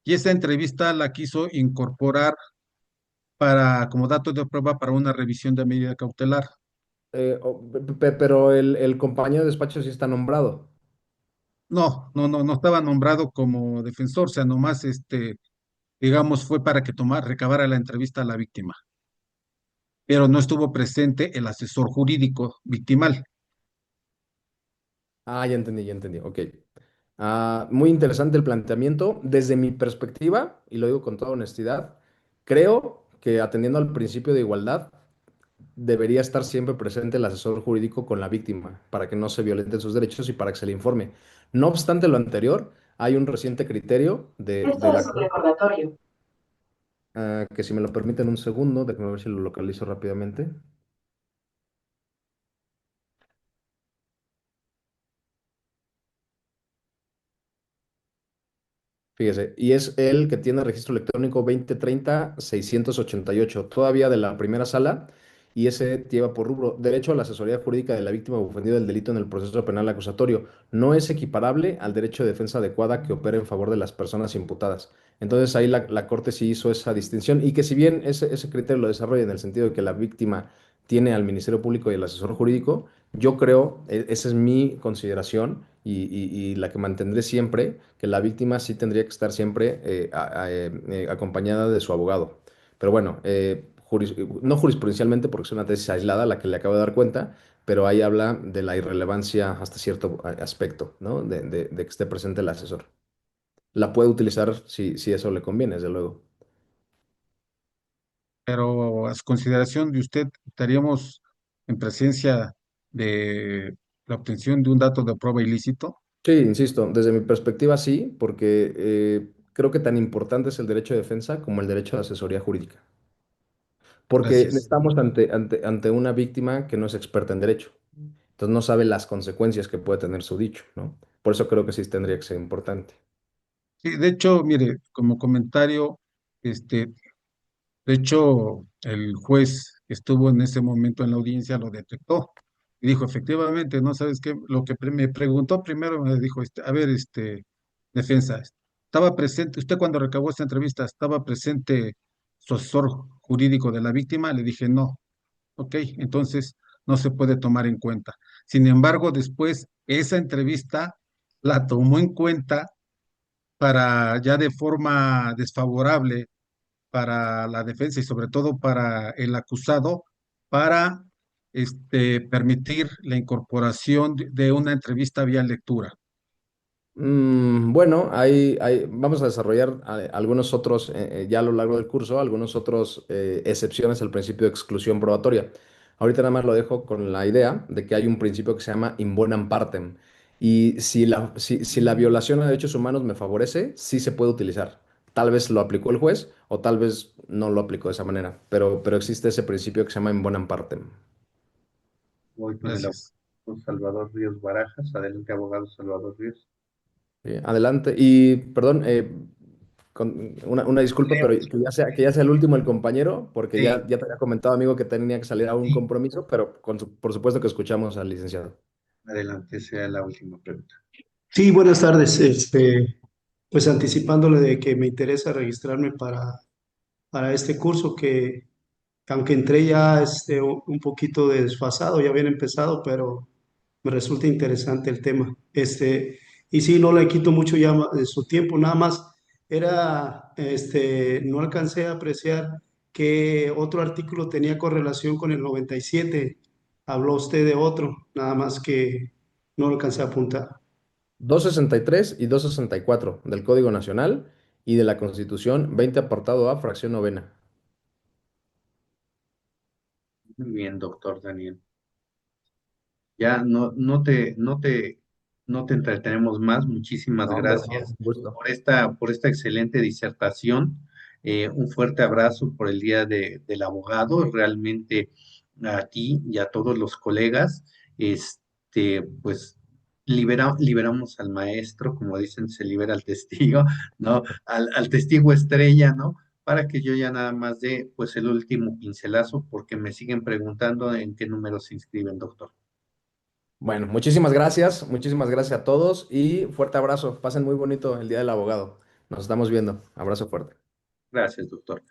Y esa entrevista la quiso incorporar como datos de prueba para una revisión de medida cautelar. Pero el compañero de despacho sí está nombrado. No, no, no, no estaba nombrado como defensor, o sea, nomás digamos, fue para que recabara la entrevista a la víctima, pero no estuvo presente el asesor jurídico victimal. Ah, ya entendí. Ok. Muy interesante el planteamiento. Desde mi perspectiva, y lo digo con toda honestidad, creo que atendiendo al principio de igualdad, debería estar siempre presente el asesor jurídico con la víctima para que no se violenten sus derechos y para que se le informe. No obstante lo anterior, hay un reciente criterio de Esto la es un Corte, recordatorio. que si me lo permiten un segundo, déjenme ver si lo localizo rápidamente. Fíjese, y es el que tiene registro electrónico 2030-688, todavía de la primera sala, y ese lleva por rubro derecho a la asesoría jurídica de la víctima o ofendido del delito en el proceso penal acusatorio. No es equiparable al derecho de defensa adecuada que opera en favor de las personas imputadas. Entonces ahí la Corte sí hizo esa distinción y que si bien ese criterio lo desarrolla en el sentido de que la víctima tiene al Ministerio Público y el asesor jurídico, yo creo, esa es mi consideración y la que mantendré siempre, que la víctima sí tendría que estar siempre acompañada de su abogado. Pero bueno, no jurisprudencialmente, porque es una tesis aislada la que le acabo de dar cuenta, pero ahí habla de la irrelevancia hasta cierto aspecto, ¿no? De que esté presente el asesor. La puede utilizar si eso le conviene, desde luego. Pero a su consideración de usted, estaríamos en presencia de la obtención de un dato de prueba ilícito. Sí, insisto, desde mi perspectiva sí, porque creo que tan importante es el derecho de defensa como el derecho de asesoría jurídica. Porque Gracias. estamos ante una víctima que no es experta en derecho. Entonces no sabe las consecuencias que puede tener su dicho, ¿no? Por eso creo que sí tendría que ser importante. Sí, de hecho, mire, como comentario, este, de hecho, el juez que estuvo en ese momento en la audiencia lo detectó y dijo, efectivamente, ¿no sabes qué? Lo que me preguntó primero me dijo, a ver, defensa, ¿estaba presente, usted cuando recabó esta entrevista, estaba presente su asesor jurídico de la víctima? Le dije, no, ok, entonces no se puede tomar en cuenta. Sin embargo, después esa entrevista la tomó en cuenta para ya de forma desfavorable para la defensa y sobre todo para el acusado, para permitir la incorporación de una entrevista vía lectura. Bueno, vamos a desarrollar algunos otros, ya a lo largo del curso, algunos otros excepciones al principio de exclusión probatoria. Ahorita nada más lo dejo con la idea de que hay un principio que se llama in bonam partem. Y si la violación a derechos humanos me favorece, sí se puede utilizar. Tal vez lo aplicó el juez o tal vez no lo aplicó de esa manera, pero existe ese principio que se llama in bonam partem. Voy con el Gracias. abogado Salvador Ríos Barajas. Adelante, abogado Salvador Ríos. Adelante. Y perdón, una disculpa, pero que ya sea el último el compañero, porque Sí, ya te había comentado, amigo, que tenía que salir a un sí, compromiso, pero por supuesto que escuchamos al licenciado. adelante, sea la última pregunta. Sí, buenas tardes. Pues anticipándole de que me interesa registrarme para este curso que, aunque entré ya un poquito desfasado, ya habían empezado, pero me resulta interesante el tema. Y sí, no le quito mucho ya de su tiempo, nada más no alcancé a apreciar qué otro artículo tenía correlación con el 97. Habló usted de otro, nada más que no lo alcancé a apuntar. 263 y 264 del Código Nacional y de la Constitución 20 apartado A, fracción novena. Muy bien, doctor Daniel. Ya no te entretenemos más. Muchísimas No, hombre, no, gracias un gusto. por esta excelente disertación. Un fuerte abrazo por el Día del Abogado. Realmente a ti y a todos los colegas, pues liberamos al maestro, como dicen, se libera al testigo, ¿no? Al testigo estrella, ¿no? Para que yo ya nada más dé, pues, el último pincelazo, porque me siguen preguntando en qué número se inscriben, doctor. Bueno, muchísimas gracias a todos y fuerte abrazo. Pasen muy bonito el Día del Abogado. Nos estamos viendo. Abrazo fuerte. Gracias, doctor.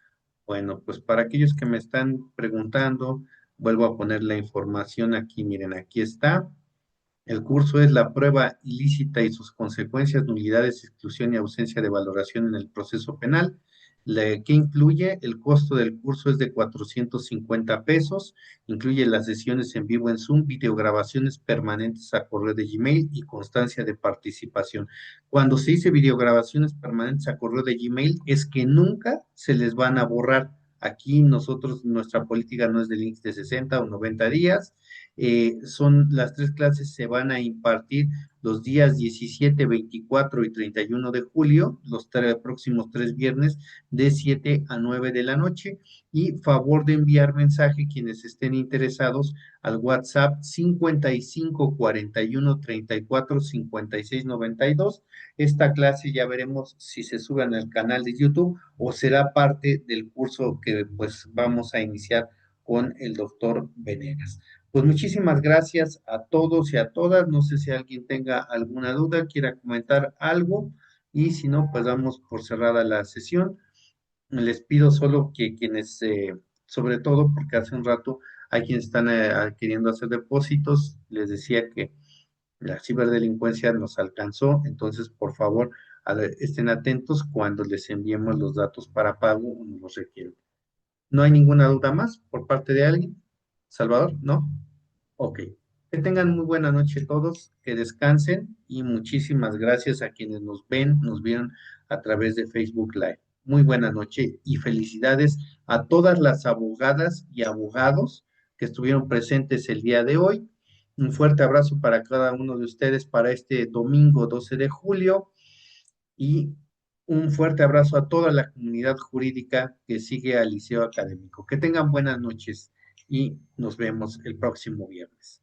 Bueno, pues para aquellos que me están preguntando, vuelvo a poner la información aquí. Miren, aquí está. El curso es la prueba ilícita y sus consecuencias, nulidades, exclusión y ausencia de valoración en el proceso penal. ¿Qué incluye? El costo del curso es de 450 pesos, incluye las sesiones en vivo en Zoom, videograbaciones permanentes a correo de Gmail y constancia de participación. Cuando se dice videograbaciones permanentes a correo de Gmail, es que nunca se les van a borrar. Aquí nosotros, nuestra política no es de links de 60 o 90 días. Las tres clases se van a impartir los días 17, 24 y 31 de julio, los próximos tres viernes, de 7 a 9 de la noche. Y favor de enviar mensaje quienes estén interesados al WhatsApp 55 41 34 56 92. Esta clase ya veremos si se sube al canal de YouTube o será parte del curso que pues vamos a iniciar con el doctor Venegas. Pues muchísimas gracias a todos y a todas. No sé si alguien tenga alguna duda, quiera comentar algo, y si no, pues damos por cerrada la sesión. Les pido solo que quienes, sobre todo porque hace un rato hay quienes están queriendo hacer depósitos, les decía que la ciberdelincuencia nos alcanzó, entonces por favor estén atentos cuando les enviemos los datos para pago o nos los requieren. ¿No hay ninguna duda más por parte de alguien? Salvador, ¿no? Ok. Que tengan muy buena noche todos, que descansen y muchísimas gracias a quienes nos vieron a través de Facebook Live. Muy buena noche y felicidades a todas las abogadas y abogados que estuvieron presentes el día de hoy. Un fuerte abrazo para cada uno de ustedes para este domingo 12 de julio y un fuerte abrazo a toda la comunidad jurídica que sigue al Liceo Académico. Que tengan buenas noches y nos vemos el próximo viernes.